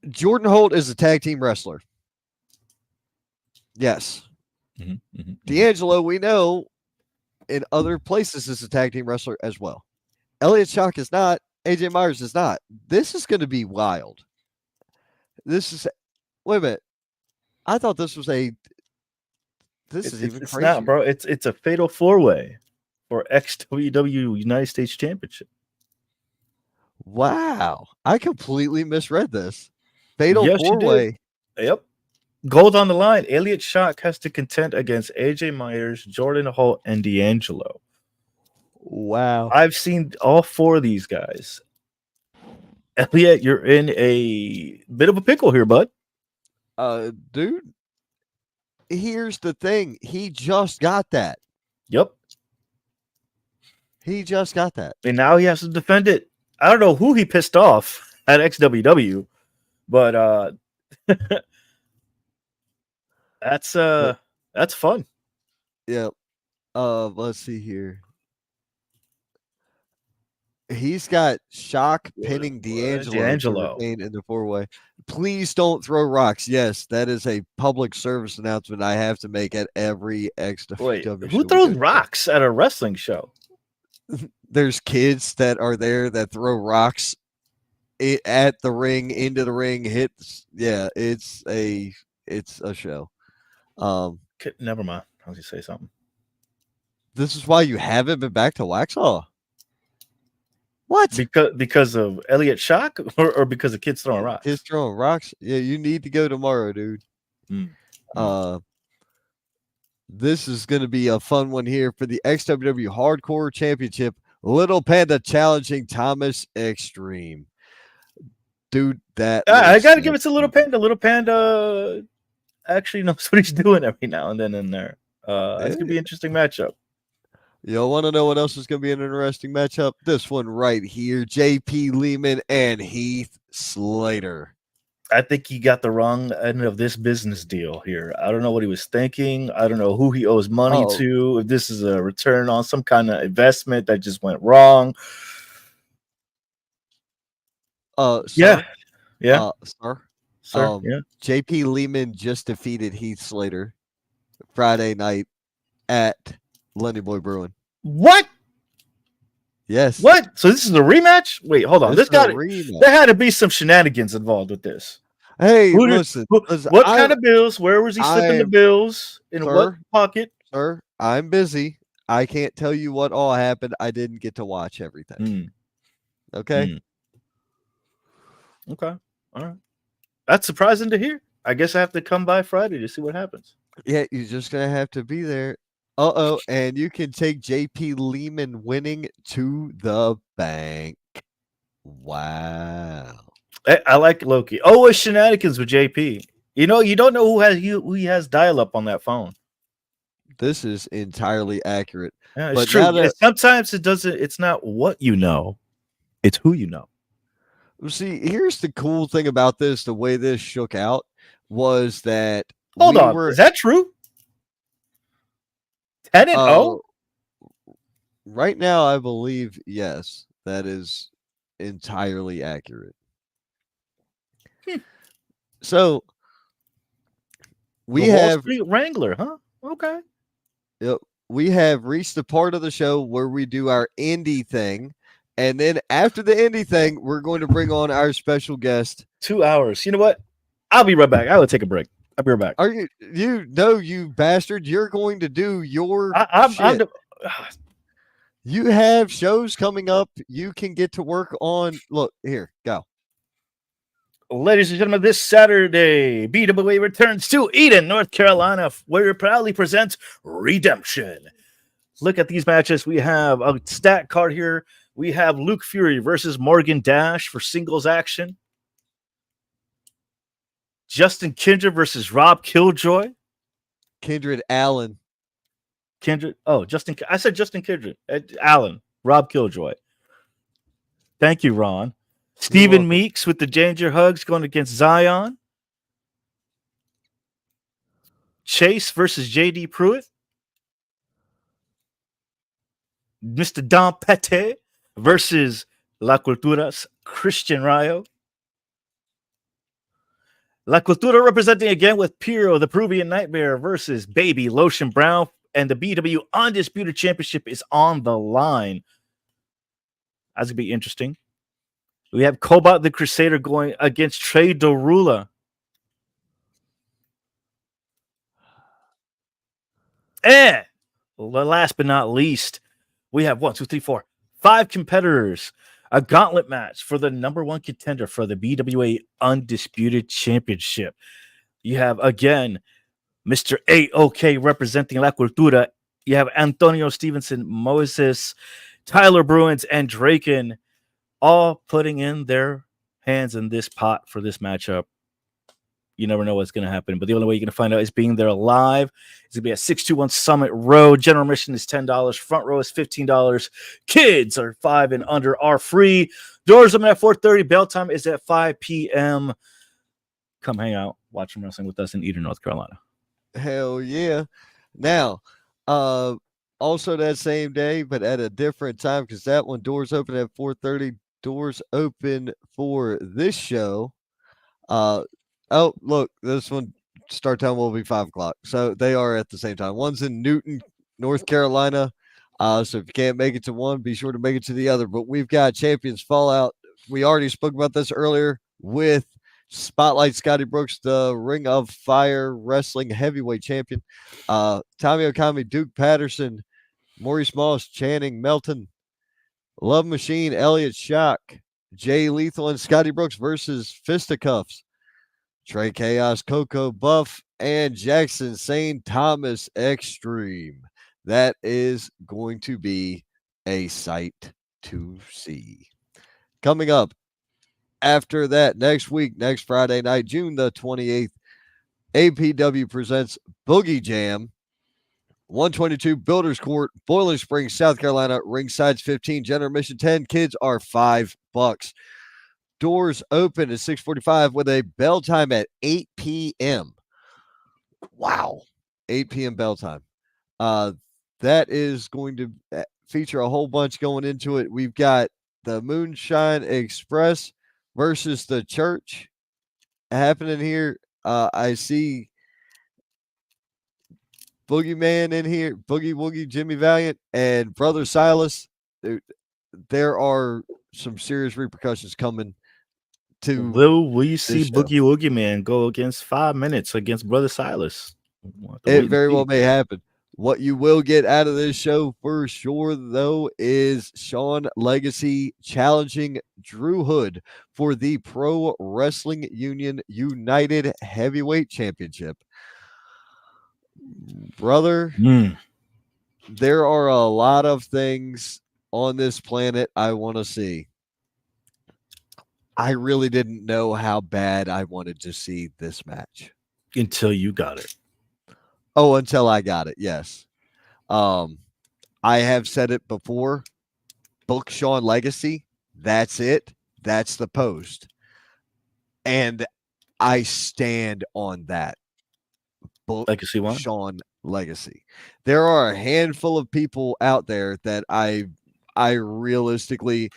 Jordan Holt is a tag team wrestler. Yes. D'Angelo, we know in other places is a tag team wrestler as well. Elliott Shock is not. AJ Myers is not. This is going to be wild. This is. Wait a minute. I thought this was a. This is even
it's
crazier.
not, bro. It's a fatal 4-way for XWW United States Championship.
Wow. I completely misread this. Fatal
Yes, you
4-way.
did. Yep. Gold on the line. Elliott Shock has to contend against AJ Myers, Jordan Holt, and D'Angelo.
Wow.
I've seen all 4 of these guys. Elliott, you're in a bit of a pickle here, bud.
Dude, here's the thing. He just got that.
Yep.
He just got that.
And now he has to defend it. I don't know who he pissed off at XWW, but that's fun.
Yeah. Let's see here. He's got Shock pinning D'Angelo to retain in the 4-way. Please don't throw rocks. Yes, that is a public service announcement I have to make at every XW.
Wait,
show
who throws rocks at a wrestling show?
There's kids that are there that throw rocks at the ring, into the ring, hits. Yeah, it's a show.
Never mind. I was gonna say something.
This is why you haven't been back to Waxhaw. What?
Because of Elliott Shock or because of kids throwing rocks?
Kids throwing rocks. Yeah, you need to go tomorrow, dude. This is going to be a fun one here for the XWW Hardcore Championship. Little Panda challenging Thomas Extreme. Dude,
I got to give it to Little Panda. Little Panda actually knows what he's doing every now and then in there. It's going to be an interesting matchup.
You want to know what else is going to be an interesting matchup? This one right here. JP Lehman and Heath Slater.
I think he got the wrong end of this business deal here. I don't know what he was thinking. I don't know who he owes money to. If this is a return on some kind of investment that just went wrong.
Sir,
yeah.
Sir.
Yeah.
JP Lehman just defeated Heath Slater Friday night at Lenny Boy Brewing.
What?
Yes.
What? So this is a rematch? Wait, hold on. There had to be some shenanigans involved with this.
Hey, listen.
What kind of bills? Where was he slipping the bills? In what pocket?
Sir, I'm busy. I can't tell you what all happened. I didn't get to watch everything. Okay?
Okay. All right. That's surprising to hear. I guess I have to come by Friday to see what happens.
Yeah, you're just going to have to be there. And you can take JP Lehman winning to the bank. Wow.
I like Loki. Always shenanigans with JP. You know, you don't know who he has dial up on that phone.
This is entirely accurate.
Yeah, it's true. Sometimes it's not what you know, it's who you know.
See, here's the cool thing about this, the way this shook out was that
Hold on. Is that true? 10-0?
Right now, I believe, yes, that is entirely accurate. So we have
Wall Street Wrangler, huh? Okay.
Yep. We have reached the part of the show where we do our indie thing. And then after the indie thing, we're going to bring on our special guest.
2 hours. You know what? I'll be right back. I will take a break. I'll be right back.
Are you bastard? You're going to do your shit. You have shows coming up. You can get to work on. Look, here, go.
Ladies and gentlemen, this Saturday, BWA returns to Eden, North Carolina, where it proudly presents Redemption. Look at these matches. We have a stat card here. We have Luke Fury versus Morgan Dash for singles action. Justin Kindred versus Rob Killjoy.
Kindred Allen.
I said Justin Kindred. Allen. Rob Killjoy. Thank you, Ron. Stephen Meeks with the Danger Hugs going against Zion. Chase versus JD Pruitt. Mr. Don Pete versus La Cultura's Christian Rayo. La Cultura representing again with Piro, the Peruvian Nightmare versus Baby Lotion Brown. And the BW Undisputed Championship is on the line. That's going to be interesting. We have Cobalt the Crusader going against Trey Dorula. And last but not least, we have 5 competitors. A gauntlet match for the number 1 contender for the BWA Undisputed Championship. You have, again, Mr. A.O.K. representing La Cultura. You have Antonio Stevenson, Moses, Tyler Bruins, and Draken all putting in their hands in this pot for this matchup. You never know what's going to happen, but the only way you're going to find out is being there live. It's going to be at 621 Summit Road. General admission is $10. Front row is $15. Kids are 5 and under are free. Doors open at 4:30. Bell time is at 5 p.m. Come hang out, watch some wrestling with us in Eden, North Carolina.
Hell yeah. Now, also that same day, but at a different time, because that one, doors open at 4:30. Doors open for this show. Oh, look, this one start time will be 5 o'clock. So they are at the same time. One's in Newton, North Carolina. So if you can't make it to one, be sure to make it to the other. But we've got Champions Fallout. We already spoke about this earlier with Spotlight Scotty Brooks, the Ring of Fire Wrestling Heavyweight Champion. Tommy Okami, Duke Patterson, Maurice Moss, Channing Melton, Love Machine, Elliott Shock, Jay Lethal, and Scotty Brooks versus Fisticuffs. Trey Chaos, Coco Buff, and Jackson St. Thomas Extreme. That is going to be a sight to see. Coming up after that, next week, next Friday night, June the 28th, APW presents Boogie Jam, 122 Builders Court, Boiling Springs, South Carolina. Ringside's 15, general admission 10. Kids are $5. Doors open at 6:45 with a bell time at 8 p.m. Wow. 8 p.m. bell time. That is going to feature a whole bunch going into it. We've got the Moonshine Express versus the Church happening here. I see Boogeyman in here, Boogie Woogie, Jimmy Valiant, and Brother Silas. There are some serious repercussions coming.
Will we see Boogie Woogie Man go against 5 minutes against Brother Silas?
It very well may happen. What you will get out of this show for sure, though, is Sean Legacy challenging Drew Hood for the Pro Wrestling Union United Heavyweight Championship. Brother, there are a lot of things on this planet I want to see. I really didn't know how bad I wanted to see this match.
Until you got it.
Oh, until I got it, yes. I have said it before. Book Sean Legacy. That's it. That's the post. And I stand on that. Book
Legacy one?
Sean Legacy. There are a handful of people out there that I realistically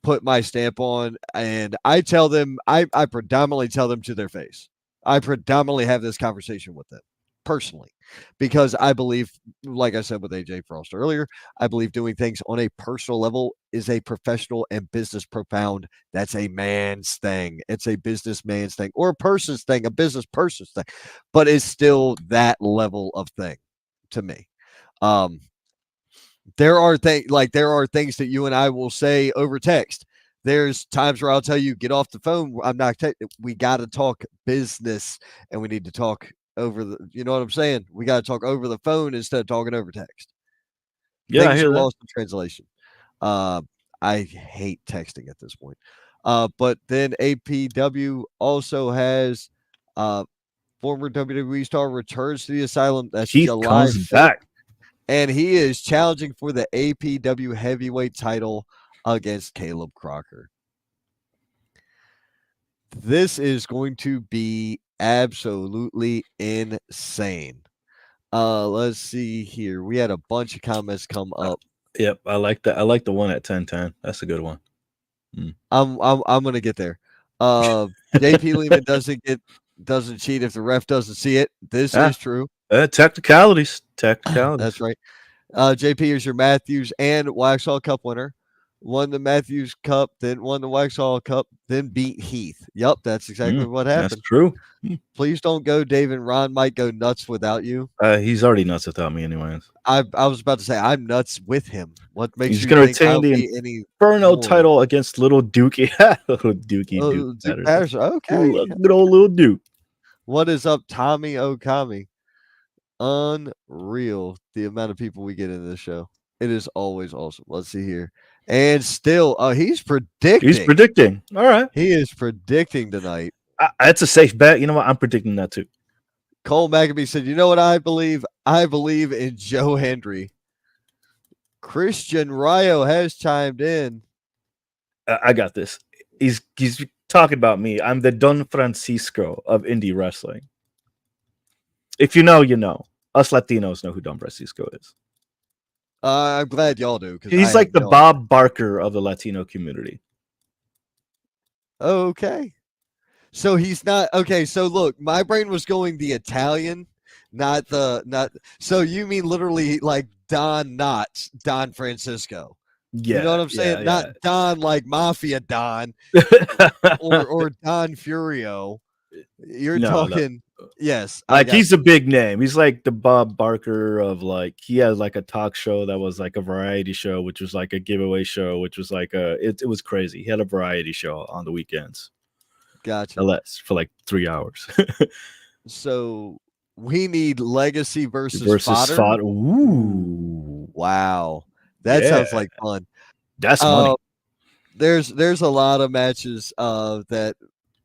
put my stamp on, and I tell them, I predominantly tell them to their face. I predominantly have this conversation with them personally, because I believe, like I said with AJ Frost earlier, I believe doing things on a personal level is a professional and business profound. That's a man's thing. It's a businessman's thing, or a person's thing, a business person's thing, but it's still that level of thing to me. There are things that you and I will say over text. There's times where I'll tell you, get off the phone. I'm not. We got to talk business, and we need to talk over the. You know what I'm saying? We got to talk over the phone instead of talking over text.
Yeah,
things
I hear
are
that.
lost in translation. I hate texting at this point. But then APW also has former WWE star returns to the Asylum. That's
Keith
July
comes
5th.
back.
And he is challenging for the APW heavyweight title. against Caleb Crocker. This is going to be absolutely insane. Let's see here. We had a bunch of comments come up.
Yep, I like that. I like the one at 10:10. That's a good one.
I'm gonna get there. JP Lehman doesn't cheat if the ref doesn't see it. This is true.
Technicalities.
That's right. JP is your Matthews and Waxhaw Cup winner. Won the Matthews Cup, then won the Waxhaw Cup, then beat Heath. Yep, that's exactly what happened.
That's true.
Please don't go, Dave, and Ron might go nuts without you.
He's already nuts without me, anyways.
I was about to say I'm nuts with him. What makes
he's
you
going to
think I'll
retain
be
the
any
Inferno
more?
title against Little Dookie? Little Dookie
Duke Patterson. Okay.
Good old Little Duke.
What is up, Tommy Okami? Unreal the amount of people we get into this show. It is always awesome. Let's see here. And still, he's predicting.
He's predicting. All right.
He is predicting tonight.
That's a safe bet. You know what? I'm predicting that too.
Cole McAbee said, you know what I believe? I believe in Joe Hendry. Christian Rayo has chimed in.
I got this. He's talking about me. I'm the Don Francisco of indie wrestling. If you know, you know. Us Latinos know who Don Francisco is.
I'm glad y'all do.
He's like the Bob Barker of the Latino community.
Okay. So he's not okay. So look, my brain was going the Italian, not. So you mean literally like Don Knotts, Don Francisco?
Yeah,
you know what I'm saying?
Yeah.
Not Don like Mafia Don or Don Furio. You're talking. No. Yes,
like he's a big name. He's like the Bob Barker of like he has like a talk show that was like a variety show, which was like a giveaway show, which was like it was crazy. He had a variety show on the weekends.
Gotcha.
For like 3 hours.
So we need legacy versus fodder.
Ooh,
wow, that sounds like fun.
That's money.
There's a lot of matches that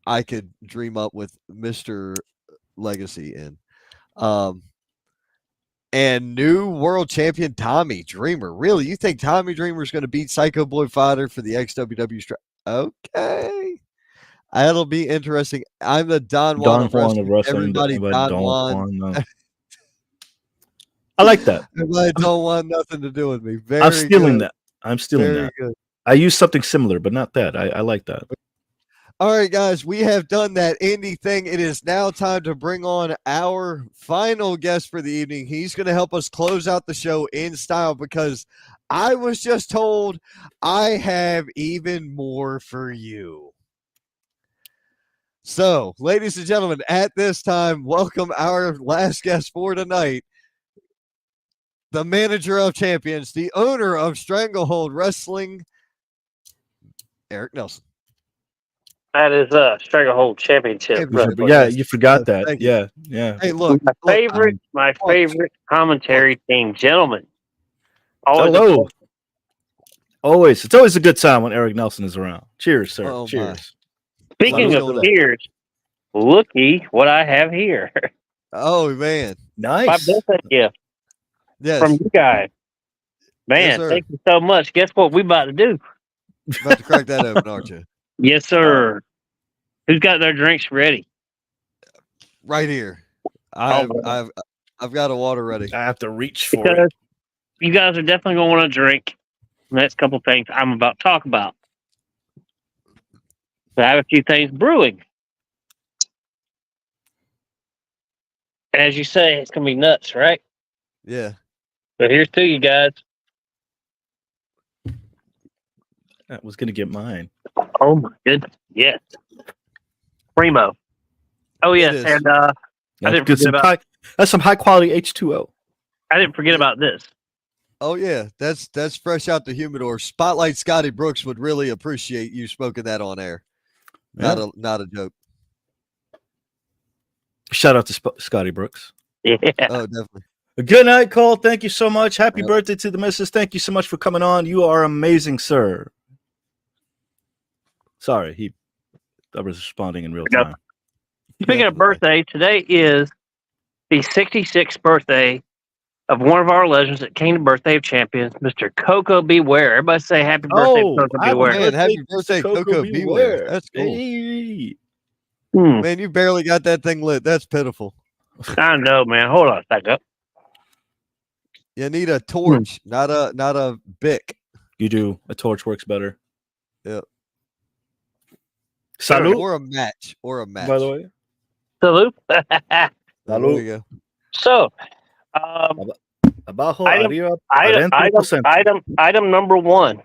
I could dream up with Mr. Legacy in. And new world champion Tommy Dreamer. Really? You think Tommy Dreamer is going to beat Psycho Boy Fodder for the XWW strap? Okay. That'll be interesting. I'm the Don Juan of wrestling. Everybody Don Juan.
No. I like that.
Everybody don't want nothing to do with me.
I'm stealing that.
Very good.
I use something similar, but not that. I like that.
All right, guys, we have done that indie thing. It is now time to bring on our final guest for the evening. He's going to help us close out the show in style because I was just told I have even more for you. So, ladies and gentlemen, at this time, welcome our last guest for tonight, the manager of champions, the owner of Stranglehold Wrestling, Eric Nelson.
That is Stranglehold Championship.
Yeah, you forgot that. Yeah.
Hey, look,
my favorite commentary team, gentlemen.
Hello. Always, it's always a good time when Eric Nelson is around. Cheers, sir.
Oh,
cheers.
Speaking of cheers, looky what I have here.
Oh man,
nice!
My birthday gift.
Yes.
From you guys. Man, thank you so much. Guess what we about to do?
About to crack that open, aren't you?
Yes, sir. Who's got their drinks ready?
Right here. I've got a water ready.
I have to reach for it.
You guys are definitely going to want to drink the next couple things I'm about to talk about. So I have a few things brewing. And as you say, it's going to be nuts, right?
Yeah.
So here's to you guys.
I was going to get mine.
Oh, my goodness. Yes. Primo. Oh, yes. And I didn't forget about...
That's some high-quality H2O.
I didn't forget about this.
Oh, yeah. That's fresh out the humidor. Spotlight Scotty Brooks would really appreciate you smoking that on air. Not a joke.
Shout out to Scotty Brooks.
Yeah.
Oh, definitely.
Good night, Cole. Thank you so much. Happy birthday to the missus. Thank you so much for coming on. You are amazing, sir. Sorry, I was responding in real time.
Speaking of birthday, today is the 66th birthday of one of our legends that came to Birthday of Champions, Mr. Coco Beware. Everybody say happy birthday, Coco Beware.
Man, happy birthday, Coco Beware. That's cool.
Hey.
Man, you barely got that thing lit. That's pitiful.
I know, man. Hold on a second.
You need a torch, not a bic.
You do. A torch works better.
Yep.
Salute.
Or a match.
By the way.
Salute.
There you go.
So, item number one.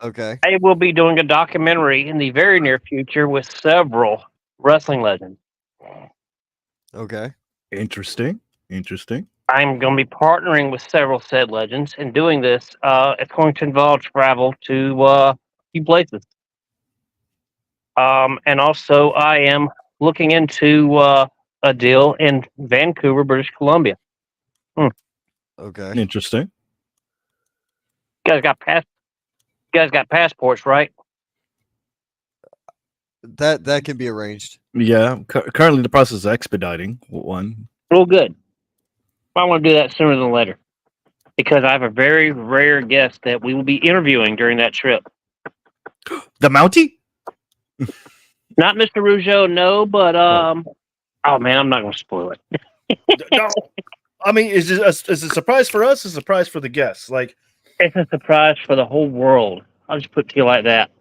Okay.
I will be doing a documentary in the very near future with several wrestling legends.
Okay.
Interesting.
I'm going to be partnering with several said legends and doing this. It's going to involve travel to a few places. And also, I am looking into a deal in Vancouver, British Columbia.
Okay.
Interesting.
You guys got passports, right?
That can be arranged.
Yeah. Currently, the process is expediting one.
Real good. I want to do that sooner than later because I have a very rare guest that we will be interviewing during that trip.
The Mountie?
Not Mr. Rougeau, no, but oh man, I'm not going to spoil it.
No. I mean, is it a surprise for us? Or a surprise for the guests? Like,
it's a surprise for the whole world. I'll just put it to you like that.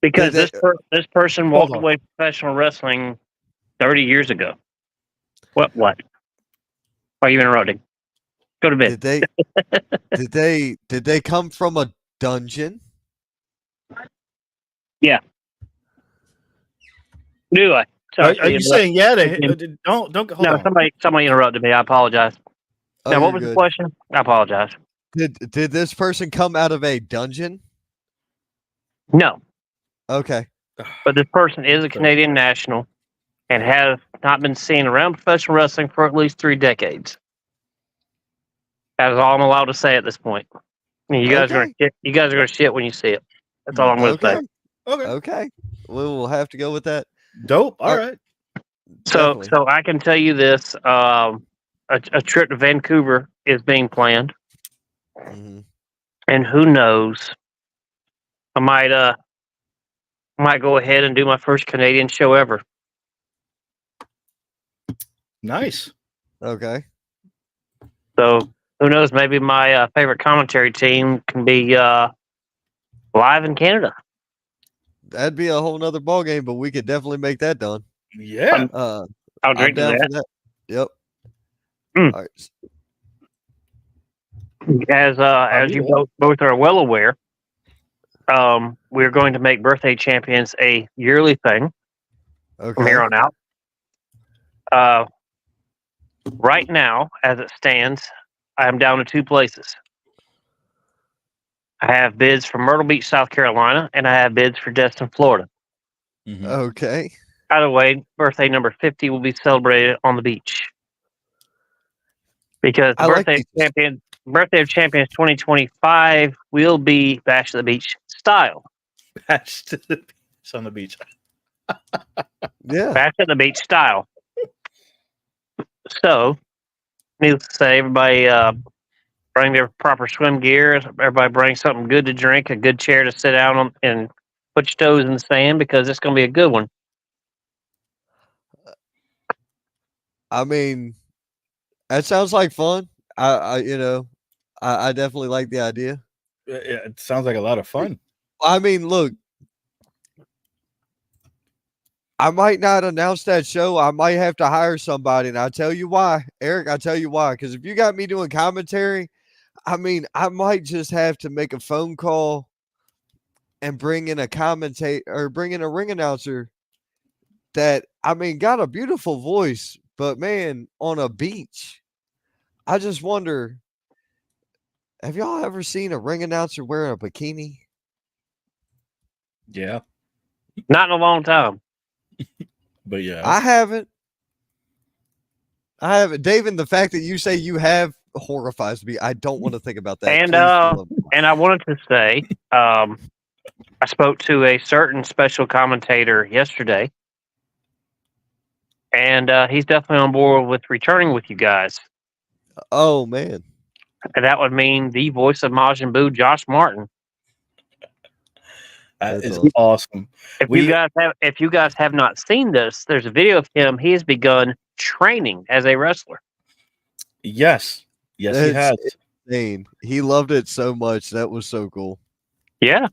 Because this person walked away from professional wrestling 30 years ago. What? Why are you interrupting? Go to bed.
Did they come from a dungeon?
Yeah. Do I? Sorry,
are you saying yeah? Don't hold on.
Somebody interrupted me. I apologize. Now, what was the question? I apologize.
Did this person come out of a dungeon?
No.
Okay.
But this person is a Canadian national and has not been seen around professional wrestling for at least 3 decades. That is all I'm allowed to say at this point. And you guys are gonna shit when you see it. That's all I'm gonna say.
Okay. We'll have to go with that.
Dope. All right.
So I can tell you this: a trip to Vancouver is being planned, and who knows? I might go ahead and do my first Canadian show ever.
Nice.
Okay.
So who knows? Maybe my favorite commentary team can be live in Canada.
That'd be a whole nother ball game, but we could definitely make that done.
Yeah.
I'll drink to that.
Yep. All right.
As you both are well aware, we're going to make Birthday Champions a yearly thing from here on out. Right now, as it stands, I am down to 2 places. I have bids for Myrtle Beach, South Carolina, and I have bids for Destin, Florida.
Okay.
By the way, birthday number 50 will be celebrated on the beach. Because Birthday of Champions 2025 will be Bash at the Beach style.
Bash to the beach on the beach.
Yeah.
Bash at the Beach style. So, needless to say, everybody bring their proper swim gear. Everybody bring something good to drink, a good chair to sit down on, and put your toes in the sand because it's going to be a good one.
I mean, that sounds like fun. I definitely like the idea.
Yeah, it sounds like a lot of fun.
I mean, look, I might not announce that show. I might have to hire somebody, and I'll tell you why. Eric, I'll tell you why. Because if you got me doing commentary, I mean, I might just have to make a phone call and bring in a commentator or bring in a ring announcer that, I mean, got a beautiful voice, but man, on a beach. I just wonder, have y'all ever seen a ring announcer wearing a bikini?
Yeah.
Not in a long time.
But yeah.
I haven't. David, the fact that you say you have horrifies me. I don't want to think about that.
And I wanted to say, I spoke to a certain special commentator yesterday, and he's definitely on board with returning with you guys.
Oh man.
And that would mean the voice of Majin Buu, Josh Martin.
That is awesome.
If you guys have not seen this, there's a video of him. He has begun training as a wrestler.
Yes, he has.
Insane. He loved it so much. That was so cool.
Yeah.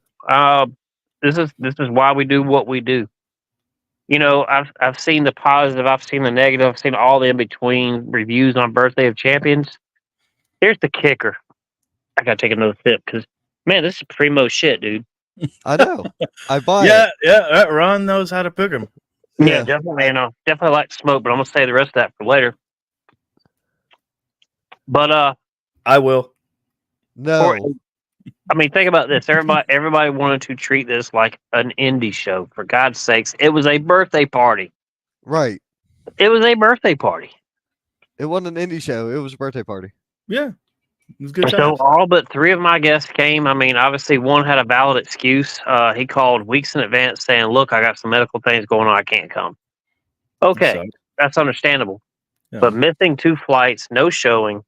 This is why we do what we do. You know, I've seen the positive, I've seen the negative, I've seen all the in between reviews on Birthday of Champions. Here's the kicker. I gotta take another sip because man, this is primo shit, dude.
I know. I buy it.
Yeah. Ron knows how to pick them.
Yeah, definitely. Definitely like to smoke, but I'm gonna save the rest of that for later. But
I will.
No.
I mean, think about this. Everybody wanted to treat this like an indie show. For God's sakes, it was a birthday party.
Right.
It was a birthday party.
It wasn't an indie show. It was a birthday party.
Yeah. It was good.
So all but 3 of my guests came. I mean, obviously one had a valid excuse. He called weeks in advance saying, "Look, I got some medical things going on. I can't come." Okay, that's understandable. Yeah. But missing 2 flights, no showing,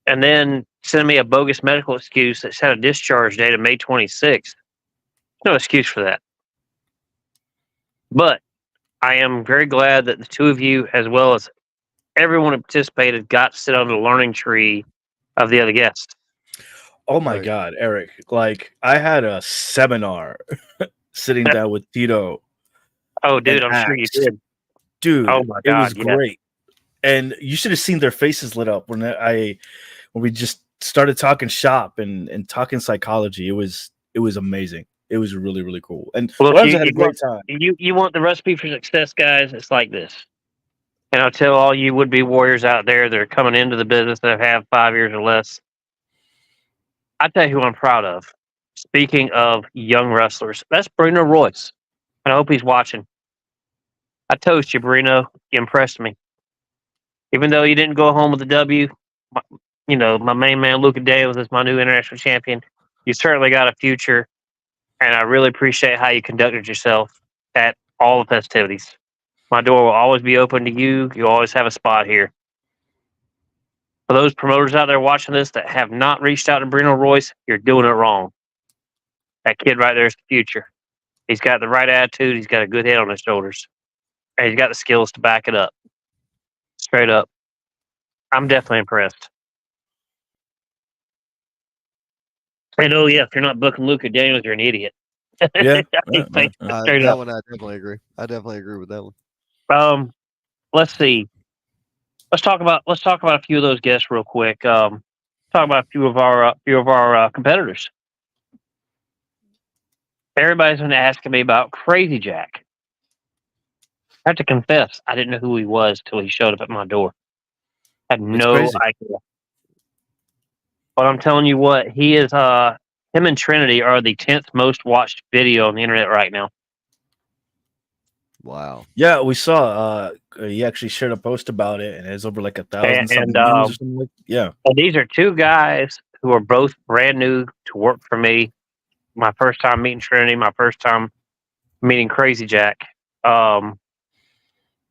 and then sending me a bogus medical excuse that had a discharge date of May 26th. No excuse for that. But I am very glad that the 2 of you, as well as everyone who participated, got to sit on the learning tree of the other guests.
Oh my God, Eric. Like, I had a seminar sitting down with Tito.
Oh, dude, I'm sure you did.
Dude,
oh my God,
it was great. And you should have seen their faces lit up when we just started talking shop and talking psychology. It was amazing. It was really, really cool. And
look,
I had a great time.
You want the recipe for success, guys? It's like this. And I'll tell all you would-be warriors out there that are coming into the business that have 5 years or less, I tell you who I'm proud of. Speaking of young wrestlers, that's Bruno Royce. And I hope he's watching. I toast you, Bruno. You impressed me. Even though you didn't go home with the W, my main man, Luca Daniels, is my new international champion. You certainly got a future. And I really appreciate how you conducted yourself at all the festivities. My door will always be open to you. You always have a spot here. For those promoters out there watching this that have not reached out to Bruno Royce, you're doing it wrong. That kid right there is the future. He's got the right attitude. He's got a good head on his shoulders. And he's got the skills to back it up. Straight up. I'm definitely impressed. And oh yeah, if you're not booking Luca Daniels, you're an idiot.
Yeah.
That one I definitely agree. I definitely agree with that one.
Let's see. Let's talk about a few of those guests real quick. Talk about a few of our competitors. Everybody's been asking me about Crazy Jack. I have to confess, I didn't know who he was till he showed up at my door. I had no idea. But I'm telling you what, he is. Him and Trinity are the 10th most watched video on the internet right now.
Wow.
Yeah, we saw. He actually shared a post about it, and it's over like 1,000 something views or something like. Yeah.
And these are 2 guys who are both brand new to work for me. My first time meeting Trinity, my first time meeting Crazy Jack.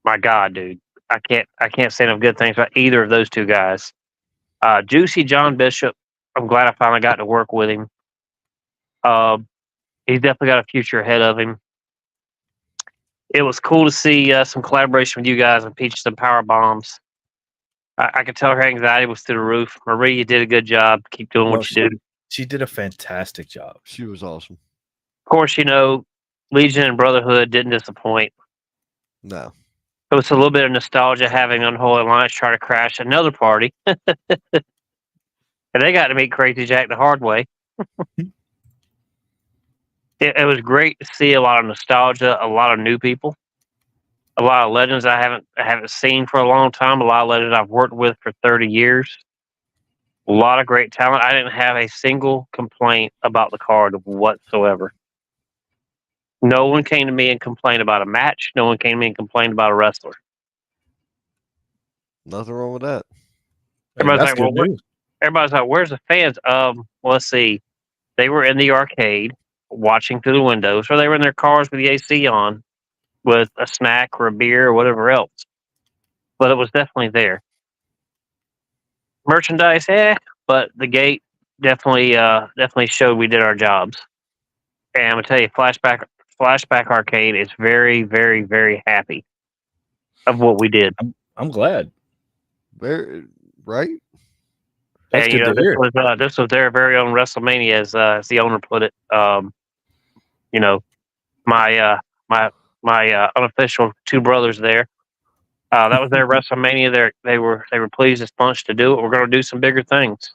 My God, dude, I can't say enough good things about either of those 2 guys. Juicy John Bishop, I'm glad I finally got to work with him. He's definitely got a future ahead of him. It was cool to see some collaboration with you guys on Peaches and Power Bombs. I could tell her anxiety was through the roof. Marie, you did a good job. Keep doing what you do.
She did a fantastic job.
She was awesome.
Of course, Legion and Brotherhood didn't disappoint.
No.
It was a little bit of nostalgia having Unholy Alliance try to crash another party. And they got to meet Crazy Jack the hard way. It was great to see a lot of nostalgia, a lot of new people, a lot of legends I haven't seen for a long time, a lot of legends I've worked with for 30 years. A lot of great talent. I didn't have a single complaint about the card whatsoever. No one came to me and complained about a match. No one came to me and complained about a wrestler.
Nothing wrong with that.
Everybody's like, where's the fans? Well, let's see. They were in the arcade watching through the windows, or they were in their cars with the AC on with a snack or a beer or whatever else. But it was definitely there. Merchandise, but the gate definitely showed we did our jobs. And I'm gonna tell you, Flashback Arcade is very, very, very happy of what we did.
I'm glad.
Right?
That's
and
good to hear.
This was their very own WrestleMania, as the owner put it. My unofficial two brothers there. That was their WrestleMania. They were pleased as punch to do it. We're going to do some bigger things.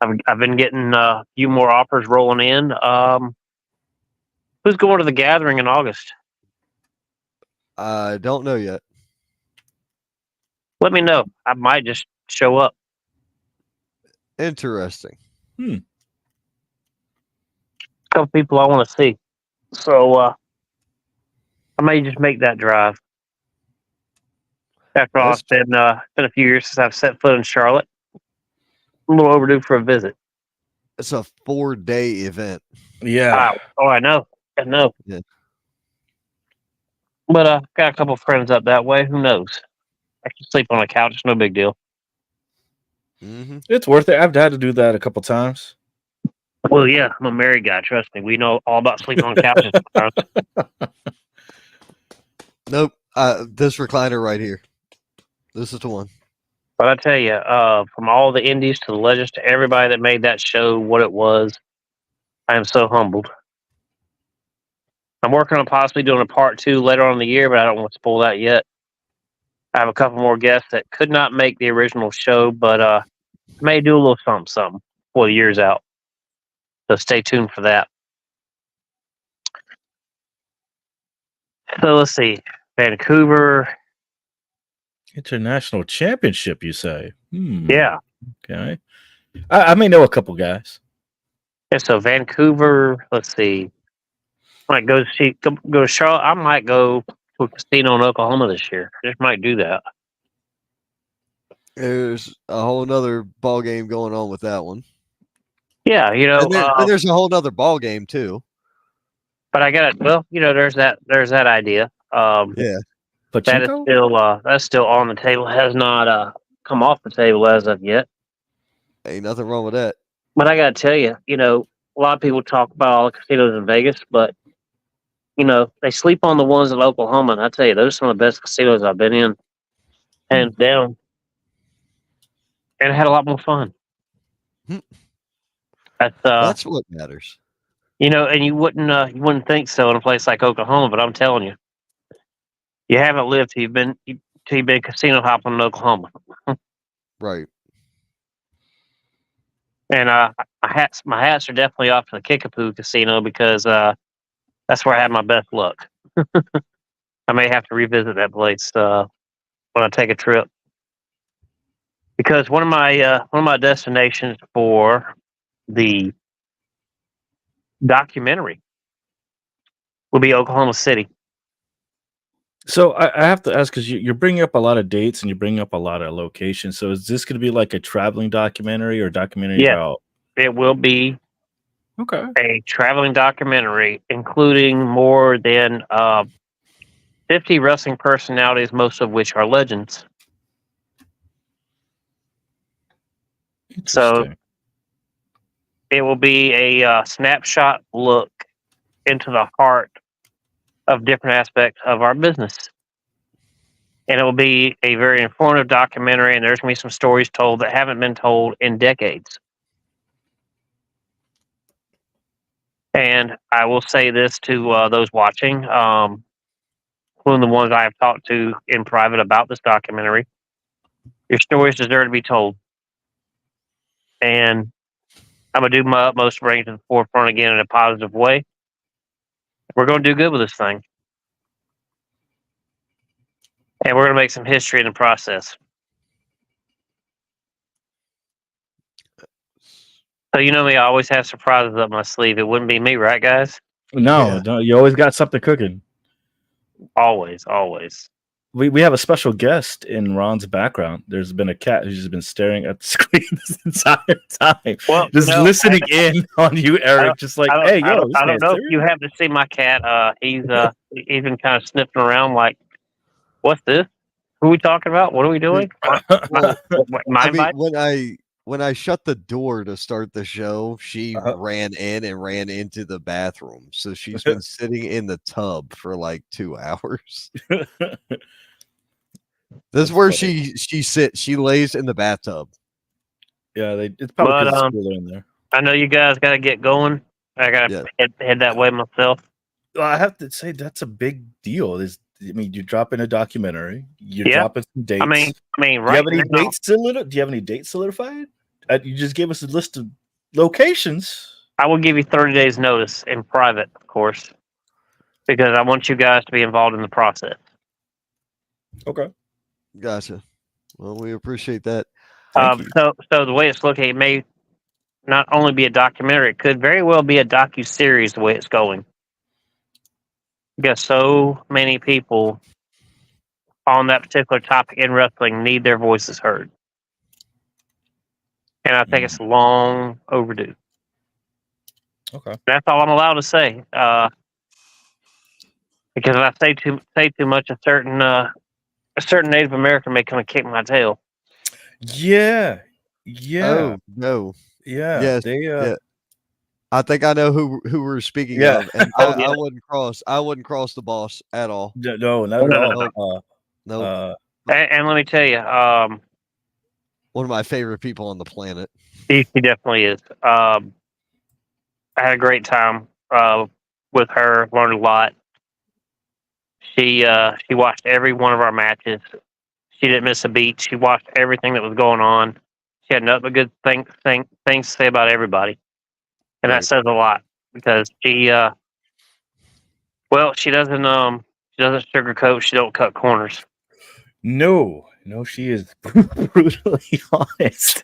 I've been getting a few more offers rolling in. Who's going to the gathering in August?
I don't know yet.
Let me know. I might just show up.
Interesting.
A couple people I want to see. So I may just make that drive. After all, it's been a few years since I've set foot in Charlotte. I'm a little overdue for a visit.
It's a 4-day event.
Yeah.
I know.
Yeah.
But got a couple friends up that way. Who knows? I can sleep on a couch. It's no big deal.
Mm-hmm.
It's worth it. I've had to do that a couple times.
Well, yeah, I'm a married guy. Trust me. We know all about sleeping on couches.
Nope. This recliner right here. This is the one.
But I tell you, from all the indies to the legends to everybody that made that show what it was, I am so humbled. I'm working on possibly doing a part 2 later on in the year, but I don't want to spoil that yet. I have a couple more guests that could not make the original show, but may do a little something before the year's out. So stay tuned for that. So let's see. Vancouver.
International Championship, you say?
Yeah.
Okay. I may know a couple guys.
And so Vancouver, let's see. Might go to Charlotte. I might go to a casino in Oklahoma this year. Just might do that.
There's a whole nother ball game going on with that one.
Yeah,
and there's a whole nother ball game too.
But I got it. Well, there's that idea.
Yeah,
but
that's still on the table. Has not come off the table as of yet.
Ain't nothing wrong with that.
But I got to tell you, a lot of people talk about all the casinos in Vegas, but they sleep on the ones in Oklahoma. And I tell you, those are some of the best casinos I've been in, hands down. And I had a lot more fun.
That's what matters.
And you wouldn't think so in a place like Oklahoma, but I'm telling you, you haven't lived till you've been casino hopping in Oklahoma.
Right.
And my hats are definitely off to the Kickapoo Casino because that's where I had my best luck. I may have to revisit that place when I take a trip. Because one of my destinations for the documentary will be Oklahoma City.
So I have to ask, because you're bringing up a lot of dates and you're bringing up a lot of locations. So is this going to be like a traveling documentary or documentary about?
It will be
a
traveling documentary, including more than 50 wrestling personalities, most of which are legends. So it will be a snapshot look into the heart of different aspects of our business. And it will be a very informative documentary, and there's going to be some stories told that haven't been told in decades. And I will say this to those watching, including the ones I have talked to in private about this documentary, your stories deserve to be told. And I'm going to do my utmost to bring it to the forefront again in a positive way. We're going to do good with this thing. And we're going to make some history in the process. So you know me, I always have surprises up my sleeve. It wouldn't be me, right, guys?
No, you always got something cooking.
Always.
We have a special guest in Ron's background. There's been a cat who's just been staring at the screen this entire time.
Well,
listening in on you, Eric. Just like, hey, yo.
I don't know if you happen to see my cat. He's been kind of sniffing around like, what's this? Who are we talking about? What are we doing?
I mean, when I shut the door to start the show, she ran in and ran into the bathroom. So she's been sitting in the tub for like 2 hours. This is where she sits. She lays in the bathtub.
Yeah, it's probably because it's cooler in there.
I know you guys got to get going. I got to head that way myself.
Well, I have to say that's a big deal. I mean, you're dropping a documentary. You're dropping some dates.
I mean,
do you have any dates solidified? Do you have any dates solidified? You just gave us a list of locations.
I will give you 30 days notice in private, of course, because I want you guys to be involved in the process.
Okay.
Gotcha. Well, we appreciate that.
So the way it's looking, it may not only be a documentary, it could very well be a docu-series the way it's going. Because so many people on that particular topic in wrestling need their voices heard. And I think it's long overdue.
Okay.
That's all I'm allowed to say. Because if I say too much, a certain Native American may come and kick my tail.
Yeah.
Oh no.
Yeah.
Yes.
They.
I think I know who we're speaking of, and I wouldn't cross the boss at all.
No, not at all.
No.
And let me tell you,
one of my favorite people on the planet.
He definitely is. I had a great time with her. Learned a lot. She watched every one of our matches. She didn't miss a beat. She watched everything that was going on. She had nothing but good things to say about everybody, and that says a lot because she doesn't sugarcoat. She don't cut corners.
No, she is brutally honest.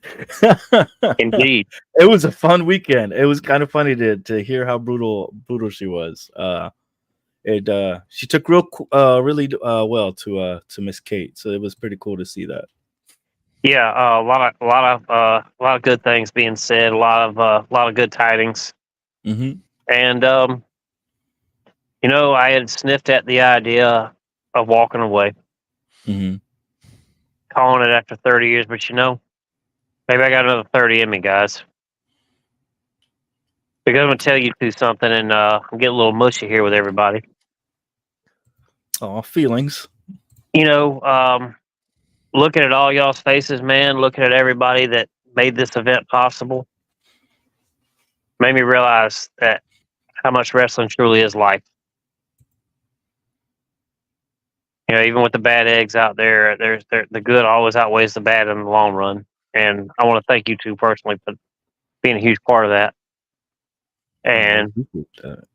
Indeed,
it was a fun weekend. It was kind of funny to hear how brutal she was. She took really well to Miss Kate, so it was pretty cool to see that.
Yeah, a lot of good things being said, a lot of good tidings,
and
I had sniffed at the idea of walking away, calling it after 30 years, but maybe I got another 30 in me, guys. Because I'm gonna tell you something, and I'm getting a little mushy here with everybody.
Oh, feelings.
Looking at all y'all's faces, man, looking at everybody that made this event possible, made me realize that how much wrestling truly is life. Even with the bad eggs out there, the good always outweighs the bad in the long run. And I want to thank you two personally for being a huge part of that. And for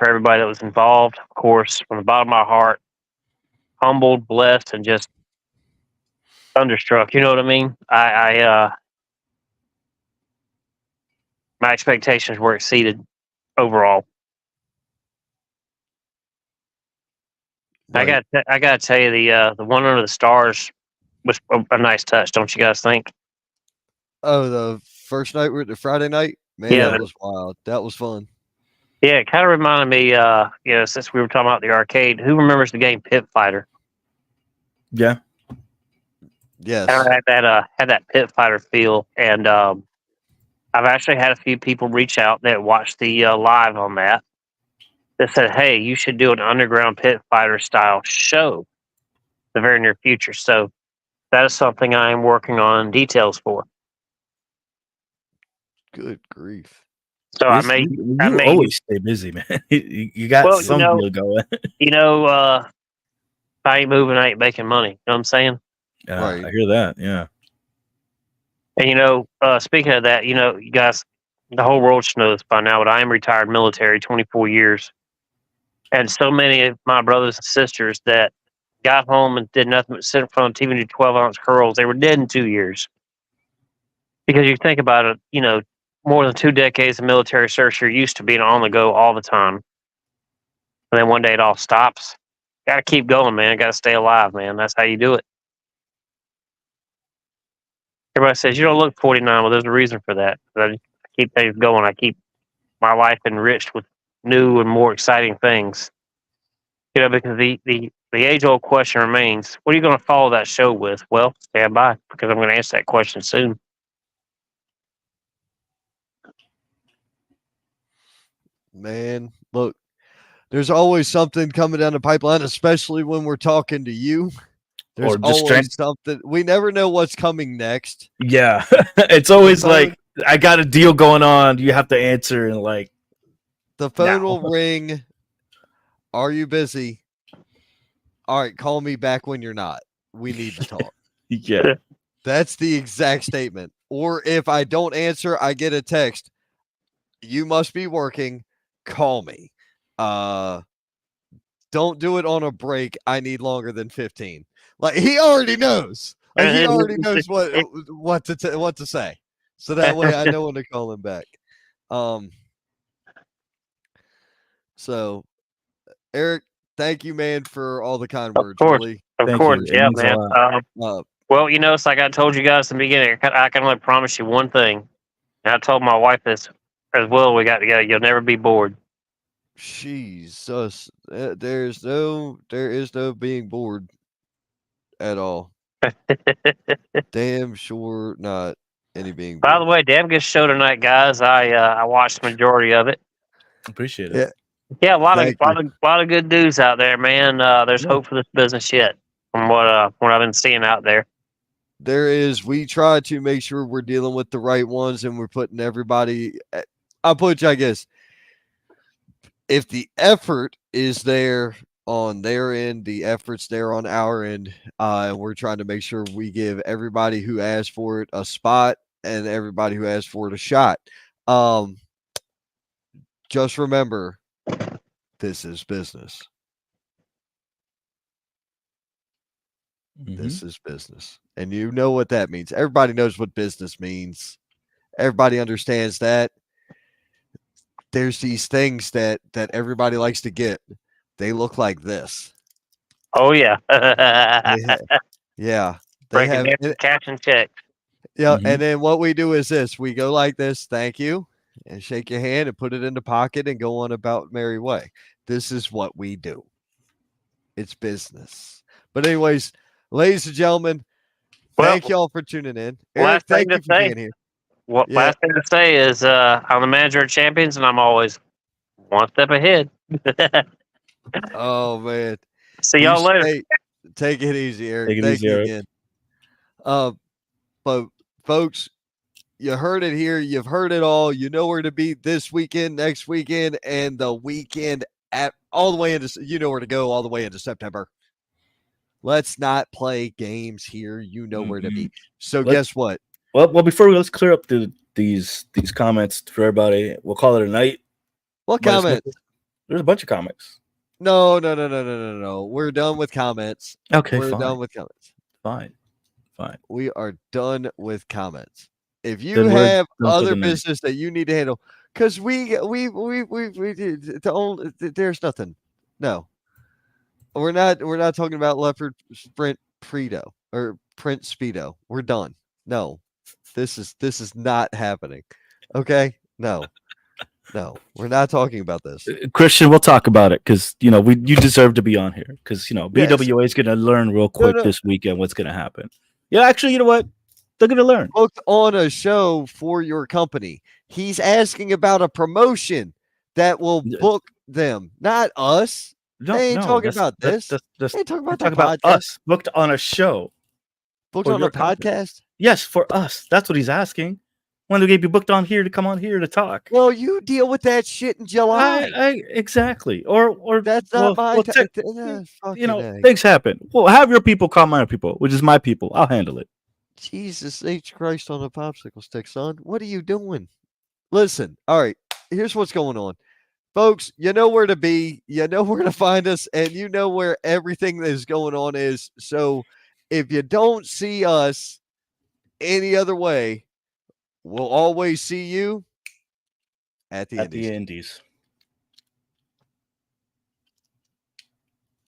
everybody that was involved, of course, from the bottom of my heart, humbled, blessed, and just thunderstruck. You know what I mean? My expectations were exceeded overall. Right. I gotta tell you, the one under the stars was a nice touch, don't you guys think?
Oh, the first night, the Friday night, man, that was wild. That was fun.
Yeah, it kind of reminded me, since we were talking about the arcade. Who remembers the game Pit Fighter?
Yeah.
Yes.
I had that Pit Fighter feel, and I've actually had a few people reach out that watched the live on that said, "Hey, you should do an underground Pit Fighter style show in the very near future." So that is something I am working on details for.
Good grief!
So I may
always stay busy, man. you got some deal going.
If I ain't moving, I ain't making money. You know what I'm saying?
Right. I hear that. Yeah.
And speaking of that, you guys, the whole world should know this by now, but I am retired military, 24 years. And so many of my brothers and sisters that got home and did nothing but sit in front of the TV and do 12-ounce curls, they were dead in 2 years. Because you think about it, more than 2 decades of military service, you're used to being on the go all the time. And then one day it all stops. Got to keep going, man. Got to stay alive, man. That's how you do it. Everybody says, you don't look 49. Well, there's a reason for that. I keep things going. I keep my life enriched with new and more exciting things. Because the age-old question remains, what are you going to follow that show with? Well, stand by, because I'm going to answer that question soon.
Man, look, there's always something coming down the pipeline, especially when we're talking to you. There's always something. We never know what's coming next.
Yeah. It's always like, I got a deal going on. You have to answer. And like,
the phone will ring. Are you busy? All right, call me back when you're not. We need to talk.
Yeah.
That's the exact statement. Or if I don't answer, I get a text. You must be working. Call me. Don't do it on a break. I need longer than 15. Like he already knows. Like he already knows what to say. So that way I know when to call him back. So Eric, thank you, man, for all the kind words. Really.
Of course. Yeah, man. Well, it's like I told you guys in the beginning, I can only promise you one thing. And I told my wife this as well. We got together. You'll never be bored.
Jesus. There is no being bored at all. Damn sure not any being bored.
By the way, damn good show tonight, guys. I watched the majority of it.
Appreciate it.
Yeah, a lot of good news out there, man. There's hope for this business yet, from what I've been seeing out there.
There is. We try to make sure we're dealing with the right ones, and we're putting everybody. I'll put you, I guess, if the effort is there on their end, the effort's there on our end, and we're trying to make sure we give everybody who asked for it a spot and everybody who asked for it a shot. Just remember, this is business. This is business. And you know what that means. Everybody knows what business means. Everybody understands that. There's these things that everybody likes to get. They look like this.
Oh, yeah.
Yeah.
Breaking down cash and check.
Yeah. And then what we do is this. We go like this. Thank you. And shake your hand and put it in the pocket and go on about merry way. This is what we do. It's business. But anyways, ladies and gentlemen, thank y'all for tuning in. Eric, thank you for being here.
Last thing to say is I'm the manager of champions, and I'm always one step ahead.
Oh, man.
See y'all later.
Take it easy, Eric.
Take it
Thank
easy,
you
Eric.
again. But folks, you heard it here. You've heard it all. You know where to be this weekend, next weekend, and the weekend all the way into, you know where to go all the way into September. Let's not play games here. You know where to be. So guess what?
Well, before let's clear up these comments for everybody. We'll call it a night.
What comments?
There's a bunch of comments.
No. We're done with comments.
Okay,
we're
fine.
done with comments.
Fine.
We are done with comments. If you have other business that you need to handle, because there's nothing. No, we're not talking about Leopard Sprint Predo or Print Speedo. We're done. No, this is not happening. Okay, no, we're not talking about this.
Christian, we'll talk about it because you deserve to be on here because BWA is going to learn real quick this weekend what's going to happen. Yeah, actually, you know what? They're going to learn.
Booked on a show for your company. He's asking about a promotion that will book them, not us. They ain't talking about this. They ain't talking about
us. Booked on a show.
Booked on a podcast?
Yes, for us. That's what he's asking. When they get you booked on here to come on here to talk.
Well, you deal with that shit in July.
Exactly. Or
that's not my
things happen. Well, have your people call my people, which is my people. I'll handle it.
Jesus H. Christ on a popsicle stick, son. What are you doing? Listen, all right, here's what's going on. Folks, you know where to be. You know where to find us, and you know where everything that is going on is. So if you don't see us any other way, we'll always see you at the Indies.